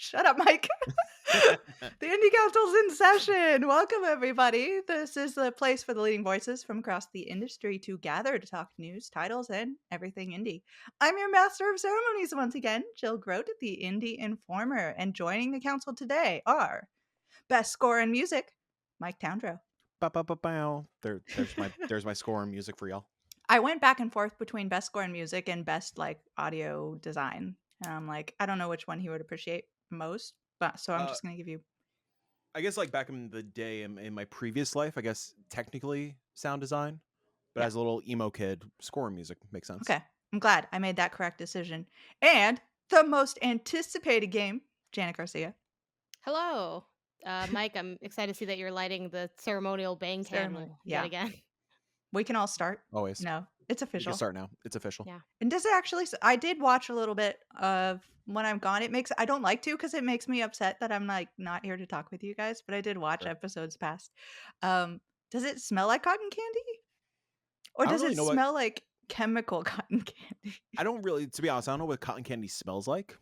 Shut up, Mike. The Indie Council's in session. Welcome, everybody. This is the place for the leading voices from across the industry to gather to talk news, titles, and everything indie. I'm your master of ceremonies once again, Jill Grote, the Indie Informer. And joining the council today are Best Score in Music, Mike Towndrow. Bow. There's my score and music for y'all. I went back and forth between Best Score in Music and Best Audio Design. And I'm like, I don't know which one he would appreciate most, but so I'm just going to give you. I guess back in the day in my previous life, I guess technically sound design, but as a little emo kid, score and music makes sense. Okay. I'm glad I made that correct decision. And the most anticipated game, Janet Garcia. Hello. Mike, I'm excited to see that you're lighting the ceremonial bang candle yet again. We can all start. Always. No, it's official. You can start now. It's official. Yeah. And does it actually, I did watch a little bit of When I'm Gone. I don't like to because it makes me upset that I'm not here to talk with you guys, but I did watch episodes past. Does it smell like cotton candy? Or does it smell like chemical cotton candy? I don't really, to be honest, I don't know what cotton candy smells like.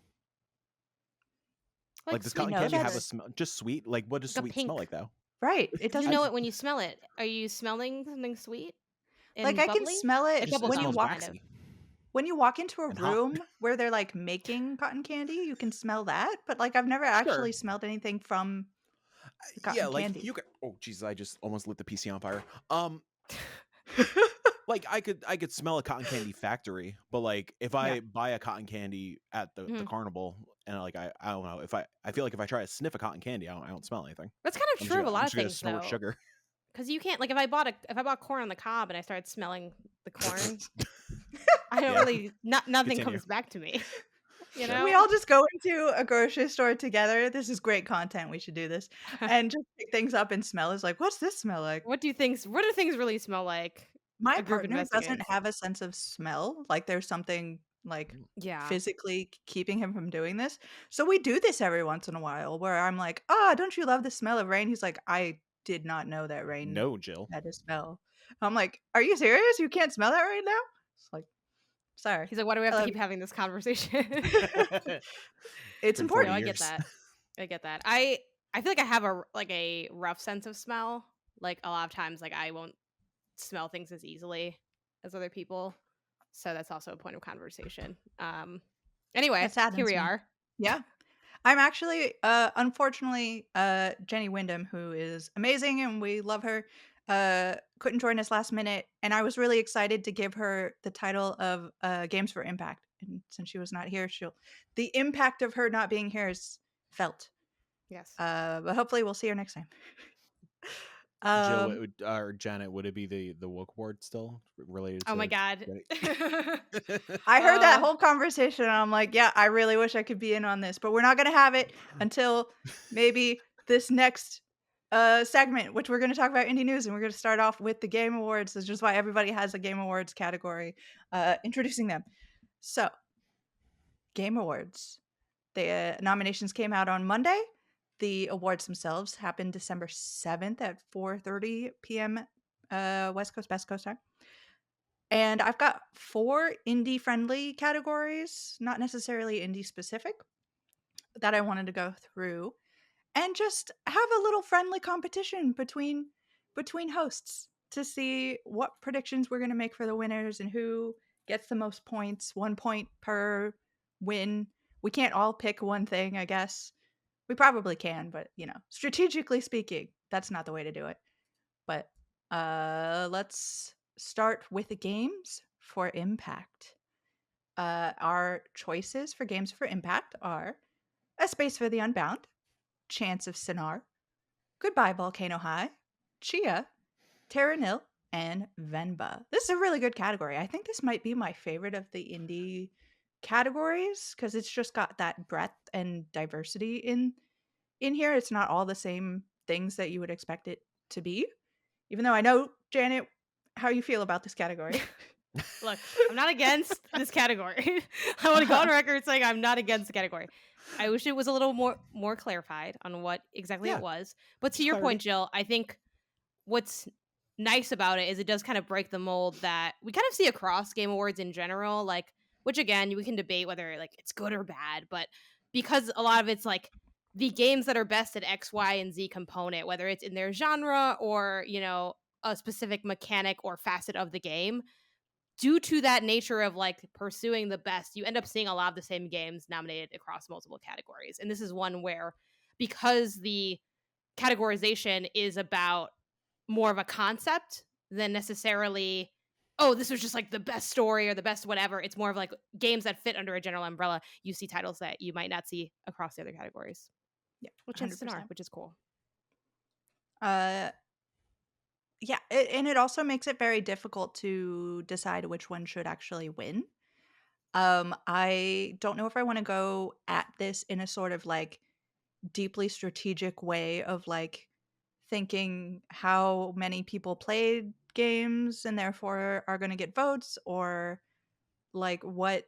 Like does cotton candy have a smell? Just sweet? Like, what does sweet smell like, though? Right. It doesn't. You know it when you smell it. Are you smelling something sweet? Like, I can smell it when you walk. Waxy. When you walk into a room where they're making cotton candy, you can smell that. But I've never actually smelled anything from the cotton candy. You can. Oh, Jesus! I just almost lit the PC on fire. I could smell a cotton candy factory, but if I buy a cotton candy at the carnival and I don't know, if I feel like if I try to sniff a cotton candy, I don't smell anything. That's kind of true of a lot of things, though. Sugar. Because you can't if I bought corn on the cob and I started smelling the corn, I don't really nothing comes back to me. You know, we all just go into a grocery store together. This is great content. We should do this and just pick things up and smell. Is what's this smell like? What do things really smell like? My partner doesn't have a sense of smell. There's something physically keeping him from doing this. So we do this every once in a while where I'm like, don't you love the smell of rain? He's like, I did not know that rain Jill had a smell. I'm like, are you serious? You can't smell that right now? It's sorry. He's like, why do we have to keep having this conversation? It's important. I get that. I feel like I have a rough sense of smell. A lot of times, I won't smell things as easily as other people. So that's also a point of conversation. Anyway, here we are. Yeah. I'm actually, unfortunately, Jenny Wyndham, who is amazing and we love her, couldn't join us last minute. And I was really excited to give her the title of Games for Impact. And since she was not here, the impact of her not being here is felt. Yes. But hopefully we'll see her next time. Jill, or Janet, would it be the woke award still related to? Oh my God. I heard that whole conversation and I'm like, yeah, I really wish I could be in on this, but we're not going to have it until maybe this next segment, which we're going to talk about indie news, and we're going to start off with the Game Awards. That's just why everybody has a Game Awards category, introducing them. So, Game Awards. The nominations came out on Monday. The awards themselves happened December 7th at 4:30 p.m. West Coast, Best Coast time. And I've got 4 indie-friendly categories, not necessarily indie-specific, that I wanted to go through and just have a little friendly competition between hosts to see what predictions we're going to make for the winners and who gets the most points. 1 point per win. We can't all pick one thing, I guess. We probably can, but, strategically speaking, that's not the way to do it. But let's start with the Games for Impact. Our choices for Games for Impact are A Space for the Unbound, Chance of Sinar, Goodbye Volcano High, Chia, Terra Nil, and Venba. This is a really good category. I think this might be my favorite of the indie categories because it's just got that breadth and diversity in here. It's not all the same things that you would expect it to be, even though I know, Janet, how you feel about this category. Look, I'm not against this category. I want to go on record saying I'm not against the category. I wish it was a little more clarified on what exactly it was. But to your point, Jill, I think what's nice about it is it does kind of break the mold that we kind of see across Game Awards in general, which again, we can debate whether it's good or bad, but because a lot of it's like the games that are best at X, Y, and Z component, whether it's in their genre or, a specific mechanic or facet of the game, due to that nature of like pursuing the best, you end up seeing a lot of the same games nominated across multiple categories. And this is one where, because the categorization is about more of a concept than necessarily, oh, this was just like the best story or the best whatever. It's more of like games that fit under a general umbrella. You see titles that you might not see across the other categories. Yeah, Which 100%. which is cool. Yeah, and it also makes it very difficult to decide which one should actually win. I don't know if I want to go at this in a sort of like deeply strategic way of like thinking how many people played games and therefore are going to get votes, or like what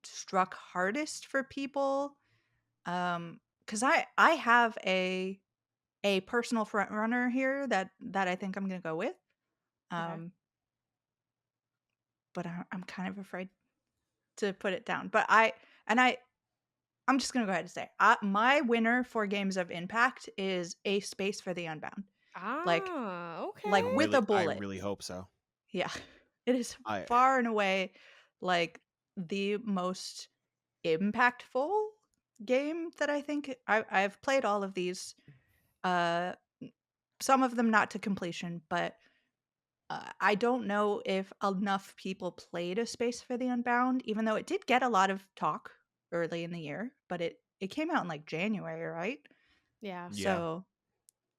struck hardest for people. Cuz I have a personal front runner here that I think I'm going to go with. Okay. But I'm kind of afraid to put it down. But I'm just gonna go ahead and say my winner for Games of Impact is A Space for the Unbound. Like Okay. with a I bullet. really hope so. Yeah, it is I far and away like the most impactful game that I think I've played all of these. Uh, some of them not to completion, but I don't know if enough people played A Space for the Unbound, even though it did get a lot of talk early in the year, but it came out in like January, right? Yeah. Yeah. So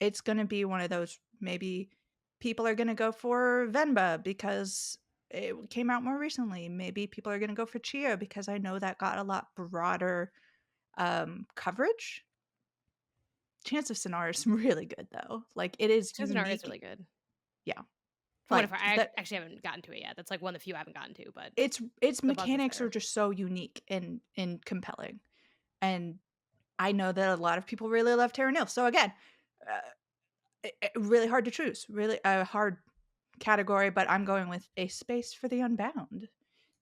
it's going to be one of those, maybe people are going to go for Venba because it came out more recently. Maybe people are going to go for Chia because I know that got a lot broader coverage. Chance of Sonar is really good though. Like it is Cincinnati is unique. really good. Yeah. From what Like if I that actually haven't gotten to it yet. That's like one of the few I haven't gotten to, but its the buzz is mechanics are there. just so unique and compelling. And I know that a lot of people really love Terra Nil. So again, really hard to choose. Really a hard category, but I'm going with A Space for the Unbound.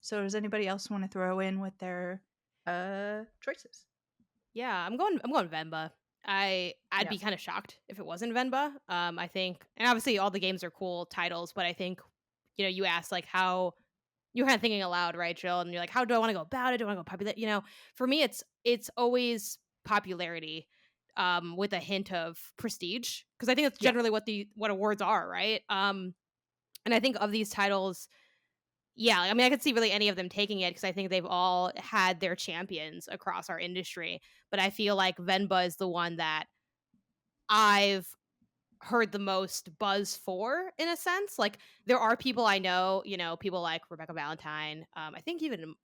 So does anybody else want to throw in with their choices? Yeah, I'm going Venba. I'd Yeah. be kind of shocked if it wasn't Venba. I think, and obviously all the games are cool titles, but I think, you asked like how you're kind of thinking aloud, right, Jill? And you're like, how do I want to go about it? Do I want to go popular? For me, it's always popularity, with a hint of prestige, because I think that's Yeah. generally what awards are, right? And I think of these titles, yeah, I mean, I could see really any of them taking it because I think they've all had their champions across our industry. But I feel like Venba is the one that I've heard the most buzz for, in a sense. Like, there are people I know, people like Rebecca Valentine. I think even,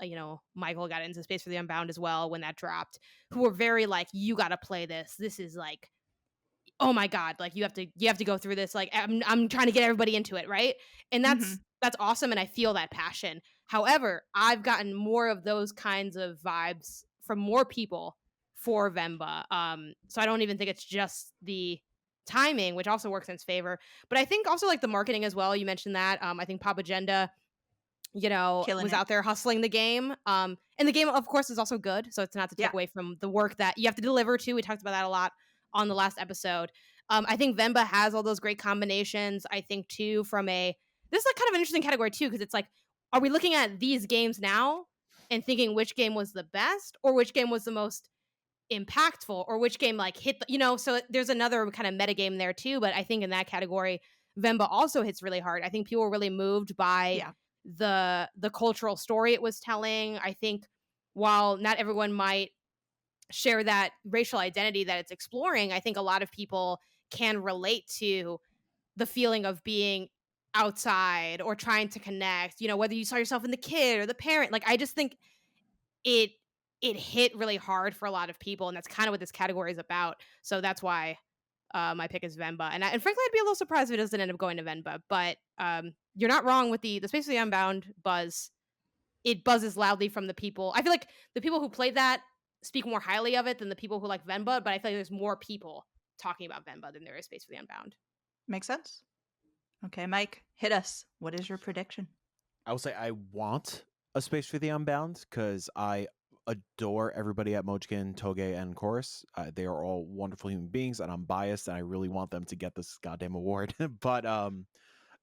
Michael got into Space for the Unbound as well when that dropped, who were very like, you got to play this. This is like, oh my god, like you have to go through this, like I'm trying to get everybody into it, right? And Mm-hmm. that's awesome, and I feel that passion. However, I've gotten more of those kinds of vibes from more people for Vemba. So I don't even think it's just the timing, which also works in its favor, but I think also like the marketing as well. You mentioned that. I think Papa Agenda, Killing was it. out there hustling the game. And the game, of course, is also good. So it's not to take Yeah. away from the work that you have to deliver to. We talked about that a lot on the last episode. I think Vemba has all those great combinations. I think too, this is like kind of an interesting category too, because it's like, are we looking at these games now and thinking which game was the best or which game was the most impactful or which game like hit so there's another kind of meta game there too, but I think in that category Vemba also hits really hard. I think people were really moved by Yeah. the cultural story it was telling. I think while not everyone might share that racial identity that it's exploring, I think a lot of people can relate to the feeling of being outside or trying to connect, whether you saw yourself in the kid or the parent. Like, I just think it it hit really hard for a lot of people, and that's kind of what this category is about. So that's why my pick is Venba, and frankly, I'd be a little surprised if it doesn't end up going to Venba. But you're not wrong with the Space of the Unbound buzz. It buzzes loudly from the people. I feel like the people who played that speak more highly of it than the people who like Venba, but I feel like there's more people talking about Venba than there is Space for the Unbound. Makes sense. Okay, Mike, hit us. What is your prediction? I will say I want a Space for the Unbound because I adore everybody at Mojkin, Toge, and Chorus. They are all wonderful human beings, and I'm biased, and I really want them to get this goddamn award. But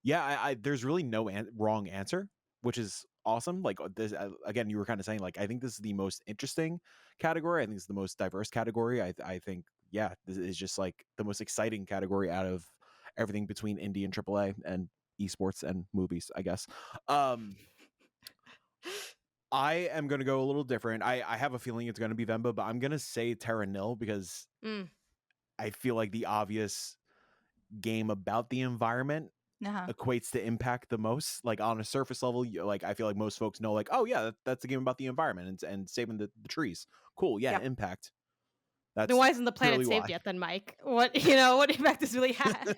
yeah, there's really no wrong answer, which is awesome. Like this again, you were kind of saying, like, I think this is the most interesting category. I think it's the most diverse category. I think, yeah, this is just like the most exciting category out of everything between indie and AAA and esports and movies, I guess. I am going to go a little different. I have a feeling it's going to be Vemba, but I'm going to say Terra Nil because I feel like the obvious game about the environment equates to impact the most. Like on a surface level, like I feel like most folks know, like, oh yeah, that's a game about the environment and saving the trees. Cool, yeah, impact. Then why isn't the planet saved yet then, Mike? What impact does really have?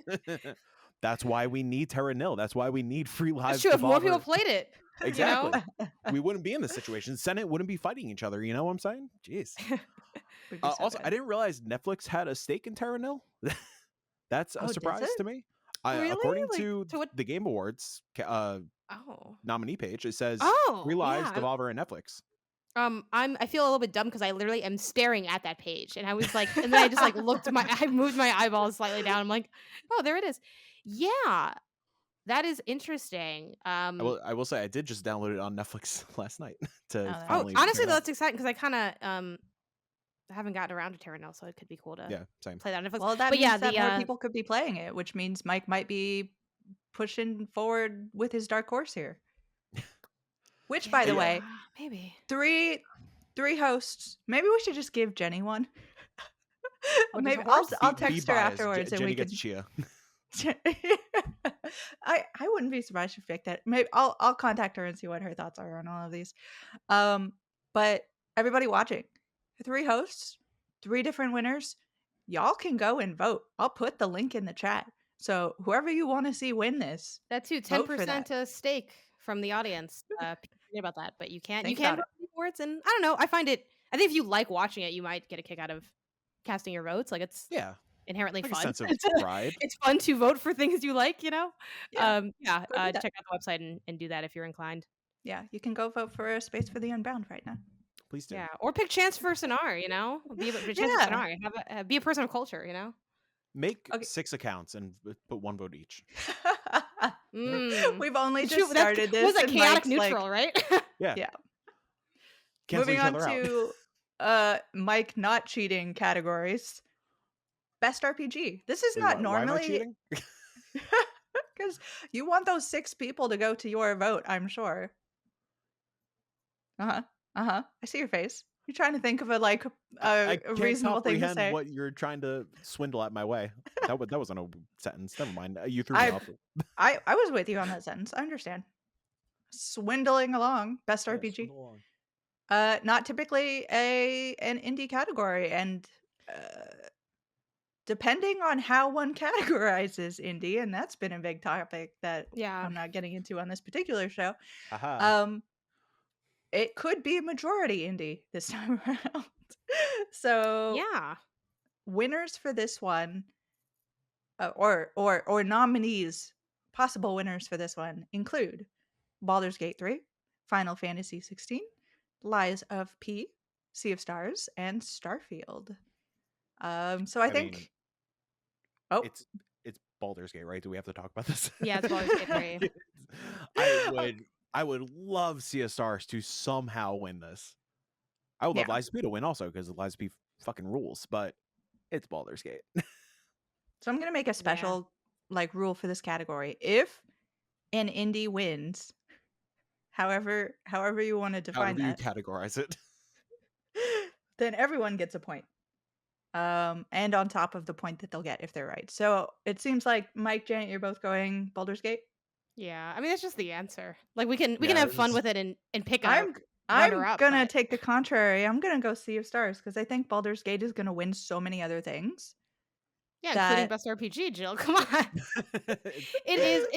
That's why we need Terra Nil. That's why we need free lives. That's true. If more people played it, exactly, we wouldn't be in this situation. Senate wouldn't be fighting each other. You know what I'm saying? Jeez. Also, I didn't realize Netflix had a stake in Terra Nil. That's a surprise to me. Really? According to the Game Awards nominee page, it says Free Lives, Devolver, and Netflix. I feel a little bit dumb because I literally am staring at that page, and I was like, and then I just like I moved my eyeballs slightly down. I'm like, oh, there it is. Yeah, that is interesting. I will say I did just download it on Netflix last night to. Honestly, though, that's exciting because I kind of haven't gotten around to Terra Nil, so it could be cool to play that on Netflix. Well, that means that more people could be playing it, which means Mike might be pushing forward with his dark horse here. Which, by the way, maybe three hosts. Maybe we should just give Jenny one. Maybe I'll text her afterwards and we can. Chia. I wouldn't be surprised if she picked that. Maybe I'll contact her and see what her thoughts are on all of these. But everybody watching, 3 hosts, 3 different winners. Y'all can go and vote. I'll put the link in the chat. So whoever you want to see win this, that too, 10% a stake from the audience. Forget about that, but you can vote for it, and I don't know. I think if you like watching it, you might get a kick out of casting your votes. Like it's inherently like fun. A sense of pride. It's fun to vote for things you like, Check out the website and do that if you're inclined. Yeah, you can go vote for a Space for the Unbound right now. Please do. Yeah, or pick Chance for Sonar. Be a Chance for Sonar. Be a person of culture. Make 6 accounts and put 1 vote each. We've only just started this. Was chaotic neutral, right? Yeah. Moving on to Mike not cheating categories. Best RPG. This is not normally. Why am I cheating? Because you want those 6 people to go to your vote, I'm sure. I see your face. You're trying to think of a reasonable thing to say. What you're trying to swindle at my way. That wasn't a sentence. Never mind. You threw me off. I was with you on that sentence. I understand. Swindling along. Best RPG. Not typically an indie category, and depending on how one categorizes indie, and that's been a big topic that I'm not getting into on this particular show. It could be a majority indie this time around. So winners for this one, or nominees, possible winners for this one include Baldur's Gate 3, Final Fantasy 16, Lies of P, Sea of Stars, and Starfield. So I think it's Baldur's Gate, right? Do we have to talk about this? Yeah, it's Baldur's Gate 3. I would love Sea of Stars to somehow win this. I would love Lies of P to win also because Lies of P fucking rules, but it's Baldur's Gate. So I'm gonna make a special rule for this category. If an indie wins, however you want to define that, you categorize it, then everyone gets a point. And on top of the point that they'll get if they're right. So it seems like Mike, Janet, you're both going Baldur's Gate. Yeah, I mean that's just the answer. Like we can have fun with it and pick up. I'm gonna take the contrary. I'm gonna go Sea of Stars because I think Baldur's Gate is gonna win so many other things. Yeah, including Best RPG, Jill. Come on. It is.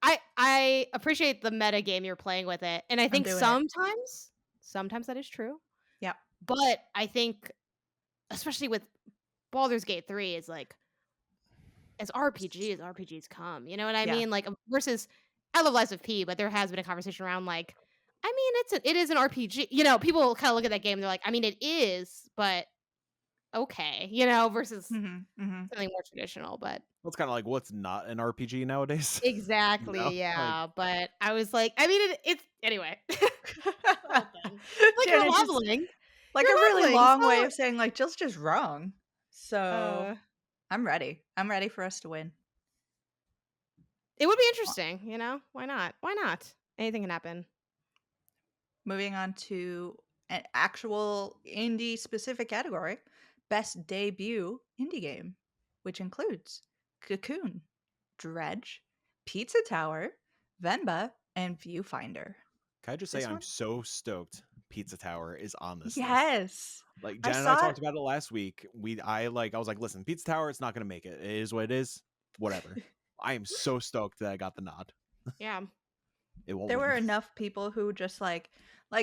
I appreciate the meta game you're playing with it, and I think sometimes that is true. Yeah, but I think especially with Baldur's Gate 3 is like as RPGs come. You know what I mean? Like versus I love Lies of P, but there has been a conversation around like I mean, it is an RPG. You know, people kind of look at that game and they're like, I mean, it is, but okay, you know, versus Mhm, mhm. something more traditional. But Well, it's kind of like what's not an RPG nowadays. You know, exactly, like yeah. But I was like, I mean, it's anyway. The whole thing. Like you're Janet just leveling. like a You're really leveling. long way So of saying, like, Jill's just wrong. So, uh I'm ready. I'm ready for us to win. it would be Uh, interesting, you know? Why not? Why not? Anything can happen. Moving on to an actual indie specific category, best debut indie game, which includes Cocoon, Dredge, Pizza Tower, Venba, and Viewfinder. can I just say This I'm one? so stoked Pizza Tower is on this list. Yes. Like I Jen and I saw it. talked about it last week. I was like, listen, Pizza Tower, it's not gonna make it. It is what it is. Whatever. I am so stoked that I got the nod. Yeah. It won't There were win. enough people who just like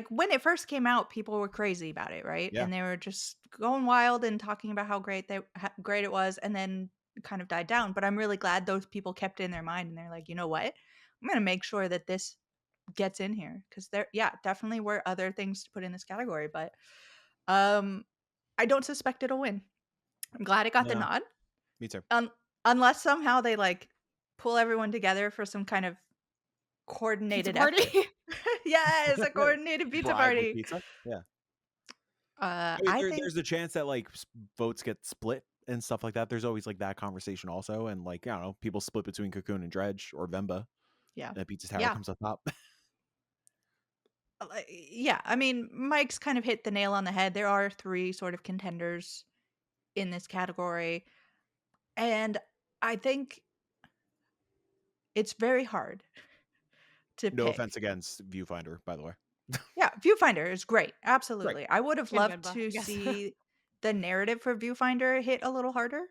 when it first came out, people were crazy about it, right? Yeah. And they were just going wild and talking about how great it was, and then kind of died down. But I'm really glad those people kept it in their mind, and they're like, you know what? I'm gonna make sure that this gets in here because yeah, definitely were other things to put in this category, but um, I don't suspect it'll win. I'm glad it got the No, nod, me too. unless somehow they like pull everyone together for some kind of Pizza coordinated party. effort. Yes, a coordinated pizza Bribe with party. pizza. Yeah. I mean, I think there's a chance that like votes get split and stuff like that. There's always like that conversation also, and like I don't know, people split between Cocoon and Dredge or Vemba, yeah. and Pizza Tower Yeah. comes up top. Yeah, I mean, Mike's kind of hit the nail on the head. There are 3 sort of contenders in this category, and I think it's very hard to No pick. offense against Viewfinder, by the way. Yeah, Viewfinder is great. Great. Absolutely. I would have And loved Venba, to I guess. see the narrative for Viewfinder hit a little harder.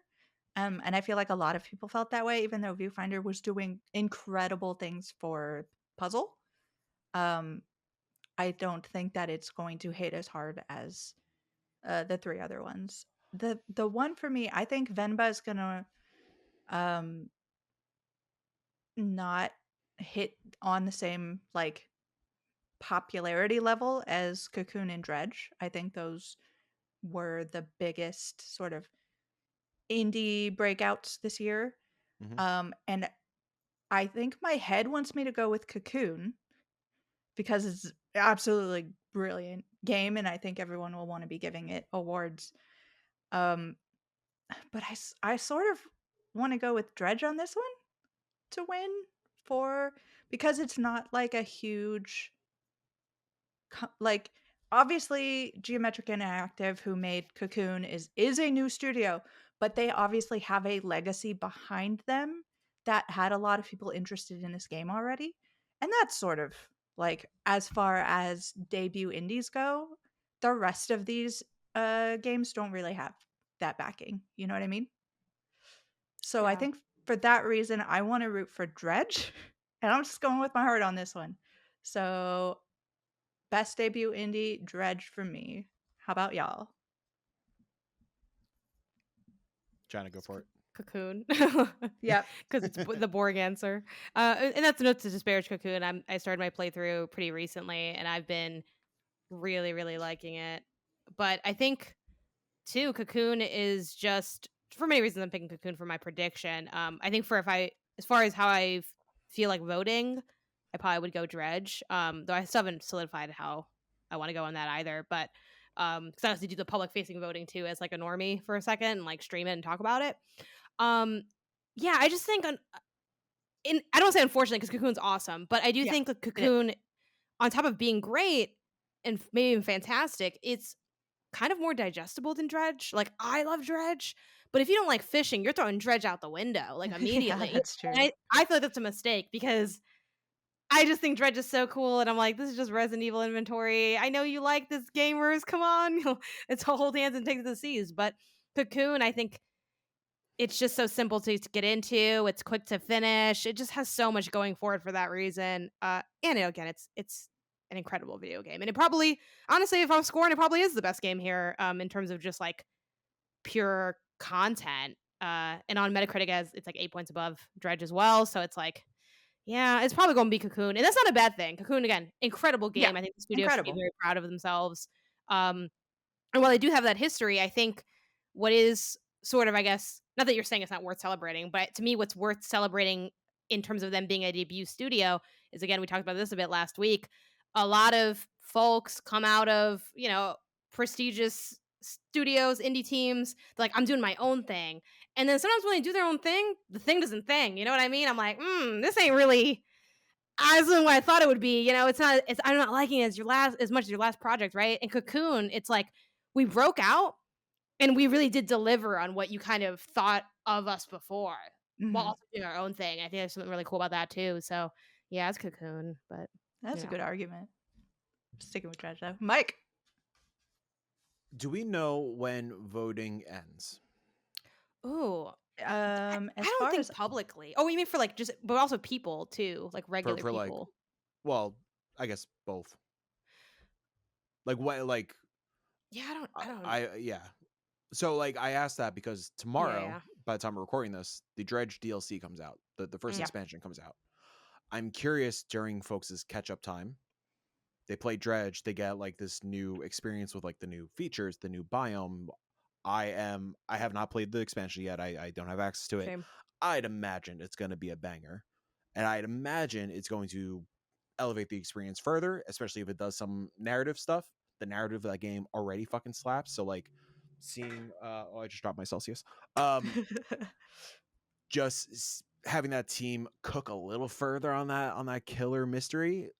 And I feel like a lot of people felt that way, even though Viewfinder was doing incredible things for puzzle. Um, I don't think that it's going to hit as hard as the 3 other ones. The one for me, I think Venba is gonna um, not hit on the same like popularity level as Cocoon and Dredge. I think those were the biggest sort of indie breakouts this year. Hmm. And I think my head wants me to go with Cocoon because it's absolutely brilliant game, and I think everyone will want to be giving it awards. Um, but I sort of want to go with Dredge on this one to win for because it's not like a huge like obviously Geometric Interactive who made Cocoon is a new studio, but they obviously have a legacy behind them that had a lot of people interested in this game already. And that's sort of like as far as debut indies go, the rest of these games don't really have that backing. You know what I mean? So I Yeah. think for that reason I want to root for Dredge. And I'm just going with my heart on this one. So best debut indie, Dredge for me. How about y'all? Trying to go It's for it. Cocoon. Yep. Because it's the boring answer. And that's not to disparage Cocoon. I started my playthrough pretty recently, and I've been really, really liking it. But I think too, Cocoon is just for many reasons. I'm picking Cocoon for my prediction. I think as far as how feel like voting, I probably would go Dredge. Though I still haven't solidified how I want to go on that either. But because I also do the public facing voting too as like a normie for a second and like stream it and talk about it. Um, yeah, I just think I don't say unfortunately because Cocoon's awesome, but I do Yeah. think that It is. Cocoon, on top of being great and maybe even fantastic, it's kind of more digestible than Dredge. Like I love Dredge, but if you don't like fishing, you're throwing Dredge out the window like Yeah, immediately. that's true. And I feel like that's a mistake because I just think Dredge is so cool, and I'm like, this is just Resident Evil inventory. I know you like this, gamers. Come on, it's hold hands and take to the seas. But Cocoon, I think it's just so simple to get into. It's quick to finish. It just has so much going for it for that reason. And again, it's an incredible video game, and it probably, honestly, if I'm scoring, it probably is the best game here. In terms of just like pure content. And on Metacritic, as it's like 8 points above Dredge as well. So it's like Yeah, it's probably gonna be Cocoon, and that's not a bad thing. Cocoon, again, incredible Yeah, game. I think the studio should be incredible. very proud of themselves. Um, and while they do have that history, I think what is sort of, I guess, not that you're saying it's not worth celebrating, but to me, what's worth celebrating in terms of them being a debut studio is, again, we talked about this a bit last week. A lot of folks come out of, prestigious studios, indie teams. They're like, I'm doing my own thing. And then sometimes when they do their own thing, the thing doesn't thing. You know what I mean? I'm like, this ain't really as in what I thought it would be. It's not. I'm not liking it as much as your last project, right? And Cocoon, it's like we broke out and we really did deliver on what you kind of thought of us before, while Mhm. also doing our own thing. I think there's something really cool about that too. So yeah, it's Cocoon, but That's you a know, good argument. Sticking with Dredge though. Mike. Do we know when voting ends? ooh, I As don't far think as publicly. Oh, you mean for like just, but also people too, like regular For like, people. well, I guess both. Like what? Like Yeah, I don't. yeah. So like I asked that because Yeah, tomorrow, yeah. by the time we're recording this, the Dredge DLC comes out. The first Mm. yeah. expansion comes out. I'm curious during folks' catch up time. They play Dredge, they get like this new experience with like the new features, the new biome. I have not played the expansion yet. I don't have access to it. Shame. I'd imagine it's going to be a banger. And I'd imagine it's going to elevate the experience further, especially if it does some narrative stuff. The narrative of that game already fucking slaps. So like seeing oh, I just dropped my Celsius. Um having that team cook a little further on that killer mystery,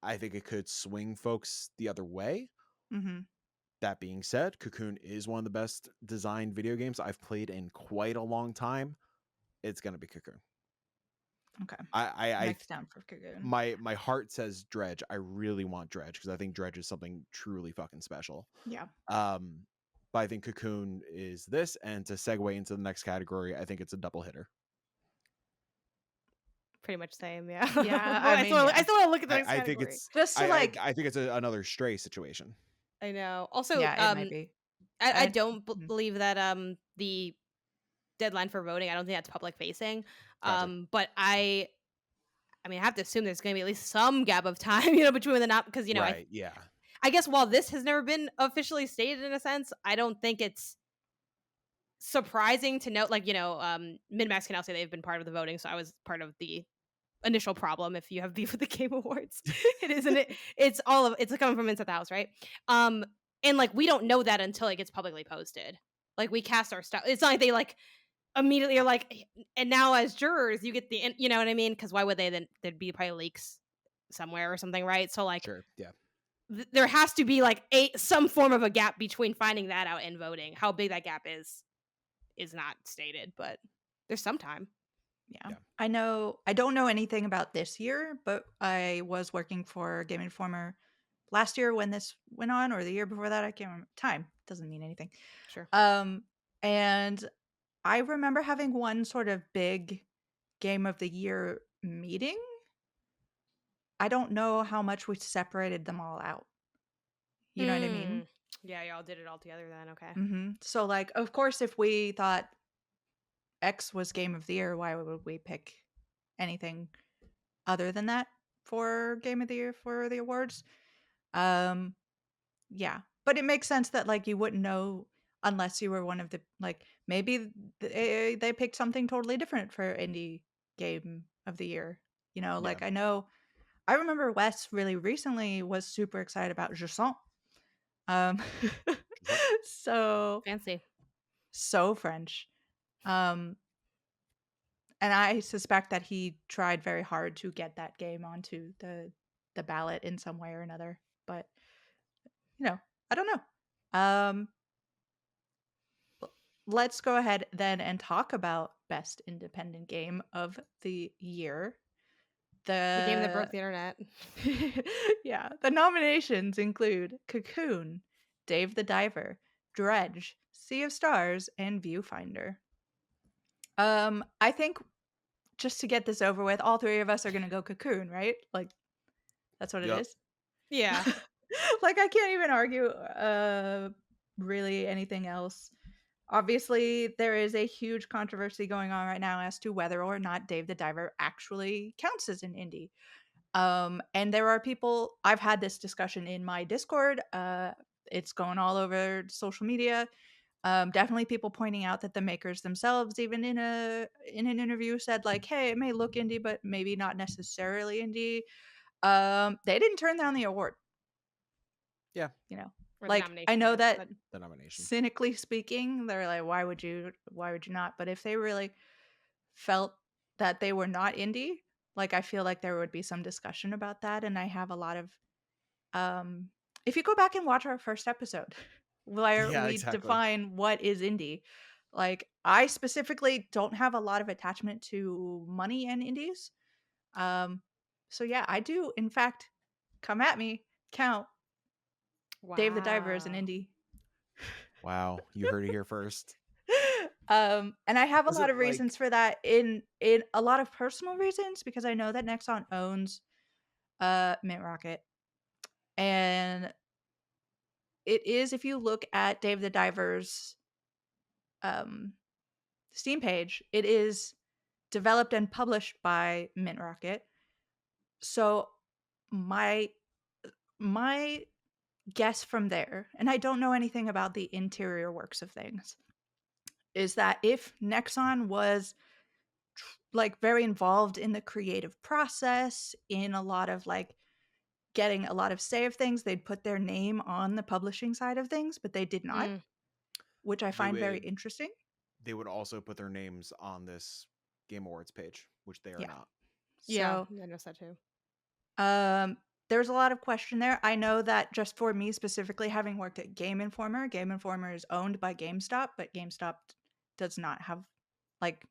I think it could swing folks the other way. Mhm. That being said, Cocoon is one of the best designed video games I've played in quite a long time. It's gonna be Cocoon. Okay. I Mike's down for Cocoon. my heart says Dredge. I really want Dredge because I think Dredge is something truly fucking special. Yeah. But I think Cocoon is this, and to segue into the next category, I think it's a double hitter. Pretty much same, yeah. Yeah, But I mean, I yeah. still want to look at the next I think category. it's Just to like I think it's another Stray situation. I know. Also, yeah, it might be. I I don't mhm. believe that the deadline for voting, I don't think that's public facing. Gotcha. But I mean, I have to assume there's going to be at least some gap of time, between the not because Right. Yeah. I guess while this has never been officially stated in a sense, I don't think it's surprising to note, like, Min-Max can now say they've been part of the voting, so I was part of the initial problem. If you have beef with the Game Awards, it isn't it. It's coming from inside the house, right? And like we don't know that until it gets publicly posted. Like we cast our stuff. It's not like they like immediately are like, and now as jurors, you get the, you know what I mean? Because why would they then? There'd be probably leaks somewhere or something, right? So like, Sure. Yeah. there has to be like some form of a gap between finding that out and voting. How big that gap is not stated, but there's some time. Yeah. Yeah. I don't know anything about this year, but I was working for Game Informer last year when this went on, or the year before that. I can't remember. Time doesn't mean anything. Sure. And I remember having one sort of big game of the year meeting. I don't know how much we separated them all out. You know what I mean? Yeah, y'all did it all together then. Okay. So, like, of course, if we thought X was game of the year, why would we pick anything other than that for game of the year for the awards? Yeah, but it makes sense that like you wouldn't know unless you were one of the like maybe they picked something totally different for indie game of the year. Yeah. Like I remember Wes really recently was super excited about Jusant. Um, so Fancy. so French. Um, and I suspect that he tried very hard to get that game onto the ballot in some way or another. But I don't know. Let's go ahead then and talk about best independent game of the year. The game that The broke the internet. yeah, the nominations include Cocoon, Dave the Diver, Dredge, Sea of Stars, and Viewfinder. I think just to get this over with, all three of us are gonna go Cocoon, right? Like that's what it Yep. is. Yeah. Like I can't even argue really anything else. Obviously, there is a huge controversy going on right now as to whether or not Dave the Diver actually counts as an indie. And there are people, I've had this discussion in my Discord. It's going all over social media. Definitely people pointing out that the makers themselves, even in an interview, said like, "Hey, it may look indie, but maybe not necessarily indie." They didn't turn down the award. Yeah. You know, Or the like I nomination, I know guess, that but The nomination. cynically speaking, they're like, why would you not? But if they really felt that they were not indie, like I feel like there would be some discussion about that. And I have a lot of if you go back and watch our first episode where Yeah, we exactly. define what is indie, like I specifically don't have a lot of attachment to money and indies. Um, so yeah, I do in fact, come at me, count Dave the Diver as an wow. indie. Wow, you heard it here first. And I have a Was lot it of reasons for that in a lot of personal reasons because I know that Nexon owns Mint Rocket. And it is, if you look at Dave the Diver's um Steam page, it is developed and published by Mint Rocket. So my my guess from there, and I don't know anything about the interior works of things, is that if Nexon was like very involved in the creative process, in a lot of like getting a lot of say of things, they'd put their name on the publishing side of things, but they did not, Mm, which I they find very would interesting. they would also put their names on this Game Awards page, which they are Yeah. not. yeah, So I noticed that too. there's a lot of question there. I know that just for me specifically, having worked at Game Informer, Game Informer is owned by GameStop, but GameStop does not have like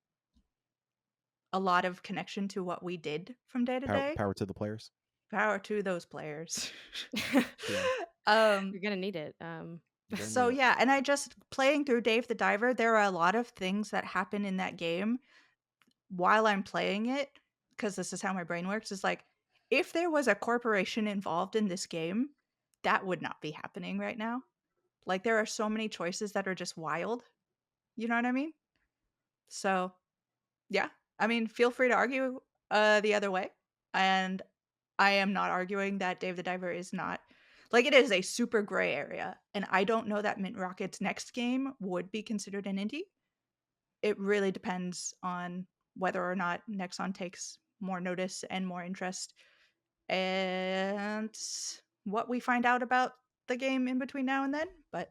a lot of connection to what we did from day to day. Power to the players. Power to those players. TM. You're gonna need it. You're gonna So need it. yeah, and I just playing through Dave the Diver, there are a lot of things that happen in that game while I'm playing it, because this is how my brain works, is like if there was a corporation involved in this game, that would not be happening right now. Like there are so many choices that are just wild. You know what I mean? So yeah. I mean, feel free to argue the other way. And I am not arguing that Dave the Diver is not like it is a super gray area. And I don't know that Mint Rocket's next game would be considered an indie. It really depends on whether or not Nexon takes more notice and more interest and what we find out about the game in between now and then. But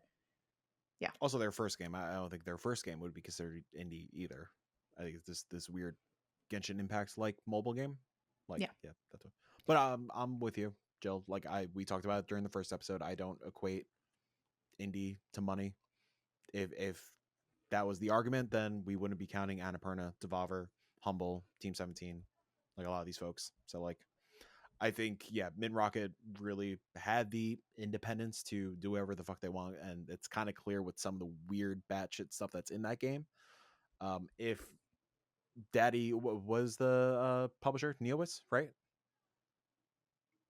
yeah. Also, their first game. I don't think their first game would be considered indie either. I think it's this weird Genshin Impact's like mobile game. Like, Yeah. yeah, that's what. But I'm with you, Jill. Like we talked about it during the first episode. I don't equate indie to money. If that was the argument, then we wouldn't be counting Annapurna, Devolver, Humble, Team 17, like a lot of these folks. So like I think, yeah, Mint Rocket really had the independence to do whatever the fuck they want, and it's kind of clear with some of the weird batshit stuff that's in that game. If Daddy was the publisher, Neowis, right?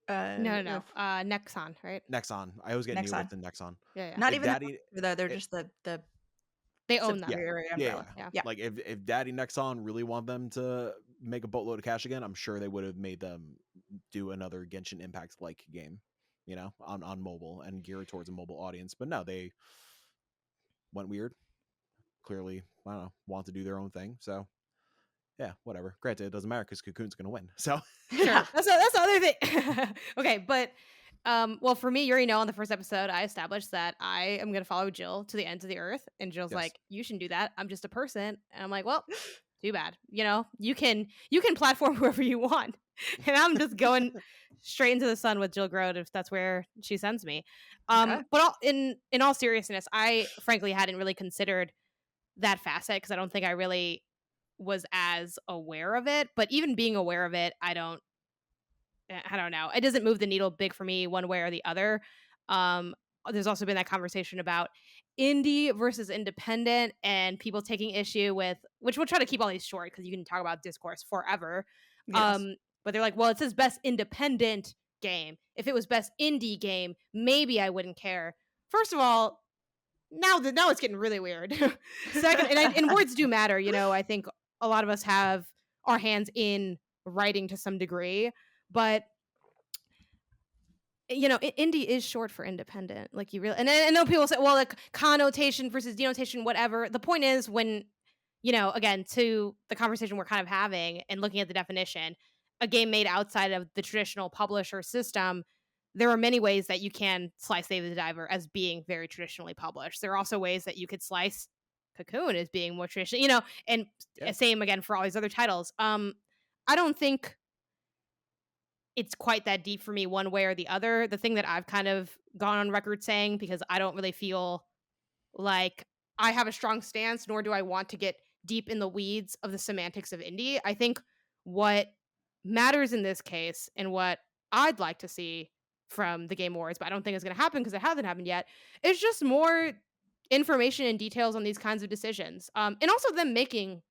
No, no, no. If Nexon, right? Nexon. I always get Nexon. Neowis and Nexon. Yeah, yeah. Not If even the Daddy, publisher, though, they're it, just the They own them. yeah, subsidiary yeah, umbrella. yeah. Yeah. Like if Daddy Nexon really want them to make a boatload of cash again, I'm sure they would have made them do another Genshin Impact like game, on mobile and geared towards a mobile audience. But no, they went weird. Clearly, I don't know, want to do their own thing. So yeah, whatever. Granted, it doesn't matter because Cocoon's gonna win. So Sure. That's the other thing. Okay, but well, for me, you already know on the first episode, I established that I am gonna follow Jill to the ends of the earth, and Jill's yes, like, "You shouldn't do that. I'm just a person," and I'm like, "Well, too bad. You can platform whoever you want, and I'm just going straight into the sun with Jill Grode if that's where she sends me." Okay. But in all seriousness, I frankly hadn't really considered that facet because I don't think I really was as aware of it. But even being aware of it, I don't know. It doesn't move the needle big for me one way or the other. Um, there's also been that conversation about indie versus independent and people taking issue with, which we'll try to keep all these short because you can talk about discourse forever. Yes. But they're like, well, it says best independent game. If it was best indie game, maybe I wouldn't care. First of all, now it's getting really weird. Second, and words do matter. I think a lot of us have our hands in writing to some degree, but indie is short for independent. Like you really, and I know people say, well, like connotation versus denotation, whatever. The point is when, again, to the conversation we're kind of having and looking at the definition, a game made outside of the traditional publisher system, there are many ways that you can slice Save the Diver as being very traditionally published. There are also ways that you could slice Cocoon as being more traditional, and same again for all these other titles. I don't think it's quite that deep for me one way or the other. The thing that I've kind of gone on record saying, because I don't really feel like I have a strong stance, nor do I want to get deep in the weeds of the semantics of indie. I think what matters in this case, and what I'd like to see from the Game Awards, but I don't think it's going to happen because it hasn't happened yet, is just more information and details on these kinds of decisions. And also them making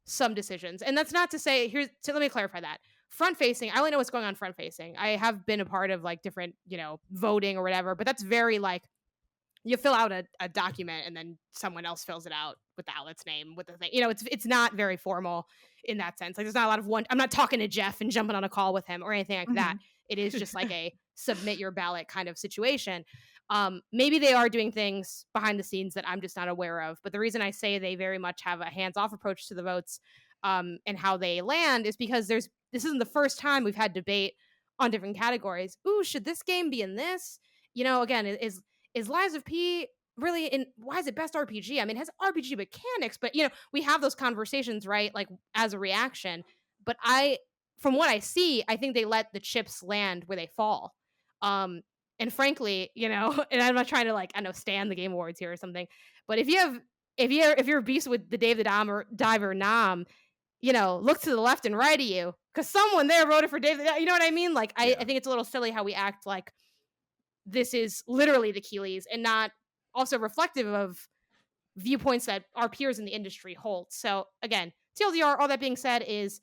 some decisions. And that's not to say, let me clarify that. Front facing, I only know what's going on front facing. I have been a part of like different, voting or whatever, but that's very like, you fill out a document and then someone else fills it out with the outlet's name with the thing. It's not very formal in that sense. Like there's not a lot of I'm not talking to Jeff and jumping on a call with him or anything like that. It is just like a submit your ballot kind of situation. Maybe they are doing things behind the scenes that I'm just not aware of. But the reason I say they very much have a hands-off approach to the votes and how they land is because this isn't the first time we've had debate on different categories. Ooh, should this game be in this? Again, is Lies of P really in? Why is it best RPG? I mean, it has RPG mechanics, but we have those conversations, right? Like as a reaction. But from what I see, I think they let the chips land where they fall. And frankly, and I'm not trying to stand the Game Awards here or something, but if you're a beast with the Dave the Diver nom, look to the left and right of you because someone there voted for Dave. You know what I mean? Like I think it's a little silly how we act like this is literally the Keeleys and not also reflective of viewpoints that our peers in the industry hold. So again, TLDR, all that being said, is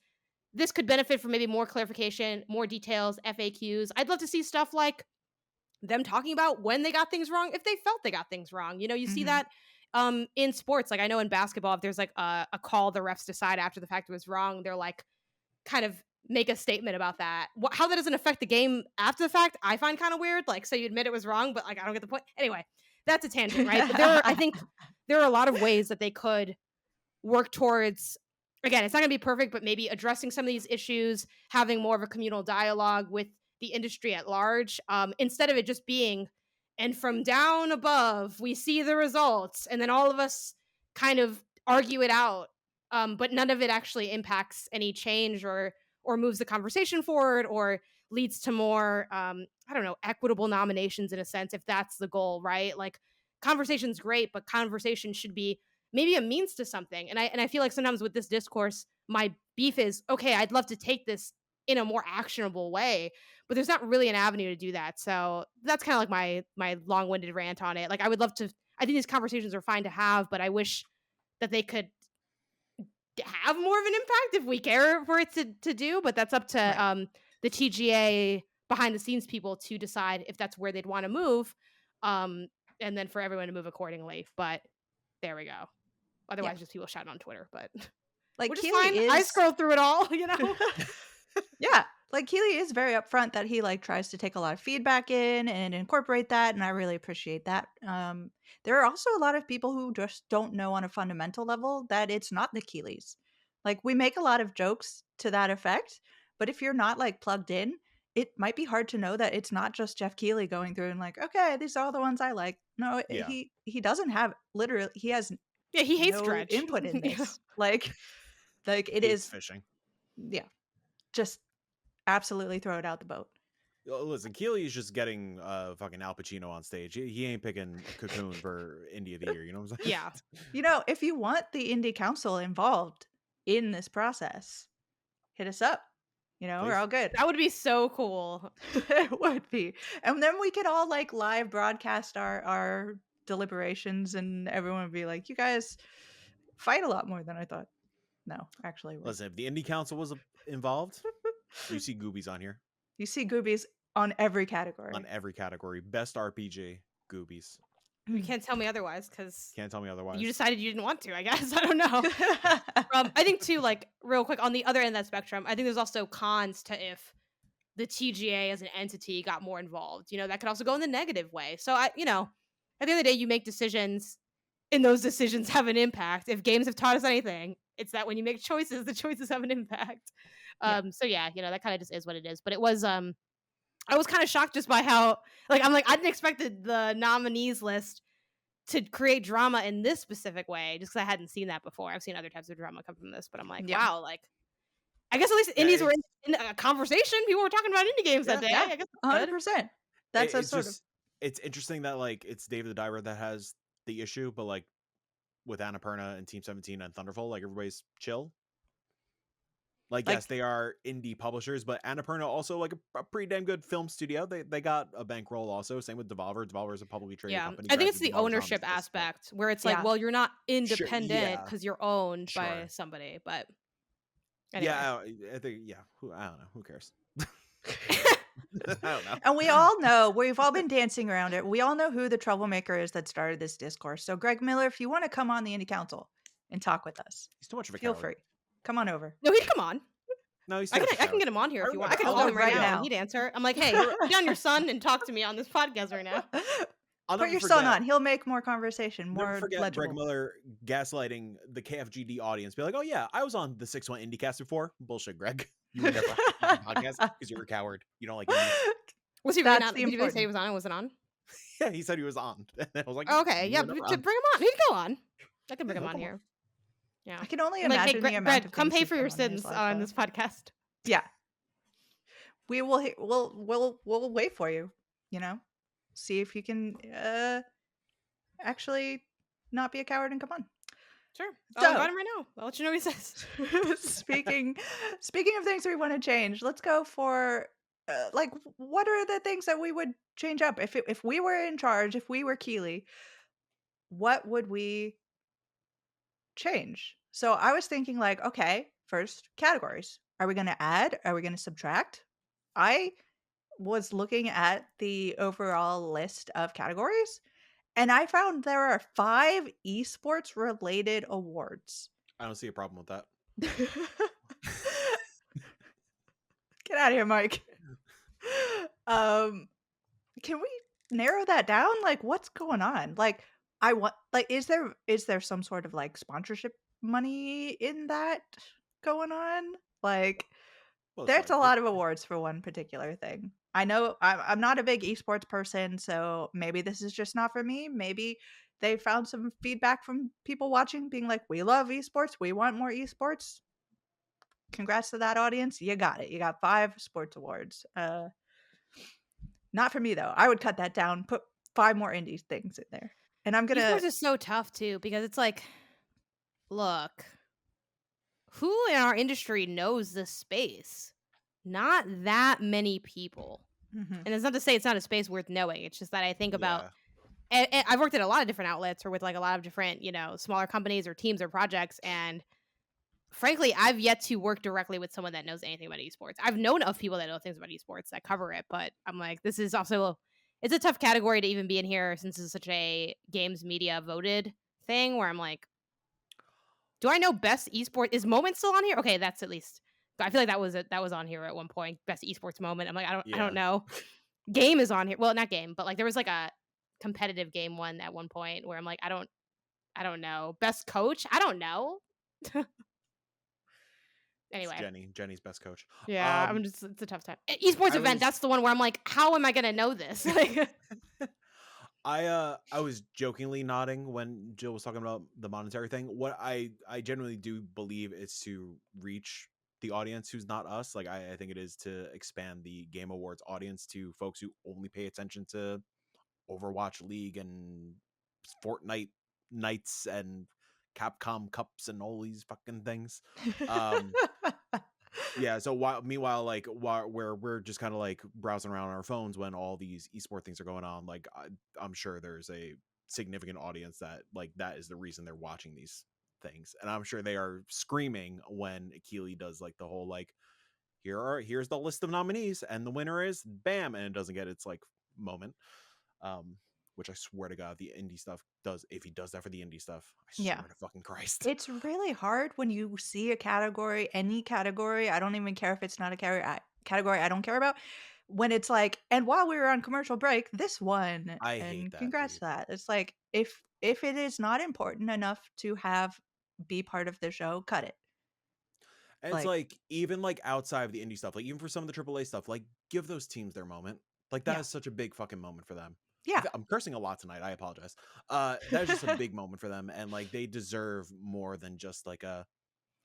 this could benefit from maybe more clarification, more details, FAQs. I'd love to see stuff like them talking about when they got things wrong, if they felt they got things wrong. You see that in sports. Like I know in basketball, if there's like a call the refs decide after the fact it was wrong, they're like kind of make a statement about that. How that doesn't affect the game after the fact, I find kind of weird. Like, so you admit it was wrong, but like I don't get the point. Anyway, that's a tangent, right? But I think there are a lot of ways that they could work towards. Again, it's not going to be perfect, but maybe addressing some of these issues, having more of a communal dialogue with the industry at large, instead of it just being, and from down above, we see the results, and then all of us kind of argue it out, but none of it actually impacts any change or moves the conversation forward or leads to more, I don't know, equitable nominations in a sense, if that's the goal, right? Like conversation's great, but conversation should be maybe a means to something. And I feel like sometimes with this discourse, my beef is, okay, I'd love to take this in a more actionable way, but there's not really an avenue to do that. So that's kind of like my long-winded rant on it. Like I would love to, I think these conversations are fine to have, but I wish that they could have more of an impact if we care for it to do, but that's up to the TGA behind the scenes people to decide if that's where they'd want to move, and then for everyone to move accordingly. But there we go. Otherwise, just people shouting on Twitter, but like which Keeley is fine. I scroll through it all, Yeah, like Keeley is very upfront that he like tries to take a lot of feedback in and incorporate that, and I really appreciate that. There are also a lot of people who just don't know on a fundamental level that it's not the Keeleys. Like we make a lot of jokes to that effect, but if you're not like plugged in, it might be hard to know that it's not just Jeff Keeley going through and like, okay, these are all the ones I like. No, he doesn't have literally. He has he hates no Dredge. input in this. Like it hates is fishing. Yeah, just absolutely throw it out the boat. Listen, Keeley is just getting fucking Al Pacino on stage. He ain't picking Cocoon for Indie of the Year. You know what I'm saying? Yeah. If you want the Indie Council involved in this process, hit us up. We're all good. That would be so cool. It would be. And then we could all like live broadcast our deliberations, and everyone would be like, you guys fight a lot more than I thought. No, actually. Listen, if the Indie Council was involved, you see Goobies on here. You see Goobies on every category. On every category. Best RPG, Goobies. You can't tell me otherwise because Can't tell me otherwise. you decided you didn't want to, I guess. I don't know. I think too, like real quick on the other end of that spectrum, I think there's also cons to if the TGA as an entity got more involved. That could also go in the negative way. So at the end of the day, you make decisions and those decisions have an impact. If games have taught us anything, it's that when you make choices, the choices have an impact. So yeah, that kind of just is what it is. But it was I was kind of shocked just by how I didn't expect the nominees list to create drama in this specific way, just because I hadn't seen that before. I've seen other types of drama come from this, but I'm like, wow, I guess at least indies were in a conversation. People were talking about indie games that day. Yeah, I guess 100%. That's it's just it's interesting that it's David the Diver that has the issue, but with Annapurna and Team 17 and Thunderful, everybody's chill. Yes, they are indie publishers, but Annapurna also a pretty damn good film studio. They got a bankroll also. Same with Devolver. Devolver is a publicly traded company. I think it's the ownership aspect where it's well, you're not independent because you're owned by somebody. But anyway. Yeah, I think I don't know. Who cares? I don't know. And we all know, we've all been dancing around it. We all know who the troublemaker is that started this discourse. So Greg Miller, if you want to come on the Indie Council and talk with us, he's too much of a feel coward. free. Come on over. No, he'd come on. No, he's I can get him on here if you want. I can call him right now. And he'd answer. I'm like, hey, get on your son and talk to me on this podcast right now. Put your son on. He'll make more conversation, more legible. Greg Miller gaslighting the KFGD audience. Be like, oh yeah, I was on the 6-1 IndieCast before. Bullshit, Greg. You were never on the podcast because you're a coward. You don't like indies. Was he really not? Did he say he was on? Was it on? Yeah, he said he was on. And I was like, okay, yeah, bring him on. He'd go on. I can bring him on here. Yeah, I can only imagine the amount of come pay for your sins on this podcast. Yeah, we will. We'll wait for you. See if you can actually not be a coward and come on. Sure. I'll invite him right now. I'll let you know what he says. Speaking of things we want to change, let's go for what are the things that we would change up if we were in charge, if we were Keighley, what would we change? So I was thinking okay, first, categories. Are we going to add? Are we going to subtract? I was looking at the overall list of categories, and I found there are 5 esports related awards. I don't see a problem with that. Get out of here, Mike. Can we narrow that down? What's going on? Is there some sort of sponsorship money in that going on? There's a lot of awards for one particular thing. I know I'm not a big esports person, so maybe this is just not for me. Maybe they found some feedback from people watching being like, we love esports. We want more esports. Congrats to that audience. You got it. You got 5 sports awards. Not for me, though. I would cut that down, put 5 more indie things in there. And I'm going to... Esports is so tough, too, because it's look, who in our industry knows this space? Not that many people. Mm-hmm. And it's not to say it's not a space worth knowing. It's just that I think about... And I've worked at a lot of different outlets or with a lot of different, smaller companies or teams or projects. And frankly, I've yet to work directly with someone that knows anything about esports. I've known of people that know things about esports that cover it, but I'm like, this is also... It's a tough category to even be in here since it's such a games media voted thing where I'm like, do I know best esport? Is Moment still on here? Okay, that's at least... I feel like that was on here at one point. Best esports moment. I'm like, I don't know. Game is on here. Well, not game, but there was a competitive game one at one point where I'm like, I don't know. Best coach? I don't know. Anyway, Jenny's best coach. Yeah, it's a tough time. Esports event. That's the one where I'm like, how am I gonna know this? I was jokingly nodding when Jill was talking about the monetary thing. What I genuinely do believe is to reach the audience who's not us. I think it is to expand the Game Awards audience to folks who only pay attention to Overwatch League and Fortnite nights and Capcom Cups and all these fucking things. Yeah, so meanwhile where we're just kind of browsing around on our phones when all these esport things are going on, I'm sure there's a significant audience that that is the reason they're watching these things, and I'm sure they are screaming when Keighley does the whole here's the list of nominees and the winner is bam, and it doesn't get its moment. which I swear to God, the indie stuff does. If he does that for the indie stuff, I Yeah. swear to fucking Christ. It's really hard when you see a category, any category. I don't even care if it's not a category I don't care about. When it's like, and while we were on commercial break, this one, I hate and that, congrats dude. to that. It's like if it is not important enough to have be part of the show, cut it. And it's Like, like, even like outside of the indie stuff, like even for some of the AAA stuff, like give those teams their moment. Like that yeah, is such a big fucking moment for them. yeah, I'm cursing a lot tonight. I apologize. That is just a big moment for them, and like they deserve more than just like a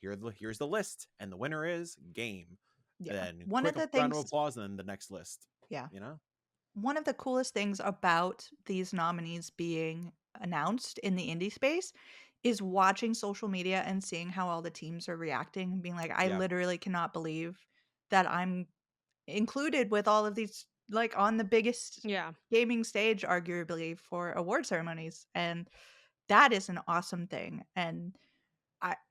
here's the list, and the winner is game. yeah. And then One of quick the round of things, applause, and then the next list. yeah, You know? one of the coolest things about these nominees being announced in the indie space is watching social media and seeing how all the teams are reacting and being like, I Yeah, literally cannot believe that I'm included with all of these, like, on the biggest Yeah. gaming stage, arguably, for award ceremonies. And that is an awesome thing. And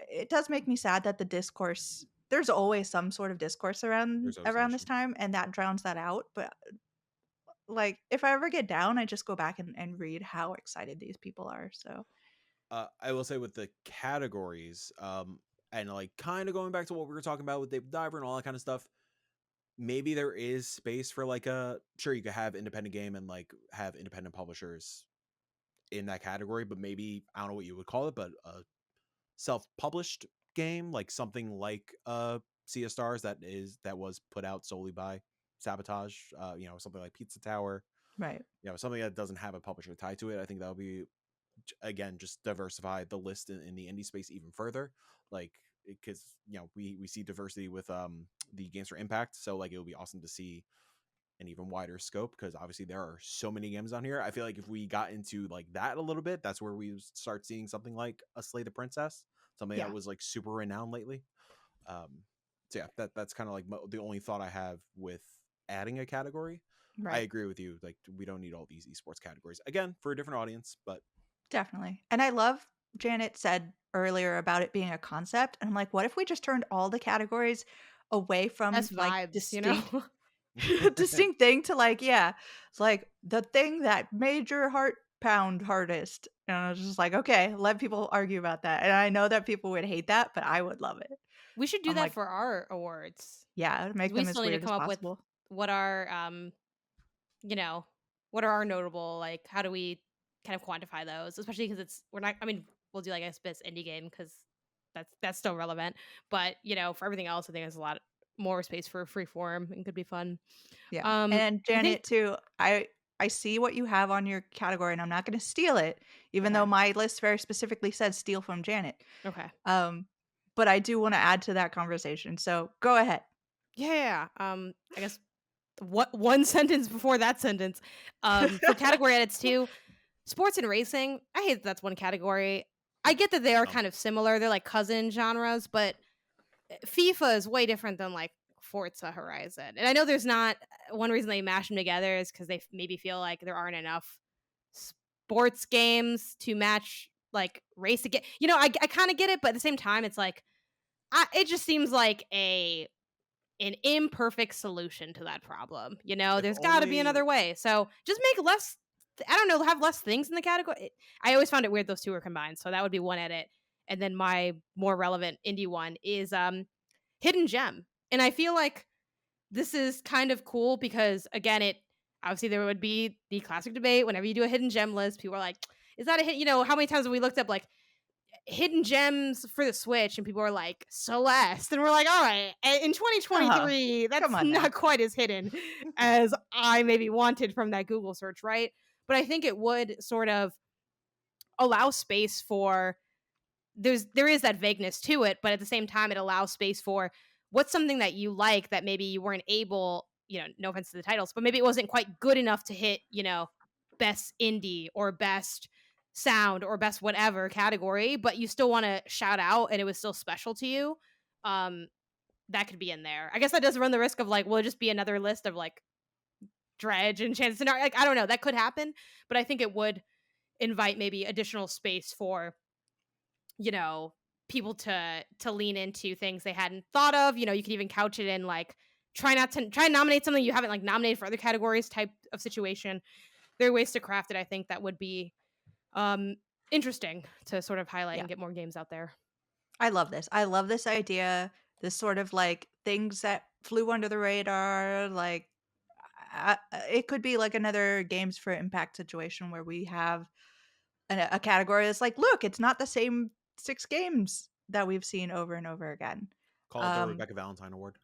it does make me sad that the discourse, there's always some sort of discourse there's always an around this issue. time, and that drowns that out. But like, if I ever get down, I just go back and read how excited these people are. So I will say with the categories, and like kind of going back to what we were talking about with Dave Diver and all that kind of stuff, maybe there is space for like a sure you could have independent game and like have independent publishers in that category, but maybe I don't know what you would call it, but a self-published game, like something like Sea of Stars that was put out solely by Sabotage, something like Pizza Tower, right, something that doesn't have a publisher tied to it. I think that would be again just diversify the list in the indie space even further, like because we see diversity with the games for impact, so like it would be awesome to see an even wider scope, because obviously there are so many games on here. I feel like if we got into like that a little bit, that's where we start seeing something like a Slay the Princess, something yeah, that was like super renowned lately. So yeah, that's kind of like the only thought I have with adding a category. I right. agree with you, like we don't need all these esports categories again for a different audience, but Definitely. And I love Janet said earlier about it being a concept. And I'm like, what if we just turned all the categories away from Best like vibes, you know? distinct distinct thing to like, yeah, it's like the thing that made your heart pound hardest. And I was just like, okay, let people argue about that. And I know that people would hate that, but I would love it. We should do I'm that like, for our awards. yeah, Because make we them as still need to weird as come up with possible. what are you know, what are our notable, like, how do we kind of quantify those? Especially because we're not, I mean, we'll do like a best indie game because that's still relevant. But, for everything else, I think there's a lot more space for free form and could be fun. Yeah. Um, And I think, Janet too, I see what you have on your category and I'm not going to steal it, even though okay, my list very specifically says steal from Janet. okay. Um, but I do want to add to that conversation. So go ahead. Yeah. I guess what one sentence before that sentence. For category edits too, sports and racing. I hate that that's one category. I get that they are um, kind of similar. They're like cousin genres, but FIFA is way different than like Forza Horizon. And I know there's not one reason they mash them together is because they maybe feel like there aren't enough sports games to match like race again. I kind of get it, but at the same time, it's like it just seems like an imperfect solution to that problem. if There's got to be only another way. So just make less. I don't know, have less things in the category. I always found it weird those two were combined. So that would be one edit. And then my more relevant indie one is hidden gem. And I feel like this is kind of cool because again, it obviously there would be the classic debate whenever you do a hidden gem list. People are like, is that a hit? How many times have we looked up like hidden gems for the Switch and people are like Celeste and we're like, all right, in Oh, 2023 come that's on now. not quite as hidden as I maybe wanted from that Google search, right? But I think it would sort of allow space for there is that vagueness to it, but at the same time it allows space for what's something that you like that maybe you weren't able, no offense to the titles, but maybe it wasn't quite good enough to hit, best indie or best sound or best whatever category, but you still want to shout out and it was still special to you. Um that could be in there. I guess that does run the risk of like, will it just be another list of like Dredge and Chance Scenario? Like, I don't know. That could happen, but I think it would invite maybe additional space for you know people to lean into things they hadn't thought of. You could even couch it in like try and nominate something you haven't like nominated for other categories type of situation. there are ways to craft it, I think, that would be interesting to sort of highlight Yeah. and get more games out there. I love this. I love this idea, this sort of, like, things that flew under the radar, like, it could be, like, another games for impact situation where we have a category that's like, "Look, it's not the same 6 games that we've seen over and over again." Call it the Um Rebecca Valentine Award.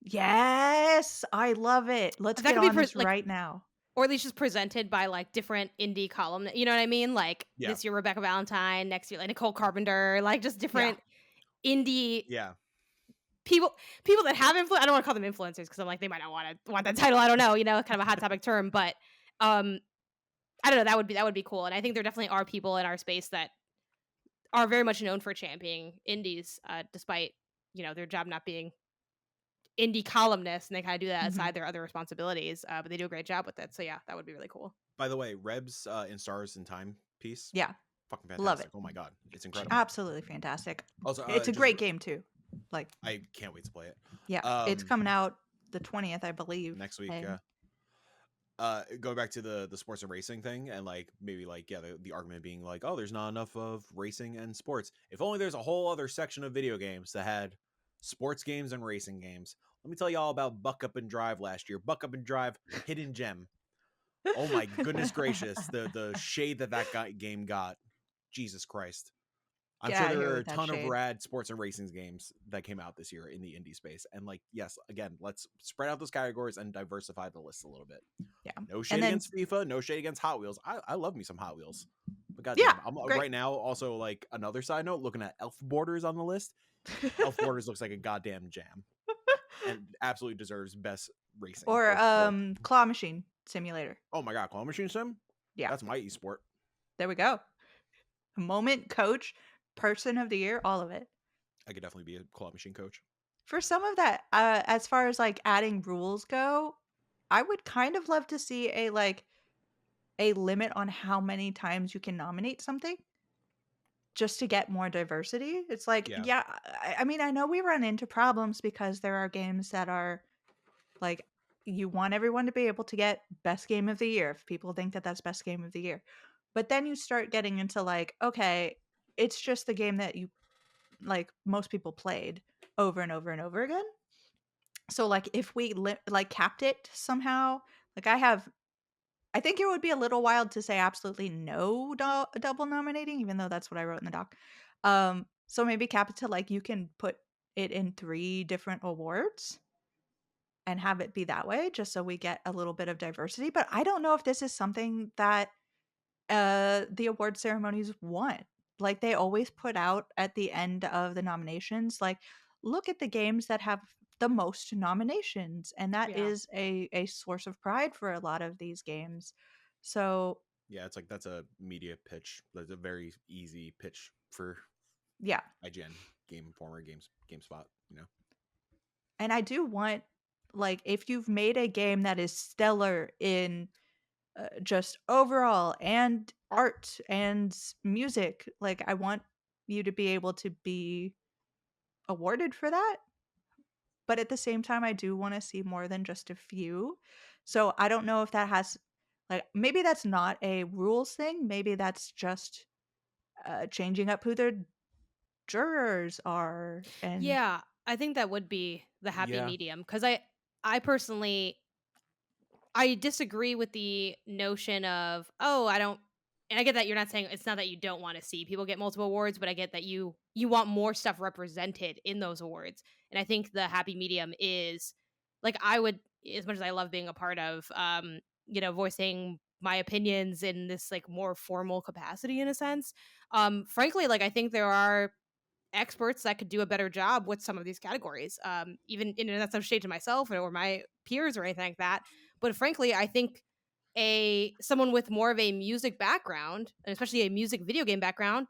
Yes! I love it. Let's That get could be on this like, right now. or at least just presented by like different indie column. You know what I mean? Like Yeah. this year Rebecca Valentine, next year like Nicole Carpenter, like just Yeah. different indie Yeah. people that have influence. I don't want to call them influencers because I'm like they might not want that title. I don't know. You know, kind of a hot topic term, but um, I don't know. That would be cool. And I think there definitely are people in our space that are very much known for championing indies, despite their job not being indie columnists, and they kind of do that Mhm. aside their other responsibilities. But they do a great job with it. So yeah, that would be really cool. By the way, Reb's in Stars in Time piece, Yeah. fucking Love it. fantastic. Oh my god, it's incredible. Absolutely fantastic. Also, It's a great game too. Like, I can't wait to play it. yeah, it's coming out the 20th, I believe. Next week, And going back to the sports and racing thing, and like maybe like the argument being like, oh, there's not enough of racing and sports. If only there's a whole other section of video games that had sports games and racing games. Let me tell you all about Buck Up and Drive last year. Buck Up and Drive, hidden gem. Oh my goodness gracious, the shade that game got. Jesus Christ. I'm Get sure outta there here are a with that ton of shade. rad sports and racing games that came out this year in the indie space. And like, yes, again, let's spread out those categories and diversify the list a little bit. Yeah. No shade And then against FIFA, no shade against Hot Wheels. I love me some Hot Wheels. But yeah, goddamn, I'm great. right now also like another side note, looking at Elf Borders on the list. Elf Borders looks like a goddamn jam. And absolutely deserves best racing. Or sport. Claw Machine Simulator. Oh my god, Claw Machine Sim? Yeah. That's my esport. There we go. Moment, coach, person of the year, all of it. I could definitely be a Claw Machine coach. For some of that, as far as like adding rules go, I would kind of love to see a limit on how many times you can nominate something just to get more diversity. It's like, Yeah. I mean, I know we run into problems because there are games that are like, you want everyone to be able to get best game of the year if people think that that's best game of the year. But then you start getting into like, okay, it's just the game that you like most people played over and over and over again. So like if we like capped it somehow, like I think it would be a little wild to say absolutely no double nominating, even though that's what I wrote in the doc. So maybe cap it to like you can put it in 3 different awards and have it be that way, just so we get a little bit of diversity. But I don't know if this is something that the award ceremonies want. Like they always put out at the end of the nominations, like, look at the games that have the most nominations. And that Yeah. is a source of pride for a lot of these games. So Yeah, it's like that's a media pitch. That's a very easy pitch for yeah. IGN, Game Informer, GameSpot, you know. And I do want, like, if you've made a game that is stellar in just overall and art and music, like, I want you to be able to be awarded for that. But at the same time, I do want to see more than just a few. So I don't know if that has, like, maybe that's not a rules thing. Maybe that's just changing up who their jurors are. And Yeah, I think that would be the happy Yeah. medium because I personally I disagree with the notion of, oh, I don't, and I get that you're not saying it's not that you don't want to see people get multiple awards, but I get that you want more stuff represented in those awards. And I think the happy medium is like I would, as much as I love being a part of voicing my opinions in this like more formal capacity in a sense. Frankly, like I think there are experts that could do a better job with some of these categories. Even that's no shade to myself or my peers or anything like that. But frankly, I think someone with more of a music background, and especially a music video game background,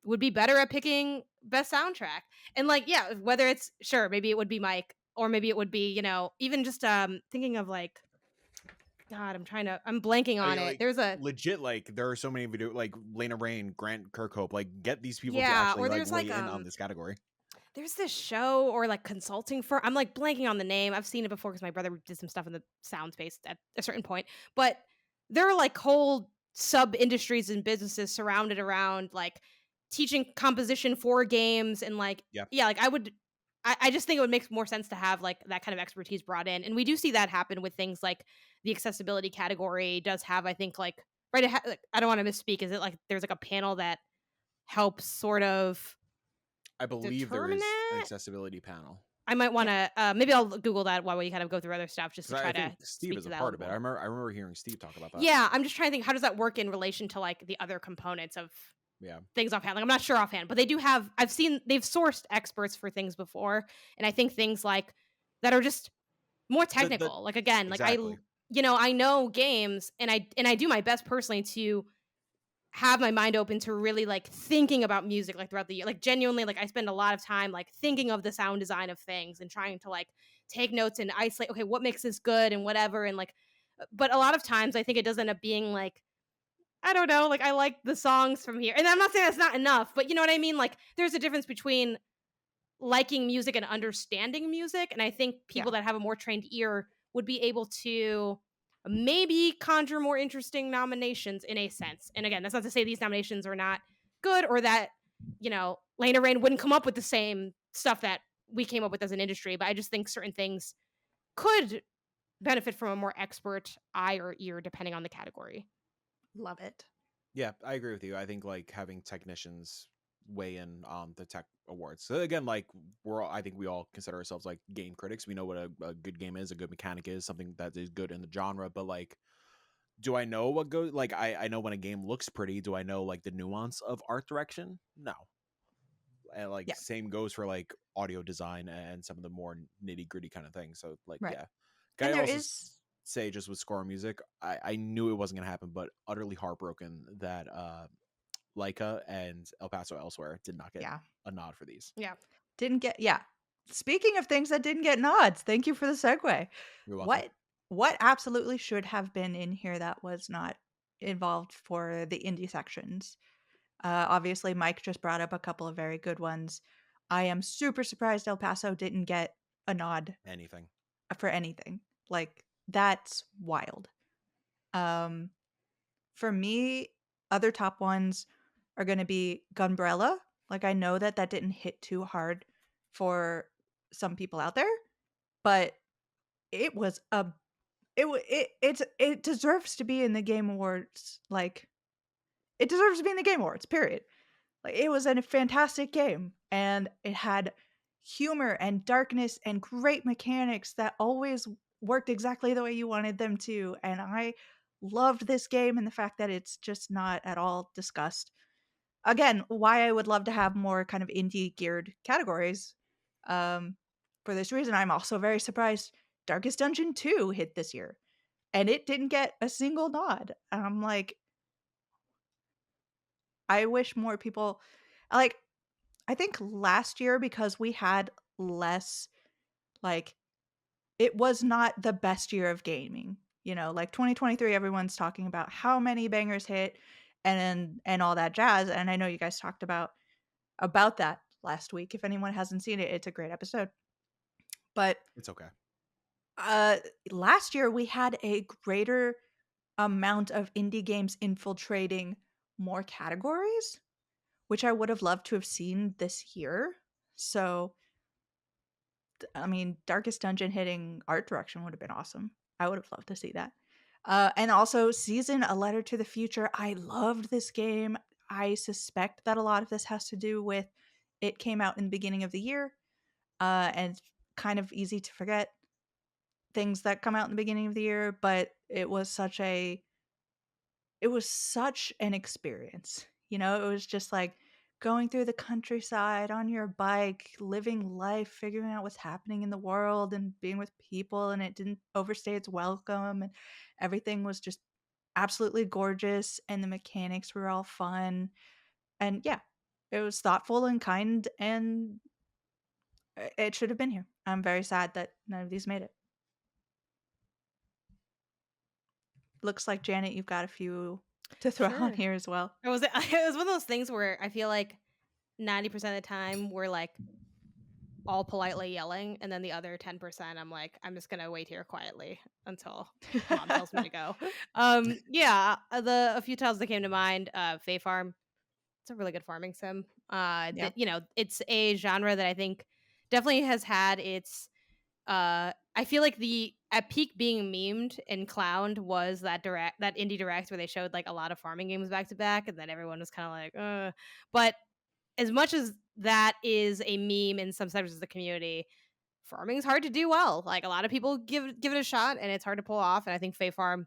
would be better at picking best soundtrack. And like, yeah, whether it's sure, maybe it would be Mike, or maybe it would be, even just thinking of like God, I'm blanking I on mean, it. like There's a legit, like there are so many video, like Lena Rain, Grant Kirkhope, like get these people to yeah, actually or like there's like weigh in on this category. there's this show or like consulting firm. I'm like blanking on the name. I've seen it before because my brother did some stuff in the sound space at a certain point. But there are like whole sub industries and businesses surrounded around like teaching composition for games and like Yeah. yeah, like I just think it would make more sense to have like that kind of expertise brought in. And we do see that happen with things like the accessibility category does have, I think, like right like, I don't want to misspeak. Is it like there's like a panel that helps sort of I believe there determine is an that? accessibility panel. I might want Yeah. to maybe I'll Google that while we kind of go through other stuff just to Because try I to think Steve speak is to a that a part of little it. more. I remember hearing Steve talk about that. Yeah, I'm just trying to think, how does that work in relation to like the other components of Yeah. things offhand? Like I'm not sure offhand, but they do have. I've seen they've sourced experts for things before, and I think things like that are just more The technical. Like again, like exactly. I know games, and I do my best personally to have my mind open to really like thinking about music like throughout the year. Like genuinely, like I spend a lot of time like thinking of the sound design of things and trying to like take notes and isolate, okay, what makes this good and whatever. And like, but a lot of times I think it does end up being like, I don't know, like I like the songs from here. And I'm not saying that's not enough, but you know what I mean? Like there's a difference between liking music and understanding music. And I think people Yeah. that have a more trained ear would be able to maybe conjure more interesting nominations in a sense. And again, that's not to say these nominations are not good or that, Lena Rain wouldn't come up with the same stuff that we came up with as an industry, but I just think certain things could benefit from a more expert eye or ear depending on the category. Love it. Yeah, I agree with you. I think like having technicians weigh in on the tech awards. So again, like I think we all consider ourselves like game critics. We know what a good game is, a good mechanic is, something that is good in the genre. But like, do I know what goes? Like, I know when a game looks pretty. Do I know like the nuance of art direction? No. And like Yeah. same goes for like audio design and some of the more nitty gritty kind of things. So like, Right. yeah. Can And I there also is say just with score music, I knew it wasn't gonna happen, but utterly heartbroken that Leica and El Paso Elsewhere did not get yeah. a nod for these. Yeah. Didn't get yeah. Speaking of things that didn't get nods, thank you for the segue. You're welcome. What absolutely should have been in here that was not involved for the indie sections? Obviously, Mike just brought up a couple of very good ones. I am super surprised El Paso didn't get a nod Anything. for anything. Like, that's wild. For me, other top ones are going to be Gunbrella. Like, I know that didn't hit too hard for some people out there, but it was a it deserves to be in the Game Awards. Like, it deserves to be in the Game Awards, period. Like, it was a fantastic game, and it had humor and darkness and great mechanics that always worked exactly the way you wanted them to, and I loved this game and the fact that it's just not at all discussed. Again, why I would love to have more kind of indie geared categories. For this reason, I'm also very surprised Darkest Dungeon 2 hit this year, and it didn't get a single nod. And I'm like, I wish more people like I think last year, because we had less, like, it was not the best year of gaming. Like 2023, everyone's talking about how many bangers hit and all that jazz. And I know you guys talked about that last week. If anyone hasn't seen it, it's a great episode. But It's okay. last year we had a greater amount of indie games infiltrating more categories, which I would have loved to have seen this year. So, I mean, Darkest Dungeon hitting art direction would have been awesome. I would have loved to see that. And also, Season A Letter to the Future. I loved this game. I suspect that a lot of this has to do with it came out in the beginning of the year, and it's kind of easy to forget things that come out in the beginning of the year, but it was such an experience. It was just like going through the countryside on your bike, living life, figuring out what's happening in the world and being with people, and it didn't overstay its welcome, and everything was just absolutely gorgeous, and the mechanics were all fun. And yeah, it was thoughtful and kind, and it should have been here. I'm very sad that none of these made it. Looks like, Janet, you've got a few to throw on Sure. here as well. It was one of those things where I feel like 90% of the time we're like all politely yelling, and then the other 10%, I'm like, I'm just gonna wait here quietly until mom tells me to go. A few titles that came to mind, Fae Farm. It's a really good farming sim. Yeah. It's a genre that I think definitely has had its. I feel like the at peak being memed and clowned was that indie direct where they showed like a lot of farming games back to back, and then everyone was kind of like, But as much as that is a meme in some sectors of the community, farming is hard to do well. Like a lot of people give it a shot, and it's hard to pull off. And I think Fae Farm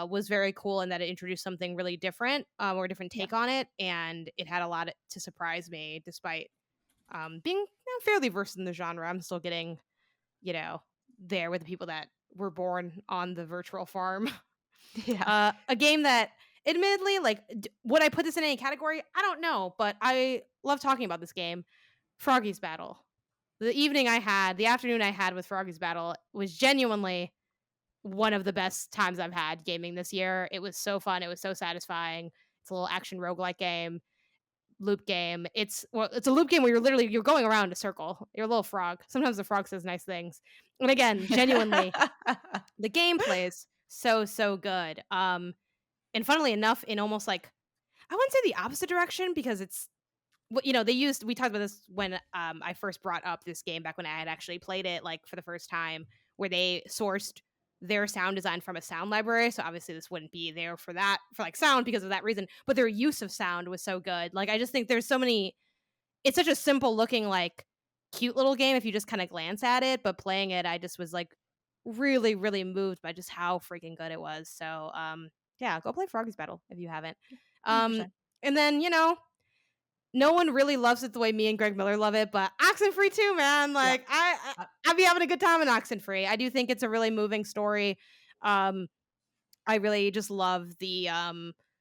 was very cool in that it introduced something really different, or a different Yeah. take on it, and it had a lot to surprise me, despite being fairly versed in the genre. I'm still getting, there with the people that were born on the virtual farm. Yeah. A game that, admittedly, like, would I put this in any category? I don't know, but I love talking about this game. Froggy's Battle. The afternoon I had with Froggy's Battle was genuinely one of the best times I've had gaming this year. It was so fun. It was so satisfying. It's a little action roguelike game, loop game. It's a loop game where you're going around a circle. You're a little frog. Sometimes the frog says nice things. And again, genuinely, the gameplay is so good. And funnily enough, in almost like, I wouldn't say the opposite direction, because it's we talked about this when I first brought up this game back when I had actually played it like for the first time, where they sourced their sound design from a sound library. So obviously this wouldn't be there for like sound because of that reason, but their use of sound was so good. Like, I just think there's so many. It's such a simple looking, like, cute little game if you just kind of glance at it, but playing it, I just was like really, really moved by just how freaking good it was. So yeah, go play Froggy's Battle if you haven't. 100%. And then, no one really loves it the way me and Greg Miller love it, but Oxenfree too, man. Like, I'd be having a good time in Oxenfree. I do think it's a really moving story. I really just love the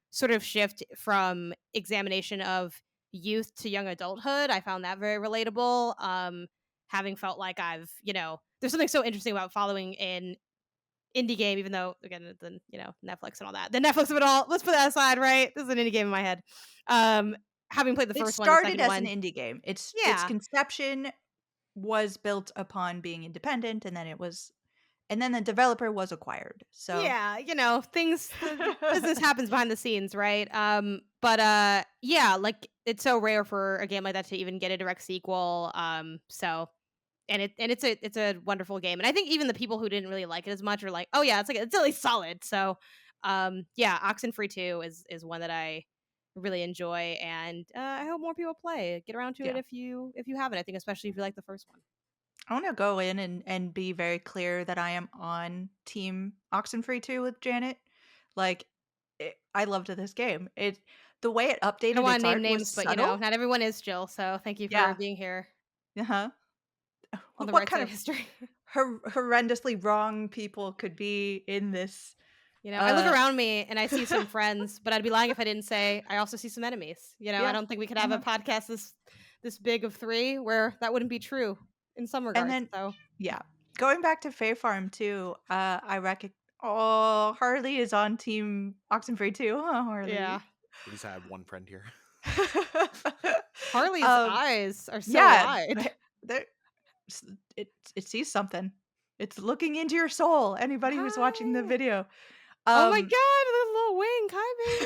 sort of shift from examination of youth to young adulthood. I found that very relatable. Having felt like there's something so interesting about following an indie game, even though, again, the Netflix and all that, the Netflix of it all. Let's put that aside, right? This is an indie game in my head. Having played the It first one, the started second as an one, indie game. Its yeah, conception was built upon being independent, and then the developer was acquired. So yeah, things, the business happens behind the scenes, right? But yeah, like, it's so rare for a game like that to even get a direct sequel. So, it's a wonderful game, and I think even the people who didn't really like it as much are like, oh yeah, it's at least solid. So, yeah, Oxenfree 2 is one that I really enjoy, and I hope more people play. Get around to it yeah. if you haven't. I think especially if you like the first one. I want to go in and be very clear that I am on Team Oxenfree 2 with Janet. Like, I loved this game. The way it I don't updated want its to name art was names, but subtle. not everyone is Jill. So thank you for Yeah. being here Uh-huh. on the What right kind side of of history. horrendously wrong people could be in this? I look around me and I see some friends, but I'd be lying if I didn't say I also see some enemies. I Yeah. don't think we could have a Uh-huh. podcast this big of 3 where that wouldn't be true in some And regards. then, So yeah, going back to Fae Farm too, I reckon. Oh, Harley is on Team Oxenfree too, huh, Harley? yeah, At least I have one friend here. Harley's um, eyes are so yeah, wide. there, it sees something. It's looking into your soul. Anybody who's watching the Hi. video. Oh my Um, god, a little wink. Hi,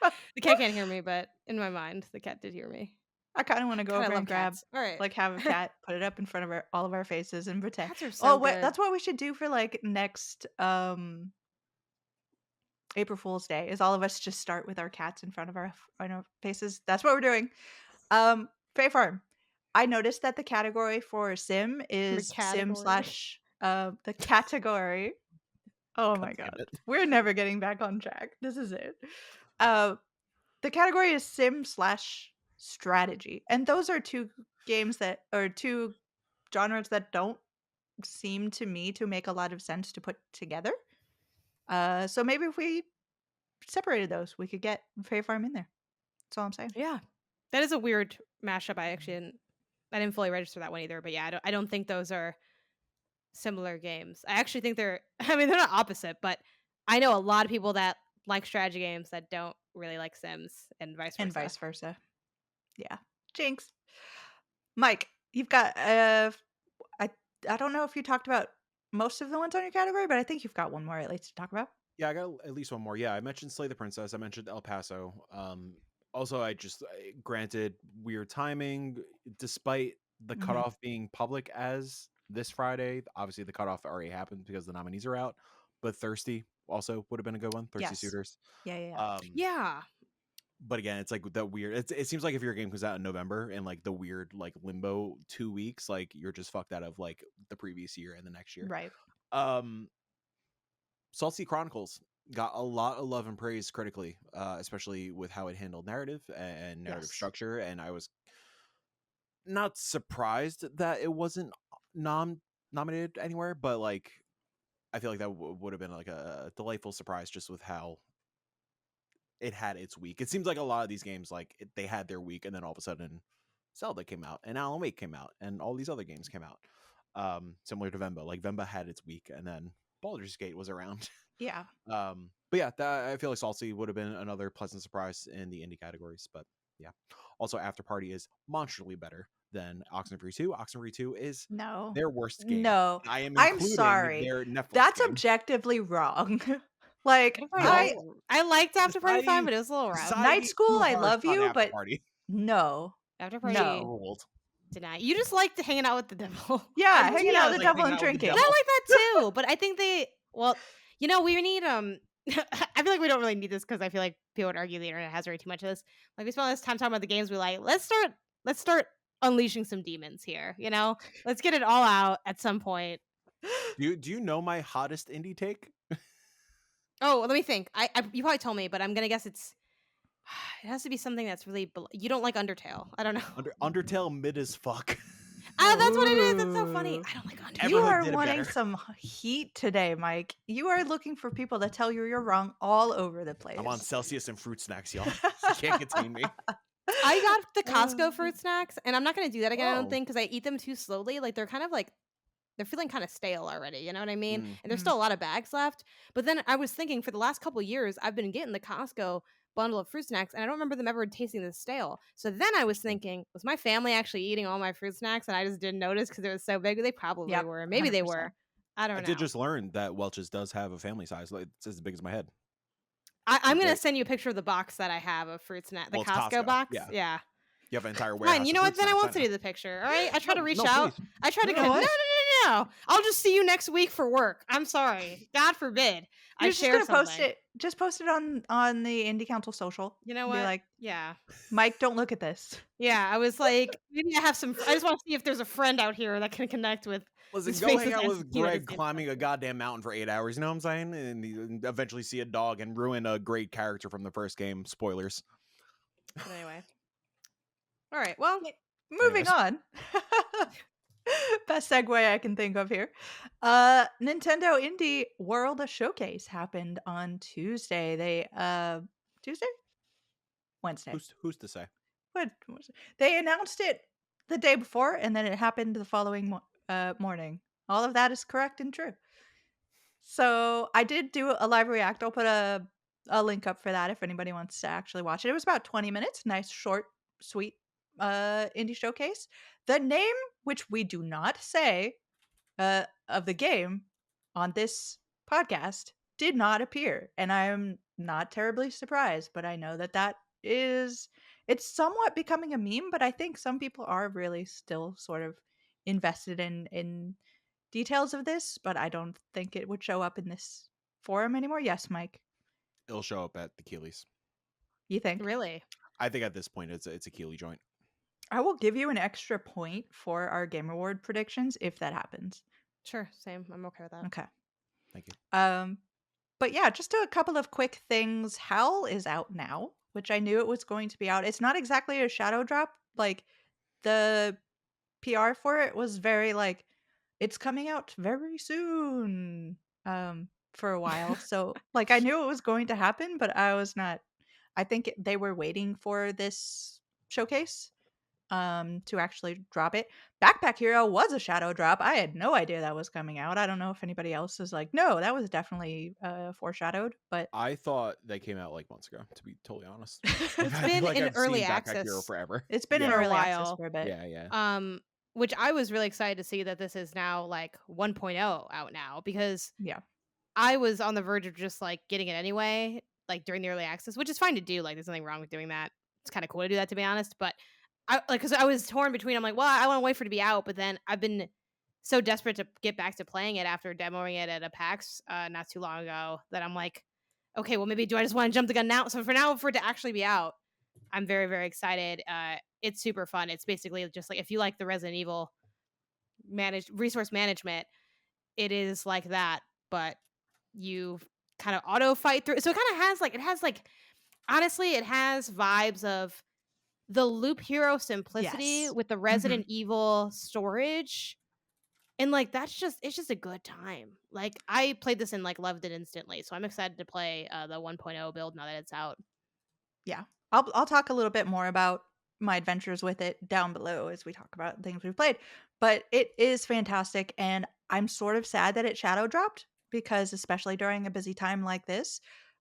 baby. The cat can't hear me, but in my mind, the cat did hear me. I kind of want to go God, I over love and grab, cats. All right. like, have a cat, put it up in front of all of our faces, and pretend. Cats are so Oh, wait, good. that's what we should do for like next April Fool's Day. Is all of us just start with our cats in front of our faces. That's what we're doing. Fae Farm. I noticed that the category for sim The is sim category. / the category. Oh my God damn god. it. We're never getting back on track. This is it. The category is sim / strategy. And those are two genres that don't seem to me to make a lot of sense to put together. So maybe if we separated those, we could get Fae Farm in there. That's all I'm saying. Yeah, that is a weird mashup. I didn't fully register that one either. But yeah, I don't think those are similar games. I actually think they're. I mean, they're not opposite, but I know a lot of people that like strategy games that don't really like Sims, and vice versa. And vice versa. Yeah. Jinx. Mike, you've got I I don't know if you talked about most of the ones on your category, but I think you've got one more at least to talk about. Yeah, I got at least one more. Yeah, I mentioned Slay the Princess. I mentioned El Paso. Also, granted weird timing, despite the Mhm. cutoff being public as this Friday. Obviously, the cutoff already happened because the nominees are out. But Thirsty also would have been a good one. Thirsty Yes. Suitors. Yeah. Yeah. But again, it's like that weird. It seems like if your game comes out in November and like the weird like limbo 2 weeks, like you're just fucked out of like the previous year and the next year. Right. Um, Salty Chronicles got a lot of love and praise critically, especially with how it handled narrative and narrative Yes. structure. And I was not surprised that it wasn't nominated anywhere, but like I feel like that would have been like a delightful surprise just with how it had its week. It seems like a lot of these games, like they had their week, and then all of a sudden, Zelda came out, and Alan Wake came out, and all these other games came out. Similar to Vemba, like Vemba had its week, and then Baldur's Gate was around. Yeah. But yeah, I feel like Salty would have been another pleasant surprise in the indie categories. But yeah, also After Party is monstrally better than Oxenfree 2. Oxenfree 2 is No. their worst game. No. I am I'm including sorry. their Netflix That's game. objectively wrong. Like, After Party I liked After Party fine, but it was a little rough. Night Society School, too I harsh love on you, After but Party. no. After Party No. Ruled. deny. You just liked hanging out with the devil. Yeah, I hanging do out with the like devil hanging and out with the drinking. And I like that too, but I think we need I feel like we don't really need this because I feel like people would argue the internet has way too much of this. Like we spent all this time talking about the games we like. Let's start unleashing some demons here, you know? Let's get it all out at some point. Do you know my hottest indie take? Oh, let me think. You probably told me, but I'm gonna guess it has to be something that's really you don't like Undertale. I don't know. Undertale mid as fuck. That's what it is. That's so funny. I don't like Undertale. You Everhood are did it wanting better. some heat today, Mike. You are looking for people to tell you you're wrong all over the place. I'm on Celsius and fruit snacks, y'all. You can't contain me. I got the Costco fruit snacks, and I'm not gonna do that again. I don't Oh. think because I eat them too slowly. Like they're feeling kind of stale already. You know what I mean? Mm. And there's still a lot of bags left. But then I was thinking for the last couple of years, I've been getting the Costco bundle of fruit snacks, and I don't remember them ever tasting this stale. So then I was thinking, was my family actually eating all my fruit snacks, and I just didn't notice because it was so big? They probably Yep, were. Maybe they 100%. were. I don't know. I did just learn that Welch's does have a family size. Like, it's as big as my head. I'm gonna send you a picture of the box that I have of fruit snack, the Well, it's Costco box. yeah. Yeah. You have an entire warehouse. Fine. You of know what? fruit Then I snacks, won't send know. you the picture. All right. I try to reach No, out. please. I try to. You know No. what? I'll just see you next week for work. I'm sorry. God forbid. You're I just share gonna something. post it. Just post it on the Indie Council social. You know Be what? like, Yeah. Mike, don't look at this. Yeah. I was like, maybe I have some. I just want to see if there's a friend out here that can connect with. Listen, his go face hang is out nice with and cute at the Greg same climbing a goddamn mountain for 8 hours. You know what I'm saying? And you eventually see a dog and ruin a great character from the first game. Spoilers. But anyway. All right. Well, Moving Anyways. on. Best segue I can think of here. Nintendo Indie World Showcase happened on Tuesday. Tuesday? Wednesday. Who's to say? What was it? They announced it the day before, and then it happened the following morning. All of that is correct and true. So I did do a live react. I'll put a link up for that if anybody wants to actually watch it. It was about 20 minutes. Nice, short, sweet indie showcase. The name, which we do not say, of the game on this podcast did not appear, and I'm not terribly surprised. But I know that it's somewhat becoming a meme. But I think some people are really still sort of invested in details of this. But I don't think it would show up in this forum anymore. Yes, Mike. It'll show up at the Keeley's. You think? really? I think at this point it's a Keeley joint. I will give you an extra point for our Game Award predictions if that happens. Sure. Same. I'm okay with that. Okay. Thank you. But yeah, just a couple of quick things. Hell is out now, which I knew it was going to be out. It's not exactly a shadow drop. Like the PR for it was very like it's coming out very soon. For a while. So like I knew it was going to happen, but I think they were waiting for this showcase to actually drop it. Backpack Hero was a shadow drop. I had no idea that was coming out. I don't know if anybody else is like, no, that was definitely foreshadowed, but I thought they came out like months ago, to be totally honest. It's I feel been like in I've early seen Backpack access Hero forever. it's been in for a early access while. for a bit. Yeah. which I was really excited to see that this is now like 1.0 out now, because Yeah. I was on the verge of just like getting it anyway, like during the early access, which is fine to do. Like, there's nothing wrong with doing that. It's kind of cool to do that, to be honest. But I like, because I was torn between, I'm like, well, I want to wait for it to be out, but then I've been so desperate to get back to playing it after demoing it at a PAX not too long ago, that I'm like, okay, well, maybe do I just want to jump the gun now? So for now, for it to actually be out, I'm very, very excited. It's super fun. It's basically just like, if you like the Resident Evil resource management, it is like that, but you kind of auto fight through. So it kind of has like, honestly, it has vibes of the Loop Hero simplicity Yes. with the Resident Evil storage. And like, it's just a good time. Like, I played this and like loved it instantly. So I'm excited to play the 1.0 build now that it's out. Yeah. I'll talk a little bit more about my adventures with it down below as we talk about things we've played. But it is fantastic, and I'm sort of sad that it shadow dropped, because especially during a busy time like this,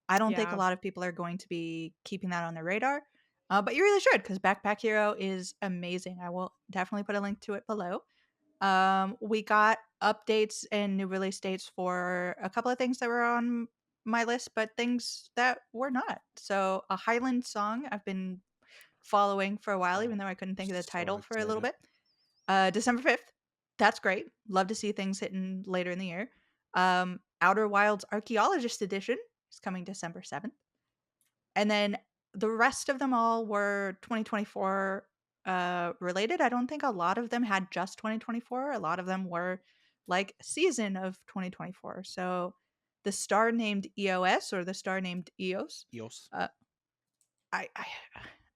I don't think a Yeah. lot of people are going to be keeping that on their radar. But you really should, because Backpack Hero is amazing. I will definitely put a link to it below. We got updates and new release dates for a couple of things that were on my list, but things that were not. So a Highland song I've been following for a while, Oh, even though I couldn't think of the so title for a little excited. bit. December 5th. That's great. Love to see things hitting later in the year. Outer Wilds Archaeologist Edition is coming December 7th. And then the rest of them all were 2024 related. I don't think a lot of them had just 2024. A lot of them were like season of 2024. So the star named EOS, or the star named EOS. EOS. Uh, I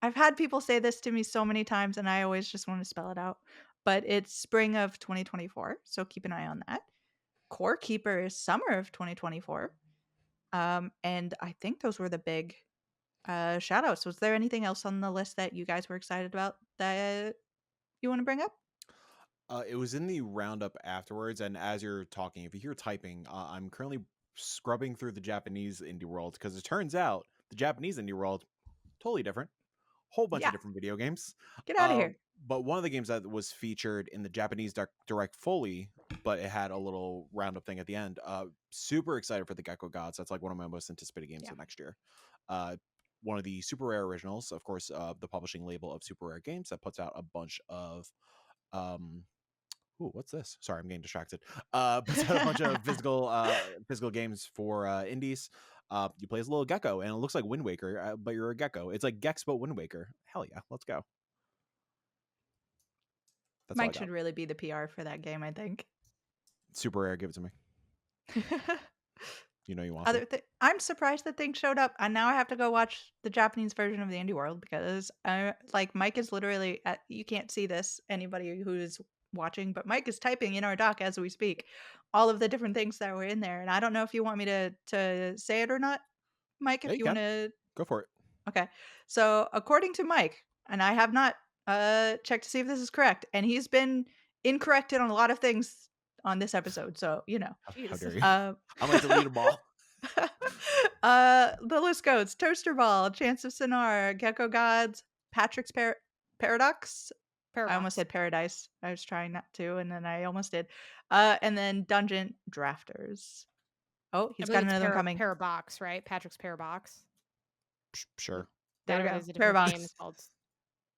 I've had people say this to me so many times, and I always just want to spell it out. But it's spring of 2024, so keep an eye on that. Core Keeper is summer of 2024. And I think those were the big shout outs. Was there anything else on the list that you guys were excited about that you want to bring up? It was in the roundup afterwards, and as you're talking, if you hear typing, I'm currently scrubbing through the Japanese indie world, because it turns out the Japanese indie world totally different, whole bunch of Yeah, different video games. get out of here. But one of the games that was featured in the Japanese Direct Foley, but it had a little roundup thing at the end. Super excited for the Gecko Gods. That's like one of my most anticipated games Yeah. of next year. One of the Super Rare originals, of course, the publishing label of Super Rare Games that puts out a bunch of ooh, what's this? Sorry, I'm getting distracted. Puts out a bunch of physical games for indies. You play as a little gecko, and it looks like Wind Waker, but you're a gecko. It's like Gex but Wind Waker. Hell yeah, let's go. That's all I Mike got. should really be the PR for that game, I think. Super Rare, give it to me. You know you want to. I'm surprised that thing showed up, and now I have to go watch the Japanese version of the indie world, because like Mike is literally you can't see this, anybody who's watching, but Mike is typing in our doc as we speak all of the different things that were in there, and I don't know if you want me to say it or not, Mike, Yeah, if you you want can. to. Go for it. Okay. So according to Mike, and I have not checked to see if this is correct, and he's been incorrected on a lot of things on this episode, so How dare you? uh, I'm going to delete them all. the list goes: Toaster Ball, Chance of Sonar, Gecko Gods, Patrick's Paradox. I almost said Paradise. I was trying not to, and then I almost did. And then Dungeon Drafters. Oh, he's got another one coming. Parabox, right? Patrick's Parabox. Sure. There we That go. is a different Parabox. game called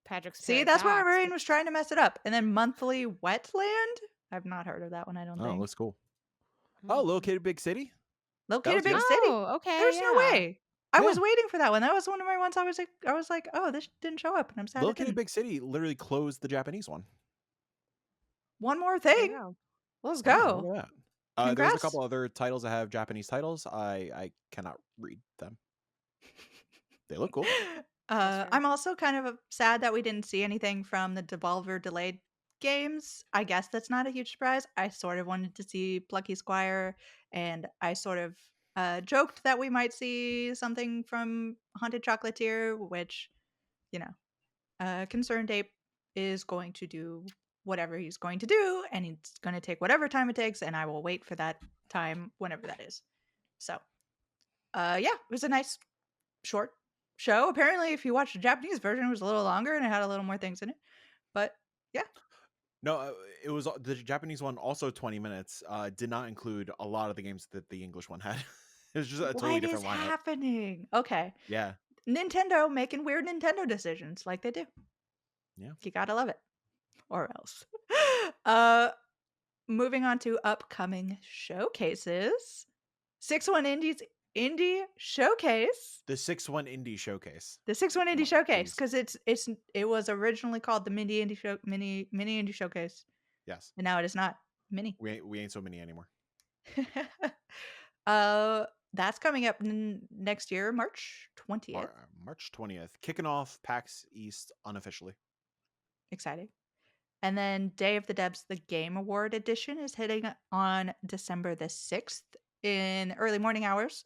Patrick's See, Paradox. that's where my brain was trying to mess it up. And then Monthly Wetland. I've not heard of that one, I don't Oh, think. looks cool. Oh, Located Big City? Located Big good. City. Oh, okay. There's no way. I Yeah. was waiting for that one. That was one of my ones I was like, oh, this didn't show up, and I'm sad it Located didn't. Big City literally closed the Japanese one. One more thing. Let's go. Oh, look at that. There's a Congrats. couple other titles that have Japanese titles. I cannot read them. They look cool. I'm also kind of sad that we didn't see anything from the Devolver delayed games. I guess that's not a huge surprise. I sort of wanted to see Plucky Squire, and I sort of joked that we might see something from Haunted Chocolatier, which, Concerned Ape is going to do whatever he's going to do, and he's going to take whatever time it takes, and I will wait for that time whenever that is. So, yeah, it was a nice short show. Apparently, if you watch the Japanese version, it was a little longer and it had a little more things in it. But yeah. No, it was the Japanese one, also 20 minutes. Did not include a lot of the games that the English one had. It was just a totally What is different lineup. happening? Okay. Yeah. Nintendo making weird Nintendo decisions like they do. Yeah. You gotta love it. Or else. Moving on to upcoming showcases. 6-1 Indie Showcase. The 6-1 Indie Showcase. The 6-1 Indie Oh, Showcase, please. because it was originally called the Mini Indie Showcase, Yes. and now it is not mini. We ain't so many anymore. That's coming up next year, March 20th. March 20th. Kicking off PAX East unofficially. Exciting. And then Day of the Devs, the Game Award edition, is hitting on December the 6th in early morning hours.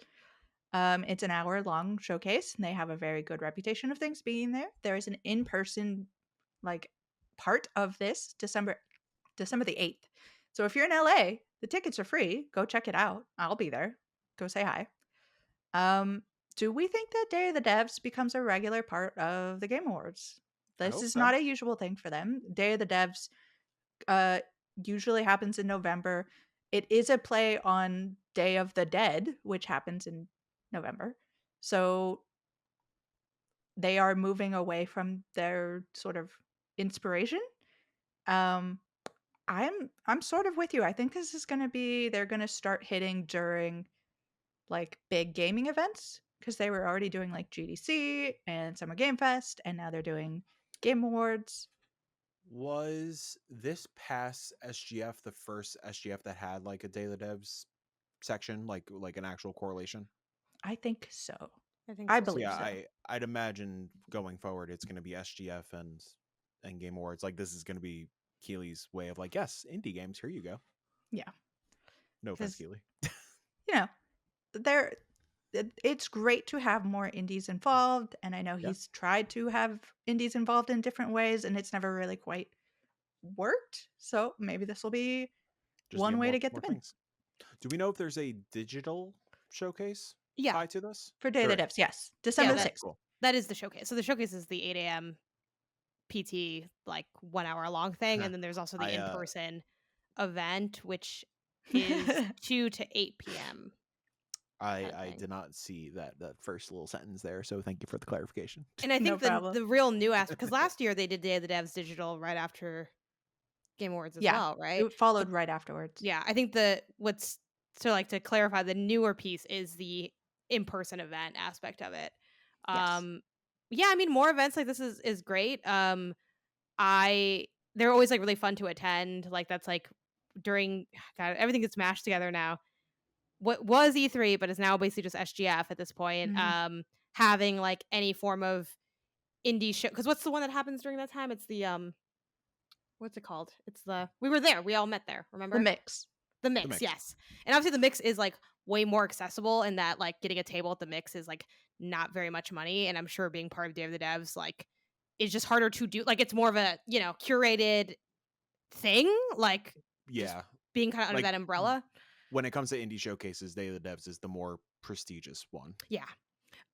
It's an hour-long showcase, and they have a very good reputation of things being there. There is an in-person part of this December the 8th. So if you're in LA, the tickets are free. Go check it out. I'll be there. Go say hi. Do we think that Day of the Devs becomes a regular part of the Game Awards? This is not a usual thing for them. Day of the Devs usually happens in November. It is a play on Day of the Dead, which happens in November. So they are moving away from their sort of inspiration. I'm sort of with you. I think this is going to be, they're going to start hitting during big gaming events, because they were already doing GDC and Summer Game Fest, and now they're doing Game Awards. Was this past SGF the first SGF that had a Day of the Devs section, like an actual correlation? I think so. I believe so. I'd imagine going forward it's going to be SGF and Game Awards. This is going to be Keely's way of yes, indie games, here you go. Yeah. No offense, Keely. It's great to have more indies involved, and I know he's tried to have indies involved in different ways, and it's never really quite worked. So maybe this will be just one way to get them in. Do we know if there's a digital showcase tied to this? For Day of the Devs, yes. December 6th. Cool. That is the showcase. So the showcase is the 8 a.m. PT, 1 hour long thing. And then there's also the in-person event, which is 2 to 8 p.m. I did not see that first little sentence there, so thank you for the clarification. And I think the real new aspect, because last year they did Day of the Devs digital right after Game Awards as well, right? It followed right afterwards. Yeah, I think to clarify, the newer piece is the in-person event aspect of it. Yeah, I mean, more events like this is great. They're always really fun to attend. That's during everything gets mashed together now. What was E3 but is now basically just SGF at this point. Mm-hmm. Having any form of indie show, because what's the one that happens during that time? It's the what's it called? It's we were there. We all met there. Remember? The Mix. The Mix, yes. And obviously the Mix is way more accessible in that getting a table at the Mix is not very much money. And I'm sure being part of Day of the Devs is just harder to do. It's more of a curated thing. Just being kind of under that umbrella. When it comes to indie showcases, Day of the Devs is the more prestigious one. Yeah.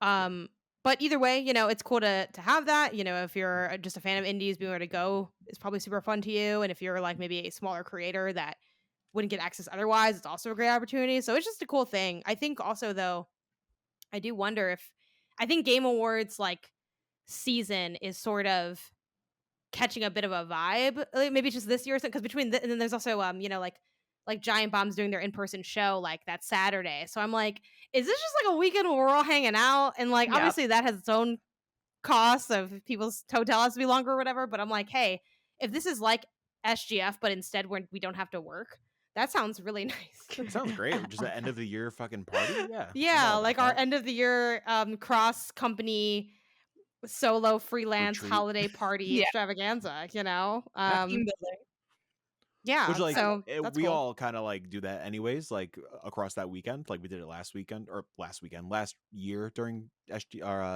But either way, it's cool to have that. If you're just a fan of indies, being able to go is probably super fun to you. And if you're maybe a smaller creator that wouldn't get access otherwise, it's also a great opportunity. So it's just a cool thing. I think also, though, I do wonder I think Game Awards season is sort of catching a bit of a vibe. Maybe it's just this year, because and then there's also Giant Bomb's doing their in-person show that Saturday. So I'm is this just a weekend where we're all hanging out? And obviously that has its own costs of people's hotel has to be longer or whatever. But I'm hey, if this is SGF, but instead we don't have to work, that sounds really nice. It sounds great. Just an end of the year fucking party. Yeah. Yeah, our end of the year cross company solo freelance retreat holiday party extravaganza, Team building. Yeah, which so we cool. all kind of do that anyways, across that weekend. We did it last year during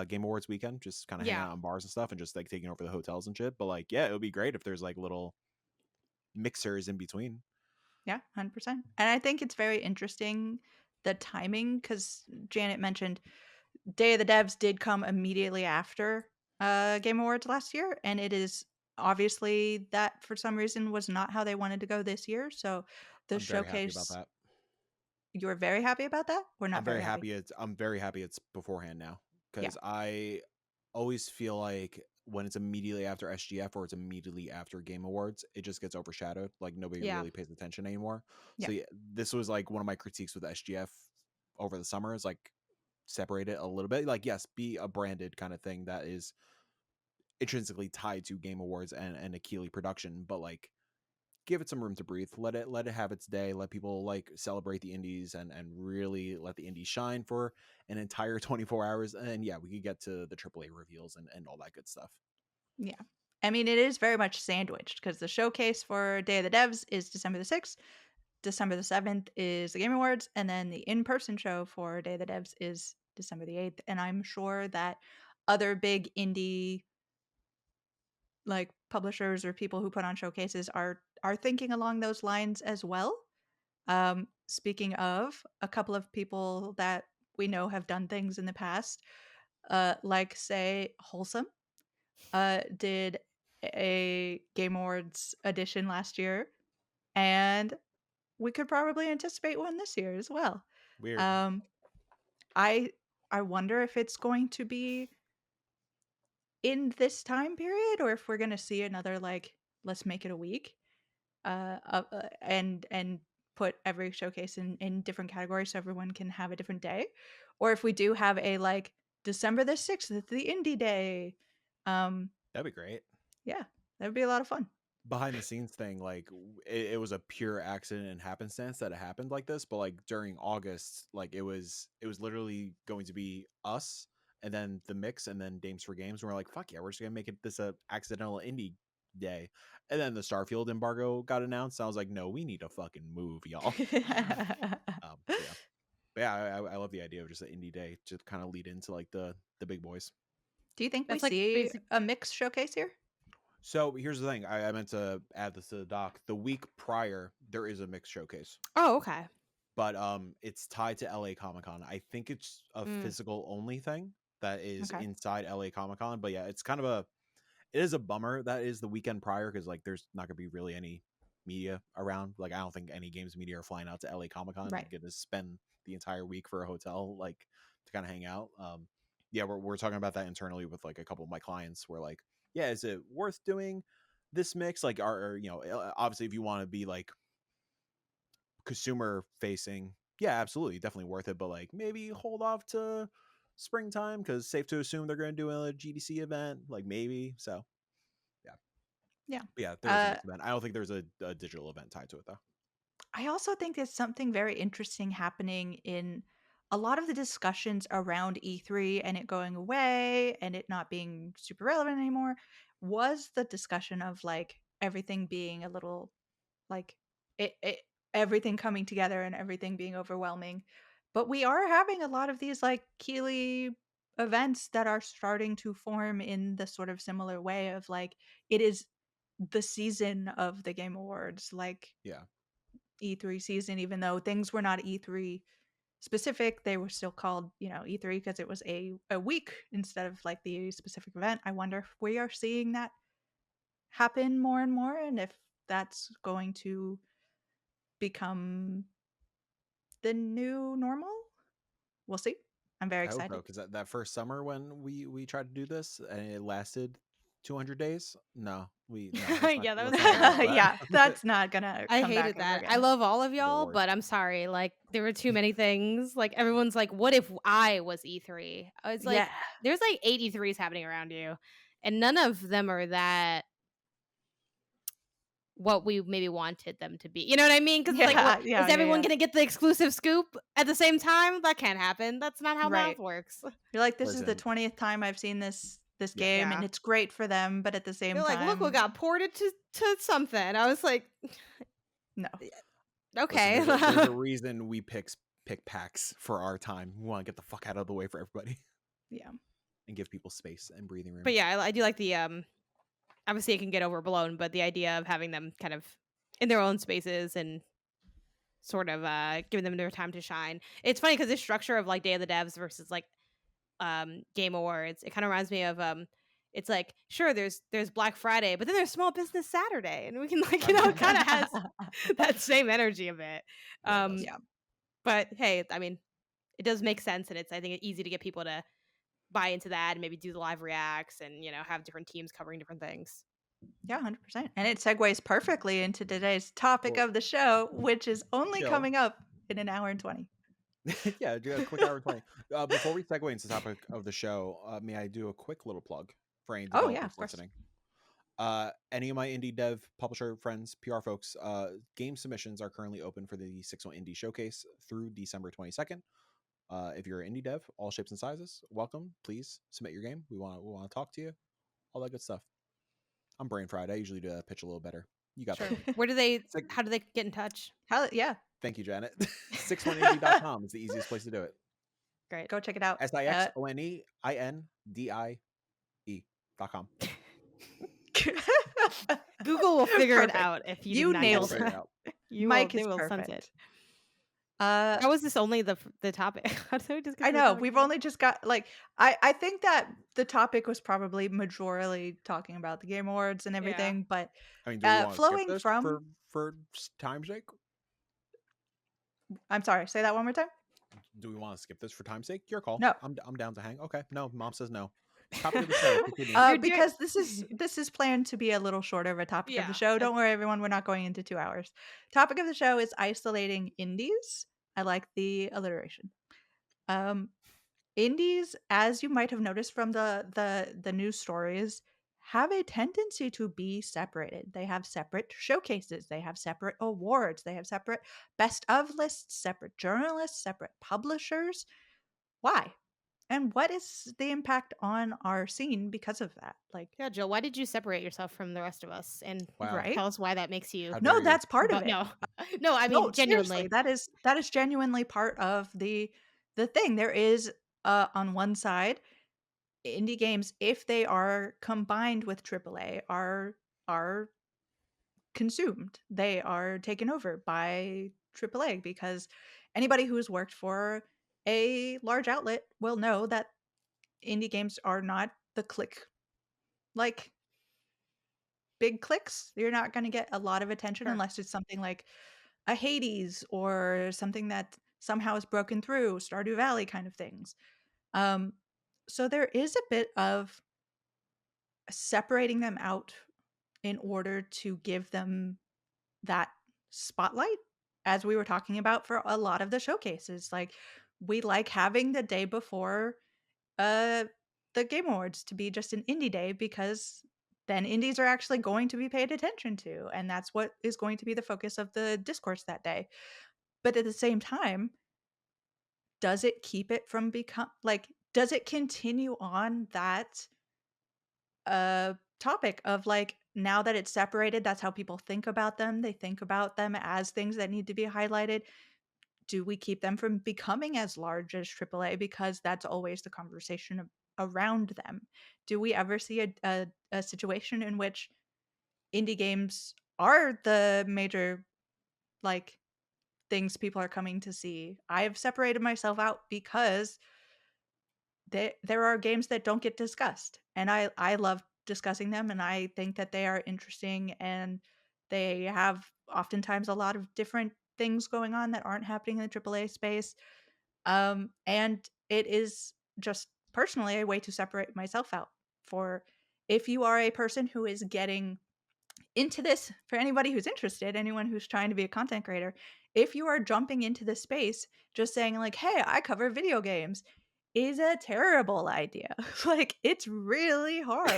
Game Awards weekend, just kind of hanging out in bars and stuff, and just taking over the hotels and shit. But it would be great if there's little mixers in between. Yeah, 100%. And I think it's very interesting, the timing, because Janet mentioned Day of the Devs did come immediately after Game Awards last year, and it is obviously that for some reason was not how they wanted to go this year. So the I'm very happy about showcase, that. you were very happy about that? Or not very happy? I'm very happy it's beforehand now Yeah. because I always feel like when it's immediately after SGF or it's immediately after Game Awards, it just gets overshadowed. Like nobody Yeah. really pays attention anymore. Yeah. So yeah, this was like one of my critiques with SGF over the summer is like separate it a little bit. Like yes, be a branded kind of thing that is intrinsically tied to Game Awards and a Keeley production, but like give it some room to breathe. Let it have its day. Let people like celebrate the indies and really let the indies shine for an entire 24 hours. And yeah, we could get to the AAA reveals and all that good stuff. Yeah. I mean, it is very much sandwiched because the showcase for Day of the Devs is December the 6th. December the 7th is the Game Awards. And then the in-person show for Day of the Devs is December the 8th. And I'm sure that other big indie like publishers or people who put on showcases are thinking along those lines as well. Speaking of, a couple of people that we know have done things in the past, like say Wholesome, did a Game Awards edition last year, and we could probably anticipate one this year as well. Weird. Um, I I wonder if it's going to be in this time period or if we're going to see another like let's make it a week. And put every showcase in different categories so everyone can have a different day, or if we do have a like December the 6th, the indie day. That'd be great. Yeah, that would be a lot of fun. Behind the scenes thing, like it was a pure accident and happenstance that it happened like this, but like during August, like it was literally going to be us and then the mix and then Dames for Games. And we're like, fuck yeah, we're just gonna make it this a accidental indie day. And then the Starfield embargo got announced. I was like, no, we need to fucking move, y'all. Yeah. But yeah, I love the idea of just an indie day to kind of lead into like the big boys. Do you think we That's like see basic. a mixed showcase here? So here's the thing. I meant to add this to the doc. The week prior, there is a mixed showcase, Oh, okay. but it's tied to LA Comic Con. I think it's a physical only thing that is Okay. inside LA Comic Con. But yeah, it's kind of it is a bummer that is the weekend prior because like there's not gonna be really any media around. Like I don't think any games media are flying out to LA Comic Con Right. and gonna spend the entire week for a hotel like to kind of hang out. Yeah, we're talking about that internally with like a couple of my clients. Where like, yeah, is it worth doing this mix? Like, are you know, obviously if you want to be like consumer facing, yeah, absolutely, definitely worth it. But like maybe hold off to springtime because safe to assume they're going to do a GDC event, like maybe. So yeah. Yeah. But yeah, there is a mixed event. I don't think there's a digital event tied to it though. I also think there's something very interesting happening in a lot of the discussions around E3 and it going away and it not being super relevant anymore was the discussion of like everything being a little like it everything coming together and everything being overwhelming. But we are having a lot of these like Keeley events that are starting to form in the sort of similar way of like it is the season of the Game Awards. Like Yeah. E3 season, even though things were not E3 specific, they were still called, E3 because it was a week instead of like the specific event. I wonder if we are seeing that happen more and more and if that's going to become the new normal. We'll see. I'm very I hope so excited. because that first summer when we tried to do this and it lasted 200 days. No, Yeah, that was let's not go back to Yeah, that. that's not gonna I come back hated ever that. I again. love all of The y'all, worst. but I'm sorry. Like there were too many things. Like everyone's like, "What if I was E3?" I was like, Yeah. "There's like 8 E3s happening around you, and none of them are that what we maybe wanted them to be." You know what I mean? Because it's like, Yeah, what yeah, is yeah, everyone yeah. gonna get the exclusive scoop at the same time? That can't happen. That's not how Right. math works. You're like, this is the Listen, 20th time I've seen this yeah. game and Yeah, it's great for them, but at the they're same like, "Look what time, got ported to something." I was like, no. Listen, "Okay." there's a reason we pick packs for our time. We want to get the fuck out of the way for everybody Yeah. and give people space and breathing room. But yeah, I do like the obviously it can get overblown, but the idea of having them kind of in their own spaces and sort of giving them their time to shine. It's funny because this structure of like Day of the Devs versus like Game Awards, it kind of reminds me of it's like, sure, there's Black Friday, but then there's Small Business Saturday, and we can like, you know, it kind of has that same energy a bit. Yeah, it does. Yeah. But hey, I mean, it does make sense, and it's, I think it's easy to get people to buy into that and maybe do the live reacts and, you know, have different teams covering different things. Yeah, 100%. And it segues perfectly into today's topic Well, of the show, which is only Jill. coming up in an hour and 20. Yeah, do a quick hour and 20. Before we segue into the topic of the show, may I do a quick little plug for any Oh, yeah, developers of course. listening? Any of my indie dev publisher friends, PR folks, game submissions are currently open for the 6-1 Indie Showcase through December 22nd. If you're an indie dev, all shapes and sizes, welcome. Please submit your game. We want to talk to you. All that good stuff. I'm brain fried. I usually do pitch a little better. You got Sure. that. Where do they? How do they get in touch? Yeah. Thank you, Janet. 61indie.com is the easiest place to do it. Great. Go check it out. SIXONEINDIE.com. Google will figure it Perfect. out if you You did not get nailed it. it. Mike is they will sense perfect. it. How is this only the topic? How did we just get I to the know. topic We've now? only just got like I think that the topic was probably majorly talking about the Game Awards and everything, but I mean, do we want to skip flowing this from for time's sake? I'm sorry, say that one more time. Do we want to skip this for time's sake? Your call. No. I'm down to hang. Okay. No, mom says no. Topic of the show. Continue. Because this is planned to be a little shorter of a topic of the show. Don't worry, everyone. We're not going into 2 hours. Topic of the show is isolating indies. I like the alliteration. Indies, as you might have noticed from the news stories, have a tendency to be separated. They have separate showcases. They have separate awards. They have separate best of lists, separate journalists, separate publishers. Why? And what is the impact on our scene because of that? Like, Yeah, Jill, why did you separate yourself from the rest of us? And right? tell us why that makes you. How No, dare you. that's part of it. No, no, I mean No, genuinely. seriously, that is genuinely part of the thing. There is on one side, indie games, if they are combined with AAA, are consumed. They are taken over by AAA because anybody who's worked for a large outlet will know that indie games are not the click like big clicks. You're not going to get a lot of attention Sure. unless it's something like a Hades or something that somehow is broken through, Stardew Valley kind of things. So there is a bit of separating them out in order to give them that spotlight, as we were talking about for a lot of the showcases. Like, we like having the day before the Game Awards to be just an indie day, because then indies are actually going to be paid attention to, and that's what is going to be the focus of the discourse that day. But at the same time, does it keep it from does it continue on that topic of like, now that it's separated, that's how people think about them. They think about them as things that need to be highlighted. Do we keep them from becoming as large as AAA, because that's always the conversation around them? Do we ever see a situation in which indie games are the major like things people are coming to see? I've separated myself out because there are games that don't get discussed, and I love discussing them, and I think that they are interesting, and they have oftentimes a lot of different things going on that aren't happening in the AAA space. And it is just personally a way to separate myself out. For if you are a person who is getting into this, for anybody who's interested, anyone who's trying to be a content creator, if you are jumping into this space just saying like, hey, I cover video games, is a terrible idea. Like, it's really hard.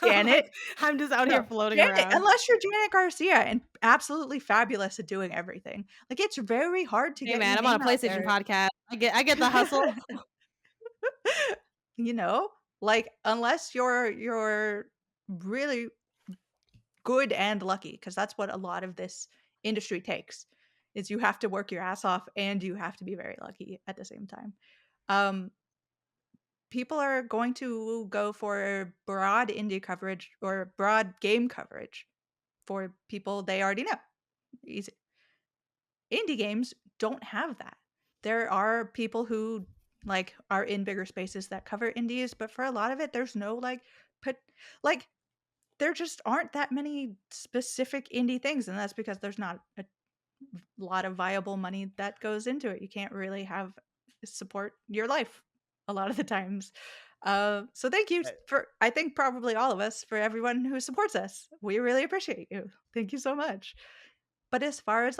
Janet, I'm just out here floating Janet, around. unless you're Janet Garcia and absolutely fabulous at doing everything. Like, it's very hard to Hey get man, your I'm on a name out PlayStation there. podcast. I get the hustle. You know, like, unless you're really good and lucky, because that's what a lot of this industry takes, is you have to work your ass off and you have to be very lucky at the same time. People are going to go for broad indie coverage or broad game coverage for people they already know. Easy. Indie games don't have that. There are people who like are in bigger spaces that cover indies, but for a lot of it, there's no put like there just aren't that many specific indie things, and that's because there's not a lot of viable money that goes into it. You can't really have support your life a lot of the times. So thank you for, I think probably all of us, for everyone who supports us. We really appreciate you. Thank you so much. But as far as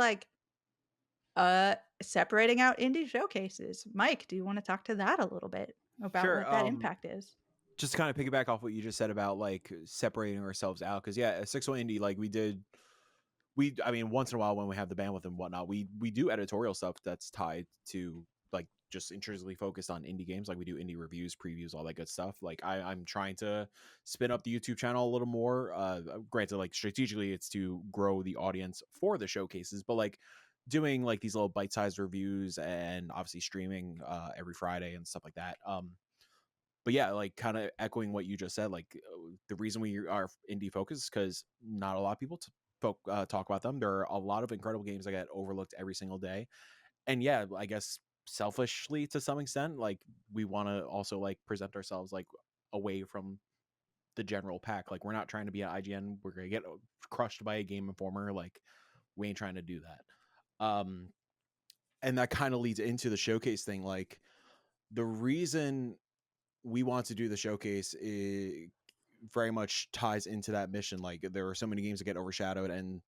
separating out indie showcases, Mike, do you want to talk to that a little bit about Sure. what that impact is? Just to kind of piggyback off what you just said about like separating ourselves out, because yeah, a 6-1 indie, like I mean, once in a while when we have the bandwidth and whatnot, we do editorial stuff that's tied to like just intrinsically focused on indie games. Like we do indie reviews, previews, all that good stuff. Like I'm trying to spin up the YouTube channel a little more. Granted, like strategically, it's to grow the audience for the showcases, but like doing like these little bite-sized reviews and obviously streaming every Friday and stuff like that. But yeah, like kind of echoing what you just said, like the reason we are indie focused is because not a lot of people talk about them. There are a lot of incredible games that get overlooked every single day, and yeah, I guess selfishly to some extent, like we want to also like present ourselves like away from the general pack. Like we're not trying to be an IGN. We're gonna get crushed by a Game Informer. Like we ain't trying to do that. And that kind of leads into the showcase thing. Like the reason we want to do the showcase very much ties into that mission. Like there are so many games that get overshadowed and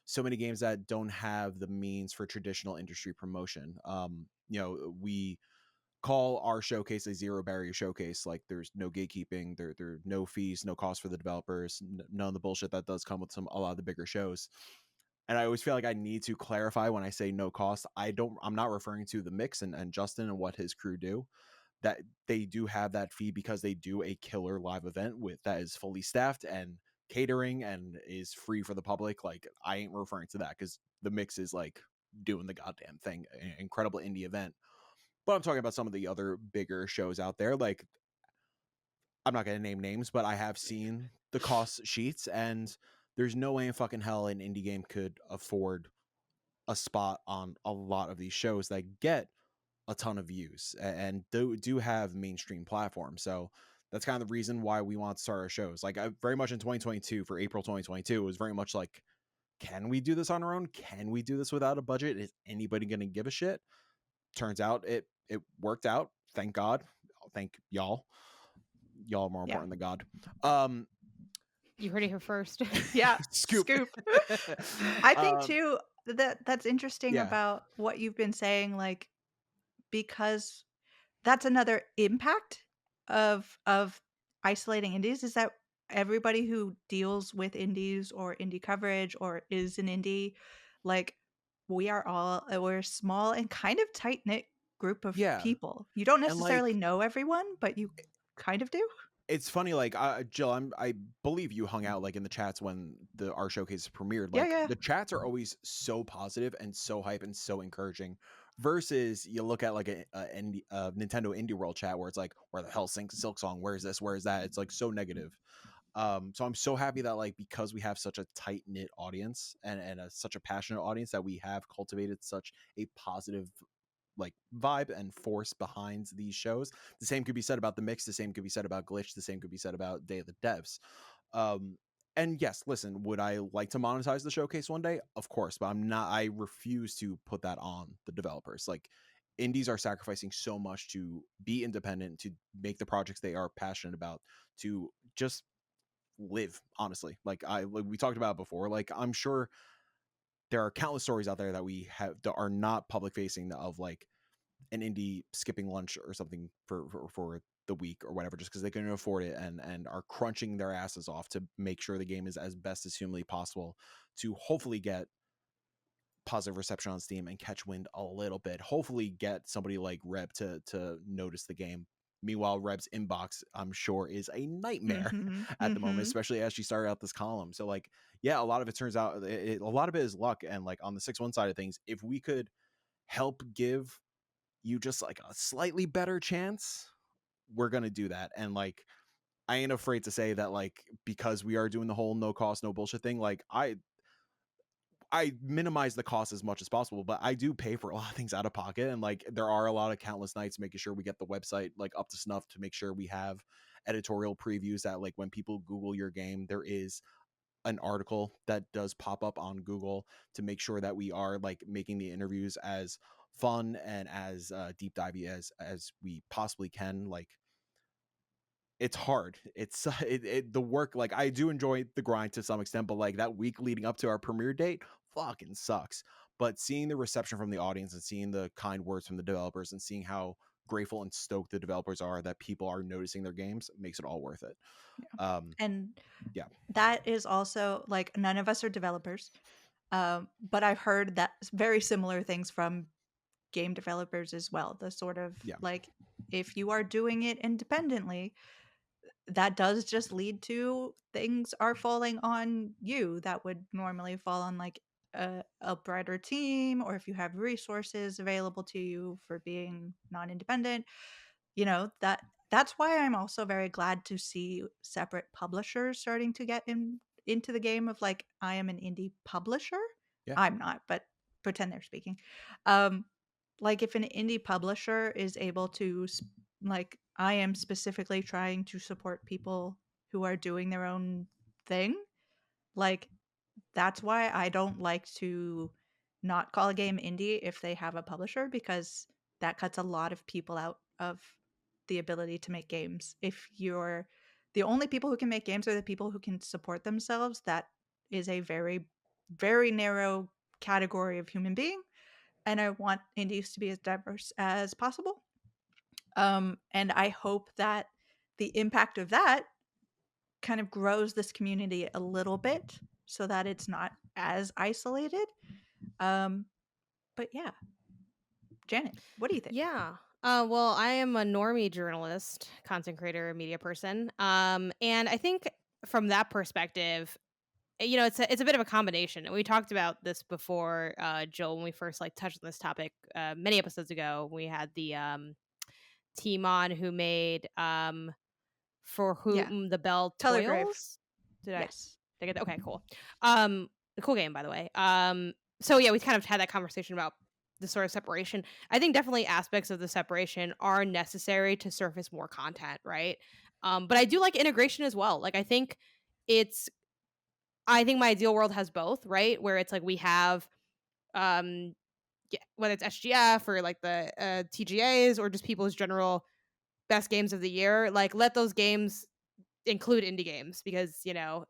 so many games that don't have the means for traditional industry promotion. We call our showcase a zero barrier showcase. Like there's no gatekeeping, there are no fees, no cost for the developers, none of the bullshit that does come with a lot of the bigger shows. And I always feel like I need to clarify when I say no cost. I'm not referring to the mix and Justin and what his crew do. That they do have that fee because they do a killer live event with that is fully staffed and catering and is free for the public. Like I ain't referring to that because the mix is like doing the goddamn thing, an incredible indie event. But I'm talking about some of the other bigger shows out there. Like I'm not going to name names, but I have seen the cost sheets, and there's no way in fucking hell an indie game could afford a spot on a lot of these shows that get a ton of views and do have mainstream platforms. So that's kind of the reason why we want to start our shows. Like I very much in 2022, for April 2022, it was very much like, can we do this on our own? Can we do this without a budget? Is anybody going to give a shit? Turns out it worked out. Thank God. Thank y'all. Y'all are more important than God. You heard it here first. Yeah. Scoop. I think too that's interesting Yeah. about what you've been saying, like, because that's another impact of isolating indies, is that everybody who deals with indies or indie coverage or is an indie, like we're a small and kind of tight knit group of Yeah. people. You don't And necessarily know everyone, but you kind of do. it's funny, like Jill, I believe you hung out like in the chats when our showcase premiered. Like Yeah. the chats are always so positive and so hype and so encouraging. Versus you look at like a Nintendo Indie World chat where it's like, where the hell Silk Song? Where is this? Where is that? It's like so negative. So I'm so happy that like because we have such a tight knit audience and such a passionate audience that we have cultivated such a positive like vibe and force behind these shows. The same could be said about the mix, the same could be said about Glitch, the same could be said about Day of the Devs. And yes, listen, would I like to monetize the showcase one day? Of course, but I refuse to put that on the developers. Like indies are sacrificing so much to be independent, to make the projects they are passionate about, to just live, honestly. Like we talked about before, like I'm sure there are countless stories out there that we have that are not public facing of like an indie skipping lunch or something for the week or whatever, just because they couldn't afford it and are crunching their asses off to make sure the game is as best as humanly possible to hopefully get positive reception on Steam and catch wind a little bit. Hopefully get somebody like Reb to notice the game. Meanwhile, Reb's inbox, I'm sure, is a nightmare at the moment, especially as she started out this column. So, like, yeah, a lot of it turns out, a lot of it is luck. And, like, on the 6-1 side of things, if we could help give you just, like, a slightly better chance, we're going to do that. And, like, I ain't afraid to say that, like, because we are doing the whole no cost, no bullshit thing, like, I minimize the cost as much as possible, but I do pay for a lot of things out of pocket. And like, there are a lot of countless nights making sure we get the website like up to snuff, to make sure we have editorial previews that like when people Google your game, there is an article that does pop up on Google, to make sure that we are like making the interviews as fun and as deep divey as we possibly can. Like, it's hard. It's the work. Like, I do enjoy the grind to some extent, but like that week leading up to our premiere date fucking sucks. But seeing the reception from the audience and seeing the kind words from the developers and seeing how grateful and stoked the developers are that people are noticing their games makes it all worth it. And Yeah. that is also like, none of us are developers, but I've heard that very similar things from game developers as well. The sort of Yeah. like, if you are doing it independently, that does just lead to things are falling on you that would normally fall on like a brighter team, or if you have resources available to you for being non-independent. That's why I'm also very glad to see separate publishers starting to get into the game of like, I am an indie publisher. Yeah. I'm not, but pretend they're speaking. Um, like, if an indie publisher is able to like, I am specifically trying to support people who are doing their own thing. Like, that's why I don't like to not call a game indie if they have a publisher, because that cuts a lot of people out of the ability to make games. If you're the only people who can make games are the people who can support themselves, that is a very, very narrow category of human being. And I want indies to be as diverse as possible. And I hope that the impact of that kind of grows this community a little bit so that it's not as isolated. But yeah, Janet, what do you think? Yeah. Well, I am a normie journalist, content creator, media person. And I think from that perspective, it's a bit of a combination. And we talked about this before, Joel, when we first like touched on this topic many episodes ago. We had the team on who made For Yeah, Whom the Bell Telegrave. Toils. Did I? Yes. Did I get that? Okay, cool. A cool game, by the way. So yeah, we kind of had that conversation about the sort of separation. I think definitely aspects of the separation are necessary to surface more content, right? But I do like integration as well. Like, it's I think my ideal world has both, right? Where it's like we have um yeah, whether it's SGF or like the TGAs or just people's general best games of the year, like let those games include indie games, because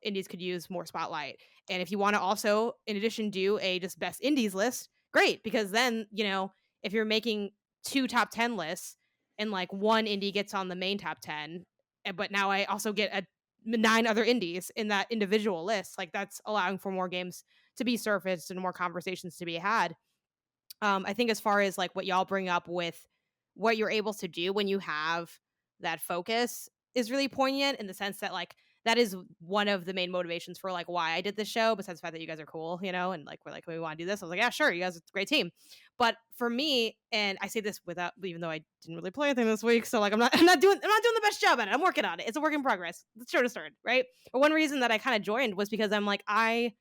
indies could use more spotlight. And if you want to also in addition do a just best indies list, great, because then if you're making 2 top 10 lists and like one indie gets on the main top 10, but now I also get 9 other indies in that individual list, like that's allowing for more games to be surfaced and more conversations to be had. I think as far as like what y'all bring up with what you're able to do when you have that focus is really poignant, in the sense that like that is one of the main motivations for like why I did this show, besides the fact that you guys are cool, and like we're like, we want to do this. I was like, yeah, sure, you guys are a great team. But for me, and I say this without, even though I didn't really play anything this week, so like I'm not doing the best job at it. I'm working on it. It's a work in progress. The show to start, right? But one reason that I kind of joined was because I'm like, I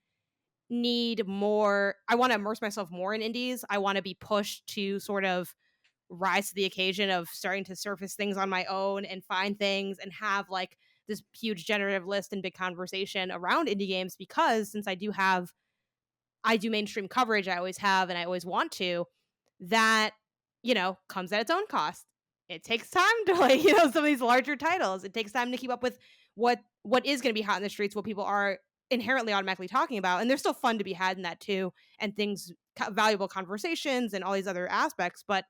need more. I want to immerse myself more in indies. I want to be pushed to sort of rise to the occasion of starting to surface things on my own and find things and have like this huge generative list and big conversation around indie games, because since I do mainstream coverage, I always have and I always want to, that comes at its own cost. It takes time to like some of these larger titles. It takes time to keep up with what is going to be hot in the streets, what people are inherently automatically talking about, and there's still fun to be had in that too, and things, valuable conversations and all these other aspects. But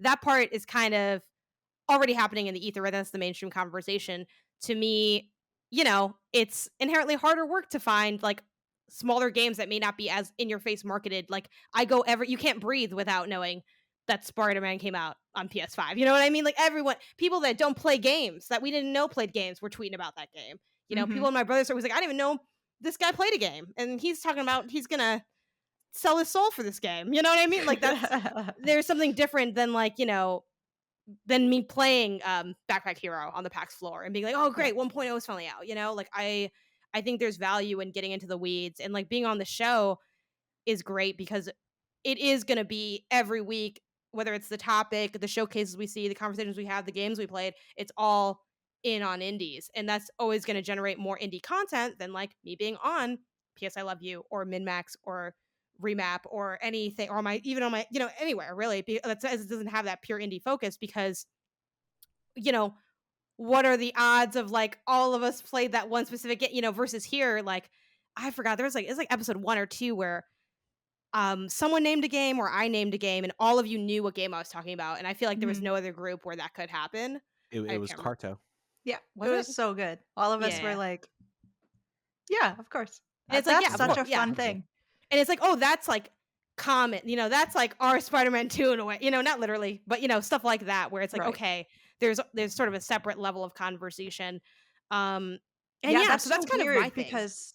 that part is kind of already happening in the ether, right? That's the mainstream conversation. To me, it's inherently harder work to find like smaller games that may not be as in your face marketed. Like you can't breathe without knowing that Spider-Man came out on PS5. You know what I mean? Like people that don't play games, that we didn't know played games, were tweeting about that game. People in my brother's was like, I didn't even know this guy played a game, and he's talking about he's gonna sell his soul for this game. You know what I mean? Like there's something different than like than me playing Backpack Hero on the PAX floor and being like, oh great, 1.0 is finally out. Like I I think there's value in getting into the weeds, and like being on the show is great because it is going to be every week, whether it's the topic, the showcases we see, the conversations we have, the games we played, it's all in on indies. And that's always going to generate more indie content than like me being on PS I Love You or MinMax or Remap or anything, or my, even on my, anywhere really. It doesn't have that pure indie focus because, what are the odds of like all of us played that one specific game, versus here, like, I forgot, there was like, it's like episode 1 or 2 where someone named a game or I named a game and all of you knew what game I was talking about. And I feel like there was no other group where that could happen. It I was can't remember. Carto. Yeah, Was it it? was so good. All of us were Yeah. like, yeah, of course. And it's like, That's yeah, such a yeah. fun thing. And it's like, oh, that's like common, that's like our Spider-Man 2 in a way, not literally, but stuff like that where it's like, Right. okay, there's sort of a separate level of conversation. And Yeah, yeah, that's so that's so kind of my weird thing. because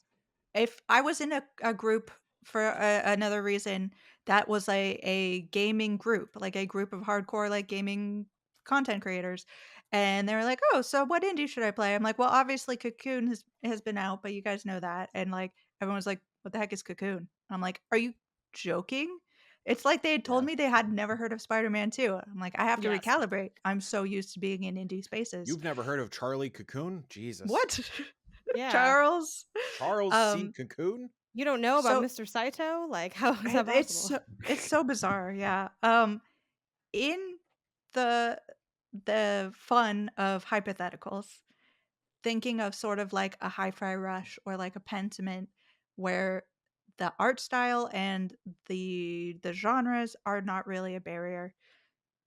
if I was in a group for another reason that was a gaming group, like a group of hardcore like gaming content creators, and they were like, "Oh, so what indie should I play?" I'm like, "Well, obviously Cocoon has been out, but you guys know that." And like everyone was like, "What the heck is Cocoon?" I'm like, "Are you joking?" It's like they had told me they had never heard of Spider-Man 2. I'm like, "I have to Yes. recalibrate. I'm so used to being in indie spaces." You've never heard of Charlie Cocoon? Jesus. What? Yeah. Charles C. Cocoon? You don't know about So Mr. Saito? Like, how is that possible? it's so bizarre, yeah. In the fun of hypotheticals, thinking of sort of like a Hi-Fi Rush or like a Pentiment where the art style and the genres are not really a barrier.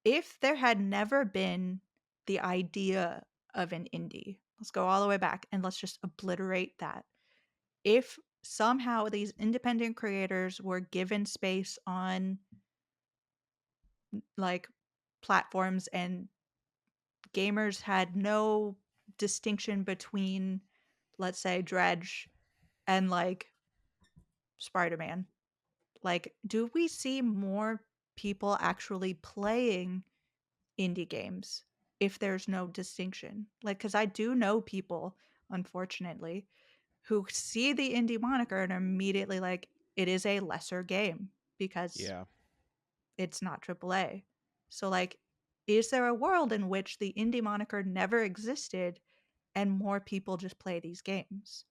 If there had never been the idea of an indie, let's go all the way back and let's just obliterate that. If somehow these independent creators were given space on like platforms and gamers had no distinction between, let's say, Dredge and like Spider-Man, like, do we see more people actually playing indie games if there's no distinction? Like, because I do know people, unfortunately, who see the indie moniker and are immediately like, it is a lesser game because it's not AAA. So, like, is there a world in which the indie moniker never existed and more people just play these games?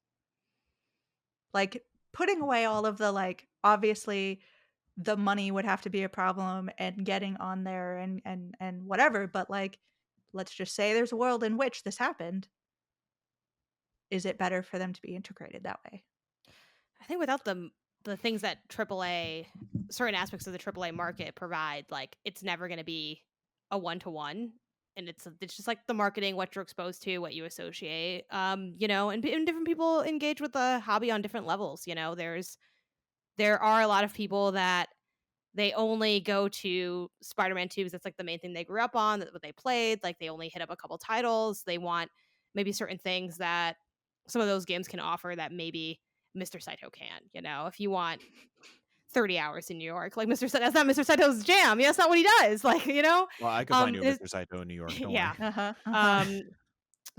Like, putting away all of the, like, obviously the money would have to be a problem and getting on there and whatever, but like, let's just say there's a world in which this happened. Is it better for them to be integrated that way? I think without the things that AAA, certain aspects of the AAA market provide, like, it's never going to be a one-to-one, and it's just like the marketing, what you're exposed to, what you associate, and different people engage with the hobby on different levels. There are a lot of people that they only go to Spider-Man 2 because that's like the main thing they grew up on, that's what they played. Like, they only hit up a couple titles. They want maybe certain things that some of those games can offer that maybe Mr. Saito can. If you want 30 hours in New York, like Mr. Saito, that's not Mr. Saito's jam. That's not what he does. Like, Well, I could find you a Mr. Saito in New York. Don't yeah. worry.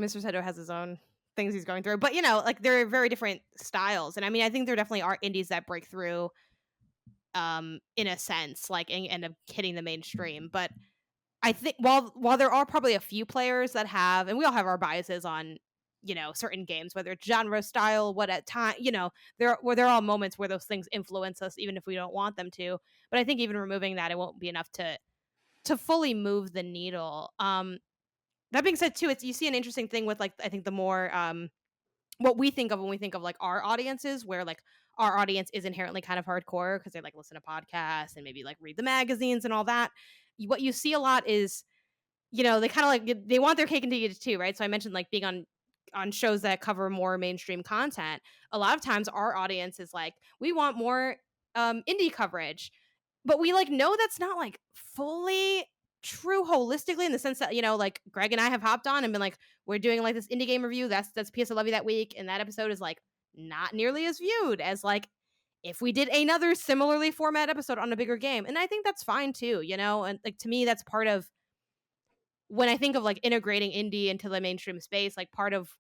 Mr. Saito has his own things he's going through, but like, there are very different styles, and I mean, I think there definitely are indies that break through in a sense, like, and end up hitting the mainstream. But I think while there are probably a few players that have, and we all have our biases on certain games, whether it's genre, style, what at time, there are all moments where those things influence us even if we don't want them to. But I think even removing that, it won't be enough to fully move the needle. That being said, too, you see an interesting thing with, like, I think the more what we think of when we think of like our audiences, where like our audience is inherently kind of hardcore because they like listen to podcasts and maybe like read the magazines and all that. What you see a lot is, they kind of like, they want their cake and eat it too, right? So I mentioned like being on shows that cover more mainstream content. A lot of times our audience is like, we want more indie coverage, but we like know that's not like fully true holistically, in the sense that, like, Greg and I have hopped on and been like, we're doing like this indie game review, that's PS I Love You that week, and that episode is like not nearly as viewed as like if we did another similarly format episode on a bigger game. And I think that's fine too, and like, to me, that's part of when I think of like integrating indie into the mainstream space. Like, part of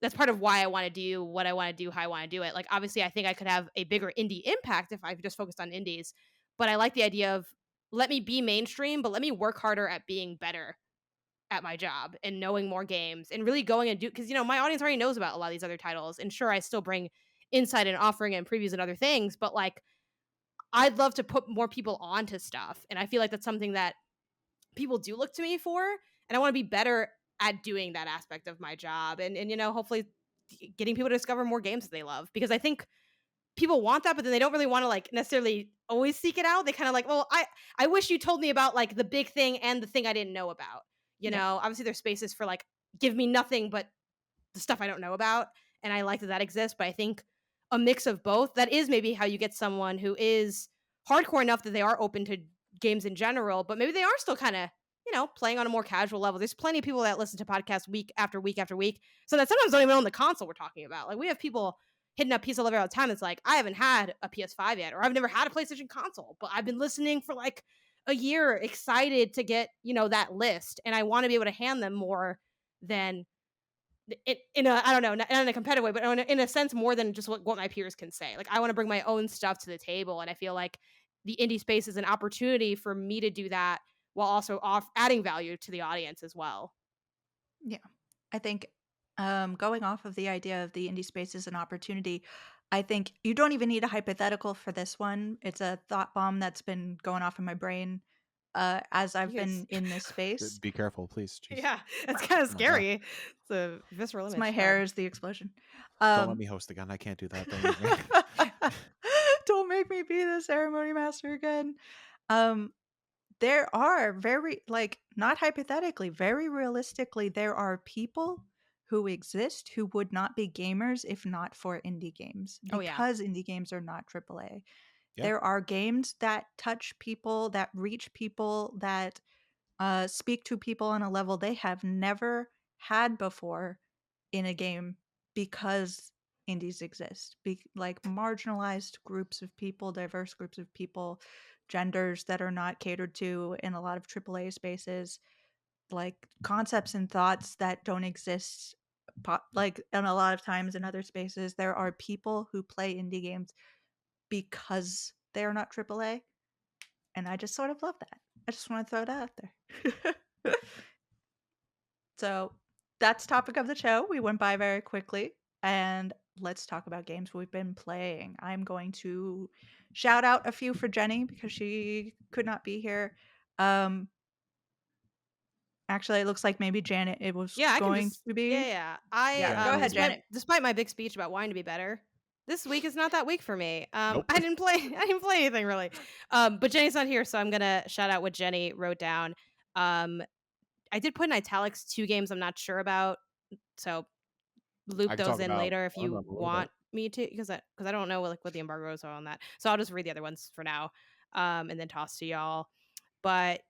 that's part of why I want to do what I want to do, how I want to do it. Like, obviously, I think I could have a bigger indie impact if I just focused on indies. But I like the idea of let me be mainstream, but let me work harder at being better at my job and knowing more games and really going and do, because my audience already knows about a lot of these other titles. And sure, I still bring insight and offering and previews and other things, but like I'd love to put more people onto stuff. And I feel like that's something that people do look to me for. And I want to be better at doing that aspect of my job. And hopefully getting people to discover more games that they love. Because I think people want that, but then they don't really want to like necessarily always seek it out. They kind of like, well, I wish you told me about like the big thing and the thing I didn't know about. Yeah. Obviously there's spaces for like give me nothing but the stuff I don't know about, and I like that that exists. But I think a mix of both, that is maybe how you get someone who is hardcore enough that they are open to games in general, but maybe they are still kind of playing on a more casual level. There's plenty of people that listen to podcasts week after week after week, so that sometimes don't even own the console we're talking about. Like we have people hitting up Piece of Lover all the time. It's like I haven't had a PS5 yet, or I've never had a PlayStation console, but I've been listening for like a year, excited to get that list, and I want to be able to hand them more than in a, I don't know, not in a competitive way, but in a sense more than just what my peers can say. Like I want to bring my own stuff to the table, and I feel like the indie space is an opportunity for me to do that while also adding value to the audience as well. Yeah. I think going off of the idea of the indie space is an opportunity, I think you don't even need a hypothetical for this one. It's a thought bomb that's been going off in my brain as I've Yes. been in this space. Be careful, please. Jeez. Yeah, that's kind of Oh my God. scary. It's a visceral It's image. my hair is the explosion. Don't let me host again. I can't do that. Don't leave me. Don't make me be the ceremony master again. Um, there are very, like, not hypothetically, very realistically, there are people who exist who would not be gamers if not for indie games Oh yeah. because indie games are not AAA. Yeah. There are games that touch people, that reach people, that speak to people on a level they have never had before in a game because indies exist. Like marginalized groups of people, diverse groups of people, genders that are not catered to in a lot of AAA spaces, like concepts and thoughts that don't exist. Like, and a lot of times in other spaces, there are people who play indie games because they are not AAA. And I just sort of love that. I just want to throw that out there. So that's topic of the show. We went by very quickly. And let's talk about games we've been playing. I'm going to shout out a few for Jenny because she could not be here. Actually, it looks like maybe Janet it was Yeah, I can going just to be. yeah. Yeah, I go ahead, despite Janet. despite my big speech about wanting to be better, this week is not that week for me. Nope. I didn't play I didn't play anything really. But Jenny's not here, so I'm gonna shout out what Jenny wrote down. Um, I did put in italics 2 games I'm not sure about, so I loop can those talk in about later if one of you them a little bit. want me to, because I don't know what the embargoes are on that. So I'll just read the other ones for now, and then toss to y'all. But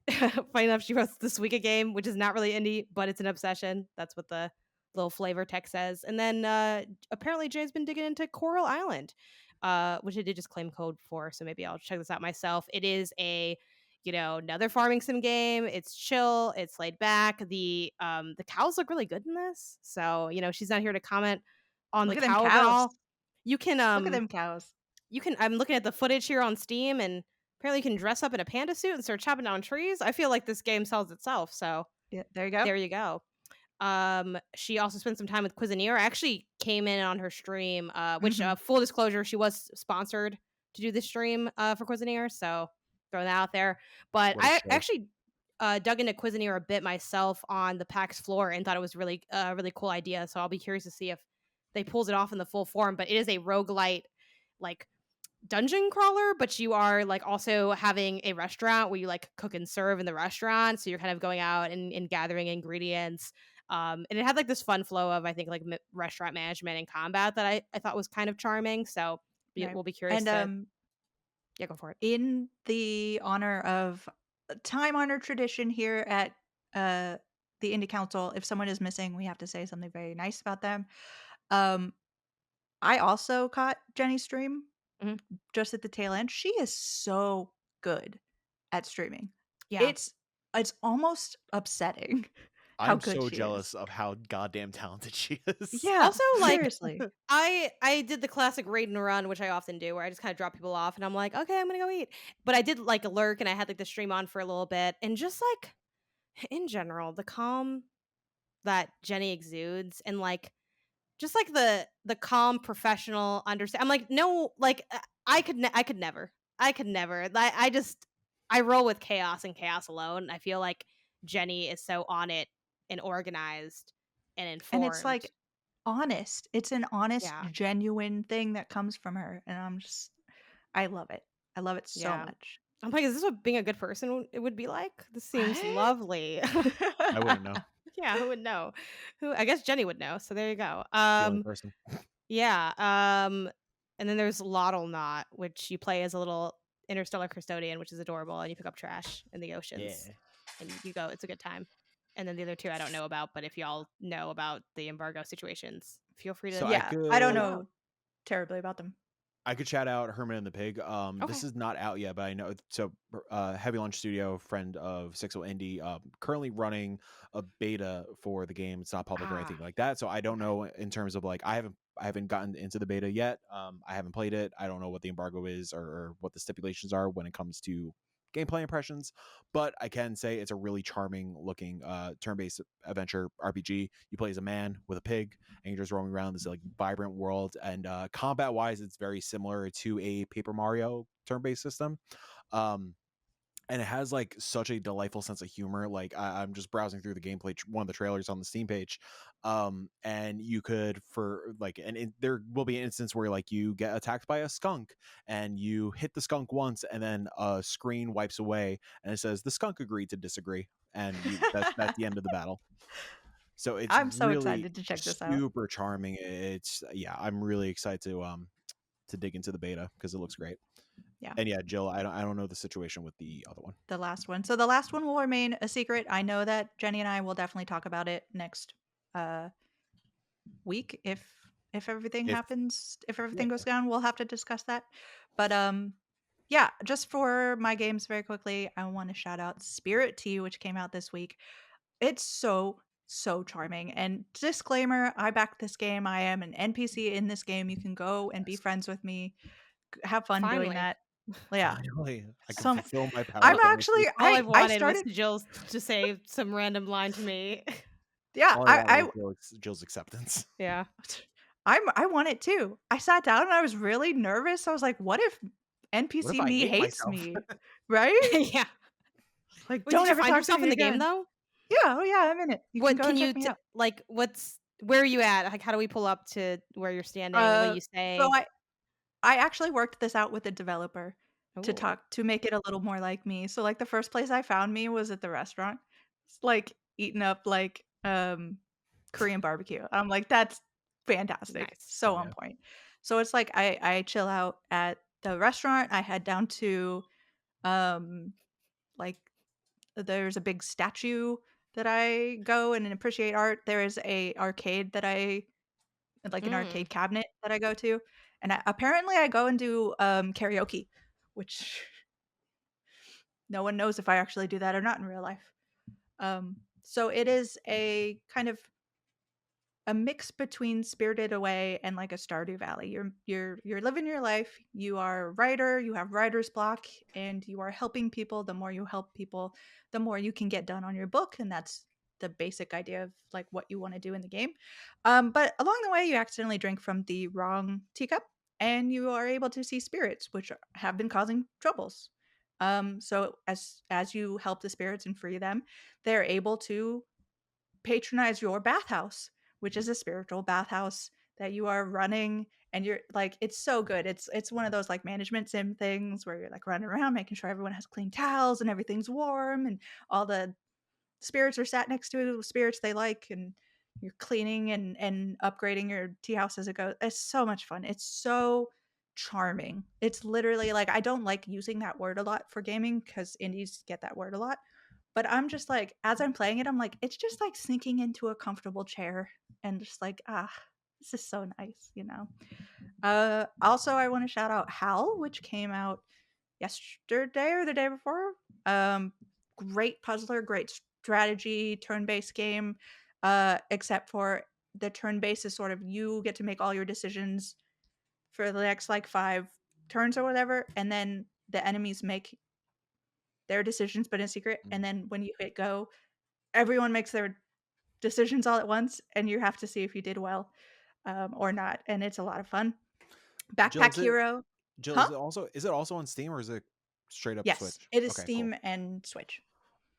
funny enough, she wrote this week a game, which is not really indie, but it's an obsession. That's what the little flavor text says. And then apparently Jay's been digging into Coral Island, which I did just claim code for. So maybe I'll check this out myself. It is a another farming sim game. It's chill. It's laid back. The cows look really good in this. So she's not here to comment on the Look at them cow of it cows. all. You can Look at them cows. I'm looking at the footage here on Steam, and apparently you can dress up in a panda suit and start chopping down trees. I feel like this game sells itself, so Yeah, there you go. there you go. She also spent some time with Cuisinier. I actually came in on her stream, which full disclosure, she was sponsored to do this stream for Cuisinier, so throwing that out there. But What a I show. actually dug into Cuisinier a bit myself on the PAX floor and thought it was really really cool idea. So I'll be curious to see if they pulls it off in the full form. But it is a roguelite, like dungeon crawler, but you are like also having a restaurant where you like cook and serve in the restaurant. So you're kind of going out and gathering ingredients. And it had like this fun flow of, I think, like restaurant management and combat that I thought was kind of charming. So Right. we'll be curious And yeah, go for it. in the honor of time-honored tradition here at the Indie Council, if someone is missing, we have to say something very nice about them. I also caught Jenny's stream Mhm. just at the tail end. She is so good at streaming. Yeah. It's almost upsetting how I'm good so she is. jealous of how goddamn talented she is. Yeah, Also, like, seriously. I did the classic raid and run, which I often do, where I just kind of drop people off, and I'm like, okay, I'm gonna go eat. But I did like a lurk, and I had like the stream on for a little bit, and just like in general, the calm that Jenny exudes, and like just like the calm professional understand. I'm like, no, like I could never, I just I roll with chaos and chaos alone. I feel like Jenny is so on it and organized and And it's informed. like honest. It's an honest, Yeah. genuine thing that comes from her. And I love it. I love it so Yeah. much. I'm like, is this what being a good person it would be like? This seems What? lovely. I wouldn't know. Yeah, who would know? Who I guess Jenny would know. So there you go. The only person. Yeah. And then there's Lottle Knot, which you play as a little interstellar custodian, which is adorable, and you pick up trash in the Yeah. oceans, and you go. It's a good time. And then the other two I don't know about, but if y'all know about the embargo situations, feel free So to I Yeah, I don't shout could them out. know terribly about them. I could shout out Herman and the Pig. Okay. This is not out yet, but I know. So, Heavy Launch Studio, friend of Sixel Indie, currently running a beta for the game. It's not public or anything Ah. like that, so I don't Okay. know in terms of like I haven't gotten into the beta yet. I haven't played it. I don't know what the embargo is or what the stipulations are when it comes to gameplay impressions, but I can say it's a really charming looking turn-based adventure RPG. You play as a man with a pig, and you're just roaming around this like vibrant world. And combat wise, it's very similar to a Paper Mario turn-based system. Um, and it has like such a delightful sense of humor. Like I'm just browsing through the gameplay, one of the trailers on the Steam page, and you could for like, there will be an instance where like you get attacked by a skunk, and you hit the skunk once, and then a screen wipes away, and it says the skunk agreed to disagree, and that's the end of the battle. So it's I'm so really excited to check this out. super charming. It's yeah, I'm really excited to dig into the beta because it looks great. Yeah, And yeah, Jill, I don't know the situation with the other one. the last one. So the last one will remain a secret. I know that Jenny and I will definitely talk about it next uh week if everything If happens, if yeah, everything goes down, we'll have to discuss that. But yeah, just for my games very quickly, I want to shout out Spirit Tea, which came out this week. It's so charming. And disclaimer, I backed this game. I am an NPC in this game. You can go and be yes, friends with me. Have fun doing Finally. that. Yeah. finally, I can Some fulfill my power I'm fantasy. actually All I've I wanted was started Jill to say some random line to me. yeah, All I wanted was Jill's acceptance. Yeah. I want it too. I sat down and I was really nervous. I was like, what if What if NPC I me hate hates myself? me? Right? Yeah. Like, Wait, did don't you ever find talk to yourself me in the game again. though? Yeah, oh yeah, I'm in it. You can What go and can check you me out. like where are you at? Like how do we pull up to where you're standing? What do Uh, you so say? I actually worked this out with the developer Oh. to make it a little more like me. So like the first place I found me was at the restaurant. It's like eating up like Korean barbecue. I'm like, that's fantastic. Nice. So Oh on yeah, point. So it's like I chill out at the restaurant. I head down to um like there's a big statue that I go and appreciate art. There is a arcade that I like an Mm. arcade cabinet that I go to. And apparently I go and do karaoke, which no one knows if I actually do that or not in real life. So it is a kind of a mix between Spirited Away and like a Stardew Valley. You're living your life. You are a writer, you have writer's block, and you are helping people. The more you help people, the more you can get done on your book, and that's the basic idea of like what you want to do in the game. But along the way, you accidentally drink from the wrong teacup, and you are able to see spirits, which have been causing troubles. So as you help the spirits and free them, they're able to patronize your bathhouse, which is a spiritual bathhouse that you are running, and you're like it's so good. It's one of those like management sim things where you're like running around making sure everyone has clean towels and everything's warm and all the spirits are sat next to spirits they like, and you're cleaning and upgrading your tea house as it goes. It's so much fun. It's so charming. It's literally like I don't like using that word a lot for gaming because indies get that word a lot, but I'm just like, as I'm playing it, I'm like, it's just like sinking into a comfortable chair and just like, this is so nice, you know? Also, I want to shout out Hal, which came out yesterday or the day before. Great puzzler, great strategy turn-based game, except for the turn-based is sort of you get to make all your decisions for the next like 5 turns or whatever, and then the enemies make their decisions but in secret, and then when you hit go, everyone makes their decisions all at once, and you have to see if you did well, or not, and it's a lot of fun. Jill, Backpack Hero. Jill, Huh? is it also on Steam or is it straight up Yes, Switch? it is Okay, cool. Steam and Switch.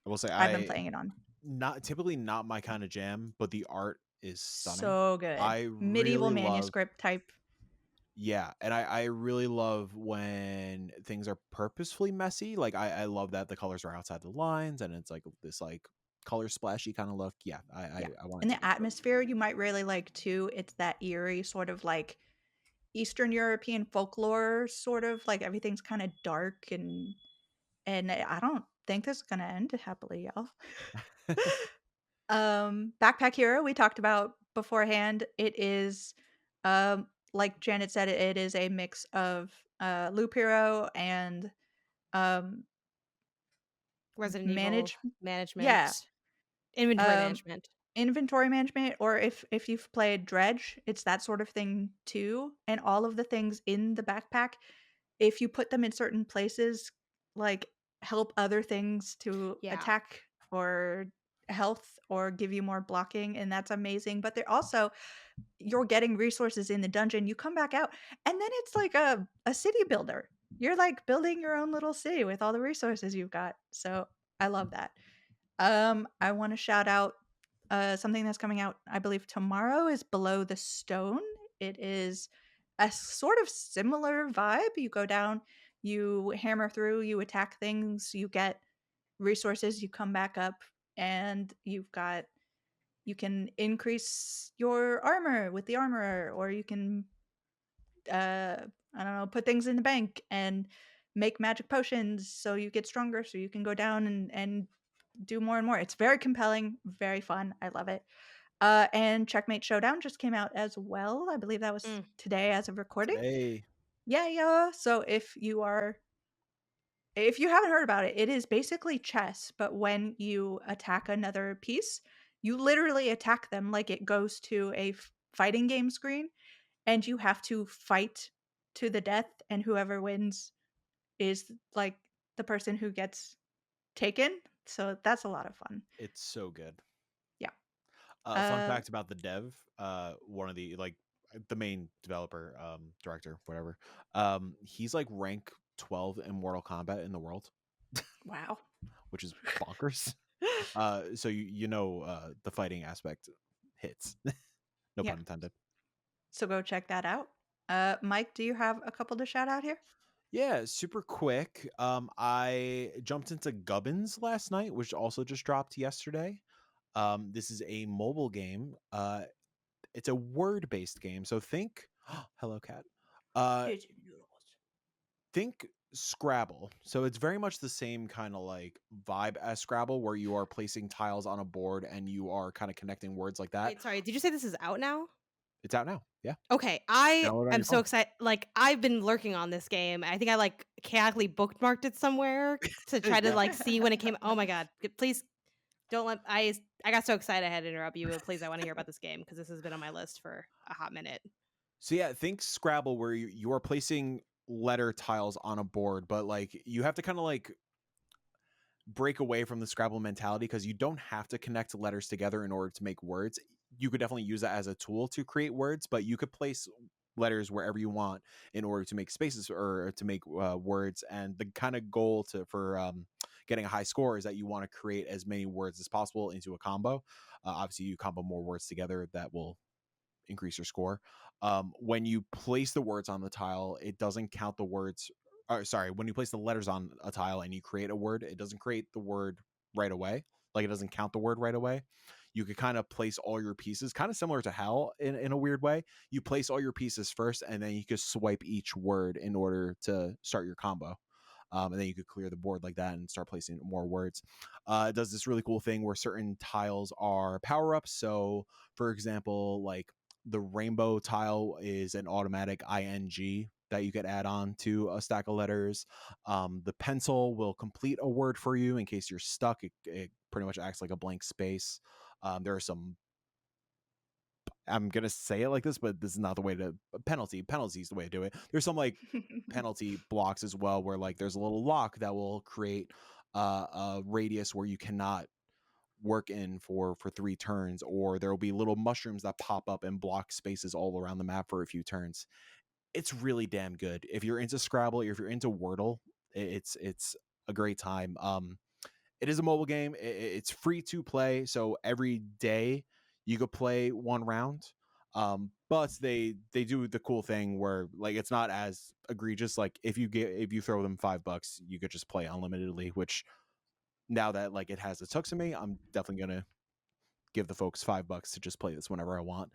I will say I've been playing it on. not my kind of jam, but the art is stunning. So good. I Medieval really love manuscript type. Yeah, and I really love when things are purposefully messy. Like I love that the colors are outside the lines and it's like this like color splashy kind of look. Yeah, Yeah. I want it And to the be good. atmosphere you might really like too. It's that eerie sort of like Eastern European folklore sort of like everything's kind of dark and I don't think this is gonna end happily, y'all. Backpack Hero we talked about beforehand. It is like Janet said, it is a mix of Loop Hero and um Resident Evil manage yeah, management, inventory um management. inventory management, or if you've played Dredge, it's that sort of thing too, and all of the things in the backpack, if you put them in certain places, like, help other things to Yeah. attack or health or give you more blocking, and that's amazing, but they're also you're getting resources in the dungeon, you come back out, and then it's like a city builder. You're, like, building your own little city with all the resources you've got, so I love that. I wanna shout out, something that's coming out, I believe tomorrow is Below the Stone. It is a sort of similar vibe. You go down, you hammer through, you attack things, you get resources, you come back up, and you can increase your armor with the armorer, or you can, I don't know, put things in the bank and make magic potions so you get stronger, so you can go down and do more and more. It's very compelling, very fun. I love it. And Checkmate Showdown just came out as well. I believe that was Mm. today as of recording. Today. Yeah, yeah. So if you haven't heard about it, it is basically chess, but when you attack another piece, you literally attack them like it goes to a fighting game screen, and you have to fight to the death, and whoever wins is like the person who gets taken. So that's a lot of fun. It's so good. Yeah. Fun fact about the dev, one of the like the main developer, director, whatever. He's like rank 12 in Mortal Kombat in the world, Wow. which is bonkers. So the fighting aspect hits. No Yeah. pun intended. So go check that out. Mike, do you have a couple to shout out here? Yeah, super quick. I jumped into Gubbins last night, which also just dropped yesterday. This is a mobile game. It's a word-based game. So think, hello cat. Uh, think Scrabble. So it's very much the same kind of like vibe as Scrabble, where you are placing tiles on a board and you are kind of connecting words like that. Wait, sorry. Did you say this is out now? It's out now. Yeah. Okay, I Download it on am your so phone. excited. Like, I've been lurking on this game. I think I like chaotically bookmarked it somewhere to try to Yeah. like see when it came. Oh my god! Please don't let I got so excited I had to interrupt you. But please, I want to hear about this game because this has been on my list for a hot minute. So yeah, think Scrabble, where you are placing letter tiles on a board, but like you have to kind of like break away from the Scrabble mentality because you don't have to connect letters together in order to make words. You could definitely use that as a tool to create words, but you could place letters wherever you want in order to make spaces or to make words. And the kind of goal for getting a high score is that you want to create as many words as possible into a combo. Obviously, you combo more words together that will increase your score. When you place the words on the tile, it doesn't count the words. Sorry, when you place the letters on a tile and you create a word, it doesn't create the word right away. Like it doesn't count the word right away. You could kind of place all your pieces, kind of similar to Hell in a weird way. You place all your pieces first, and then you could swipe each word in order to start your combo. And then you could clear the board like that and start placing more words. It does this really cool thing where certain tiles are power ups. So, for example, like the rainbow tile is an automatic ing that you could add on to a stack of letters. The pencil will complete a word for you in case you're stuck. It pretty much acts like a blank space. There are some, I'm gonna say it like this, but this is not the way to penalty. Penalty is the way to do it. There's some like penalty blocks as well, where like there's a little lock that will create a radius where you cannot work in for 3 turns, or there will be little mushrooms that pop up and block spaces all around the map for a few turns. It's really damn good. If you're into Scrabble, or if you're into Wordle, it's a great time. It is a mobile game. It's free to play, so every day you could play one round. But they do the cool thing where like it's not as egregious. Like if you throw them $5, you could just play unlimitedly. Which now that like it has its hooks in me, I'm definitely gonna give the folks $5 to just play this whenever I want.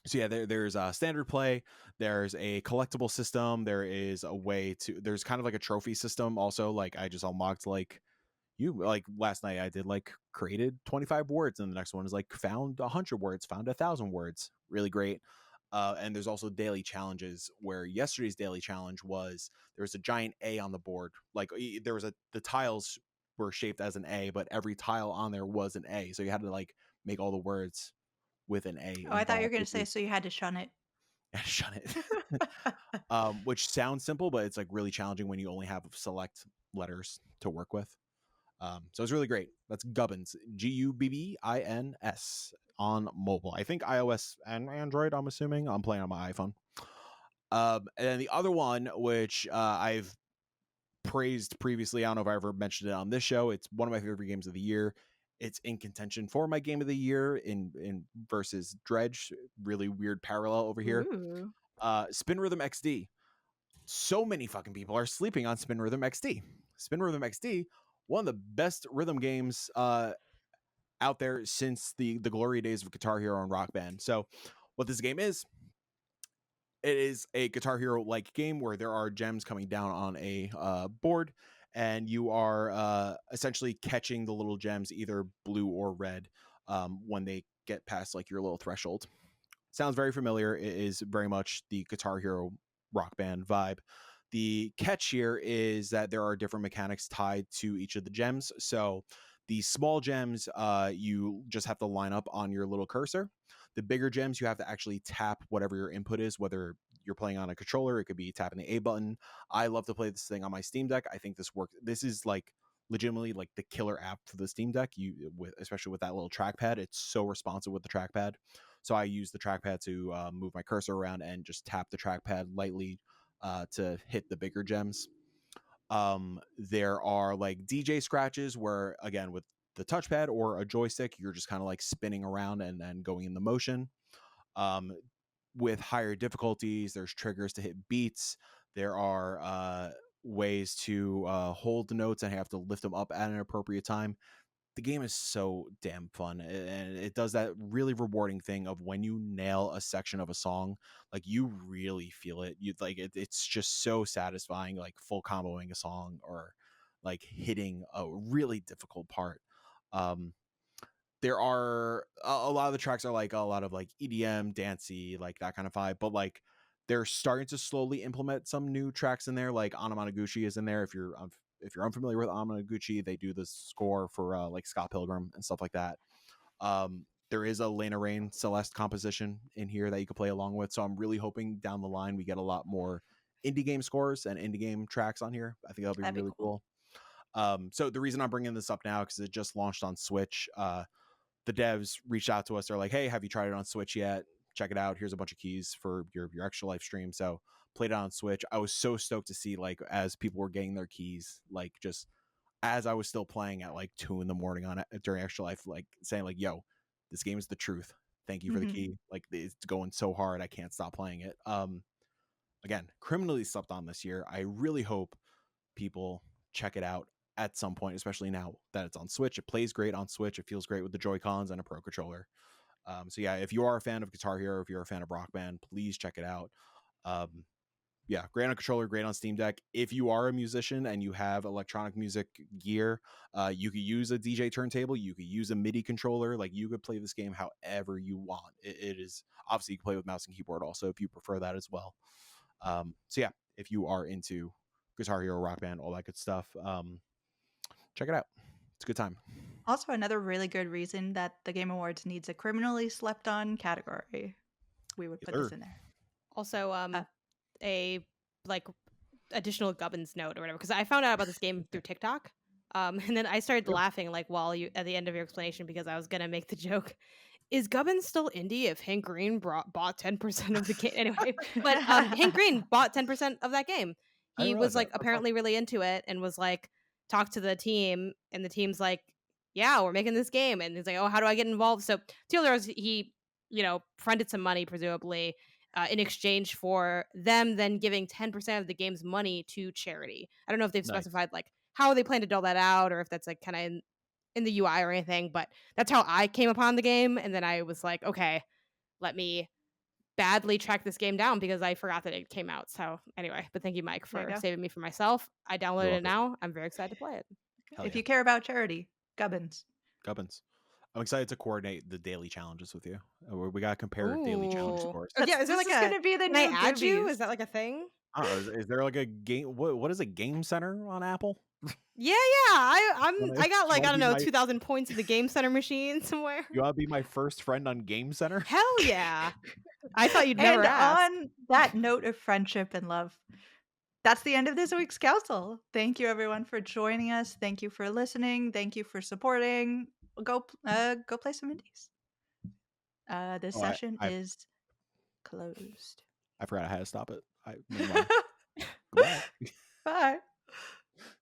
So yeah, there's a standard play. There's a collectible system. There is a way to. There's kind of like a trophy system. Also, like I just unlocked like last night I did like created 25 words, and the next one is like found 100 words, found 1,000 words. Really great. And there's also daily challenges, where yesterday's daily challenge was there was a giant A on the board. Like there was the tiles were shaped as an A, but every tile on there was an A. So you had to like make all the words with an A Oh, I thought you were involved, gonna which say, is so you had to shun it. shut it. Which sounds simple, but it's like really challenging when you only have select letters to work with. So it's really great. That's Gubbins, Gubbins, on mobile. I think iOS and Android. I'm assuming I'm playing on my iPhone. And then the other one, which I've praised previously, I don't know if I ever mentioned it on this show. It's one of my favorite games of the year. It's in contention for my game of the year in versus Dredge. Really weird parallel over here. Ooh. Spin Rhythm XD. So many fucking people are sleeping on Spin Rhythm XD. Spin Rhythm XD, one of the best rhythm games out there since the glory days of Guitar Hero and Rock Band. So what this game is, it is a Guitar Hero like game where there are gems coming down on a board, and you are essentially catching the little gems, either blue or red, when they get past like your little threshold. Sounds very familiar. It is very much the Guitar Hero Rock Band vibe. The catch here is that there are different mechanics tied to each of the gems. So the small gems, you just have to line up on your little cursor. The bigger gems, you have to actually tap whatever your input is, whether you're playing on a controller, it could be tapping the A button. I love to play this thing on my Steam Deck. I think this works. This is like legitimately like the killer app for the Steam Deck. Especially with that little trackpad, it's so responsive with the trackpad. So I use the trackpad to move my cursor around and just tap the trackpad lightly to hit the bigger gems. There are like DJ scratches where, again, with the touchpad or a joystick, you're just kind of like spinning around and going in the motion. With higher difficulties, there's triggers to hit beats. There are ways to hold the notes and have to lift them up at an appropriate time. The game is so damn fun, and it does that really rewarding thing of when you nail a section of a song, like you really feel it. You like it's just so satisfying, like full comboing a song or like hitting a really difficult part. um there are a lot of the tracks are like a lot of like EDM, dancey, like that kind of vibe, but like they're starting to slowly implement some new tracks in there. Like Anamanaguchi is in there. If you're unfamiliar with Anamanaguchi, they do the score for like Scott Pilgrim and stuff like that. There is a Lena Rain Celeste composition in here that you can play along with. So I'm really hoping down the line we get a lot more indie game scores and indie game tracks on here. I think that'll be That'd be really cool. cool. So the reason I'm bringing this up now, because it just launched on Switch. The devs reached out to us. They're like, hey, have you tried it on Switch yet? Check it out. Here's a bunch of keys for your extra life stream. So played it on Switch. I was so stoked to see, like, as people were getting their keys, like just as I was still playing at like 2 a.m. on it during extra life, like saying like, yo, this game is the truth. Thank you for the key. Like it's going so hard. I can't stop playing it. Again, criminally slept on this year. I really hope people check it out at some point, especially now that it's on Switch. It plays great on Switch. It feels great with the Joy-Cons and a Pro Controller. So yeah, if you are a fan of Guitar Hero, if you're a fan of Rock Band, please check it out. Yeah, great on controller, great on Steam Deck. If you are a musician and you have electronic music gear, you could use a DJ turntable, you could use a MIDI controller. Like you could play this game however you want. It is obviously you can play with mouse and keyboard also if you prefer that as well. So yeah, if you are into Guitar Hero, Rock Band, all that good stuff, check it out. It's a good time. Also, another really good reason that the Game Awards needs a criminally slept on category. We would put this in there. Also, a like additional Gubbins note or whatever, because I found out about this game through TikTok. And then I started laughing like while you at the end of your explanation because I was gonna make the joke. Is Gubbins still indie if Hank Green bought 10% of the game? Anyway, but Hank Green bought 10% of that game. He was like apparently really into it and was like talked to the team, and the team's like, yeah, we're making this game, and he's like, oh, how do I get involved? So Taylor, he fronted some money presumably in exchange for them then giving 10% of the game's money to charity. I don't know if they've specified like how they plan to dole that out or if that's like kind of in the UI or anything, but that's how I came upon the game. And then I was like, okay, let me badly track this game down because I forgot that it came out. So anyway, but thank you, Mike, for saving me from myself. I downloaded it now. I'm very excited to play it. If you care about charity, Gubbins. I'm excited to coordinate the daily challenges with you. We got to compare daily challenge scores. Yeah, is there like going to be the new add you? Is that like a thing? I don't know. Is there like a game? What is a Game Center on Apple? Yeah. I got like I don't know 2,000 points in the Game Center machine somewhere. You want to be my first friend on Game Center? Hell yeah! I thought you'd never ask. On that note of friendship and love, that's the end of this week's council. Thank you everyone for joining us. Thank you for listening. Thank you for supporting. Go play some indies. This session is closed. I forgot how to stop it. Goodbye. Bye.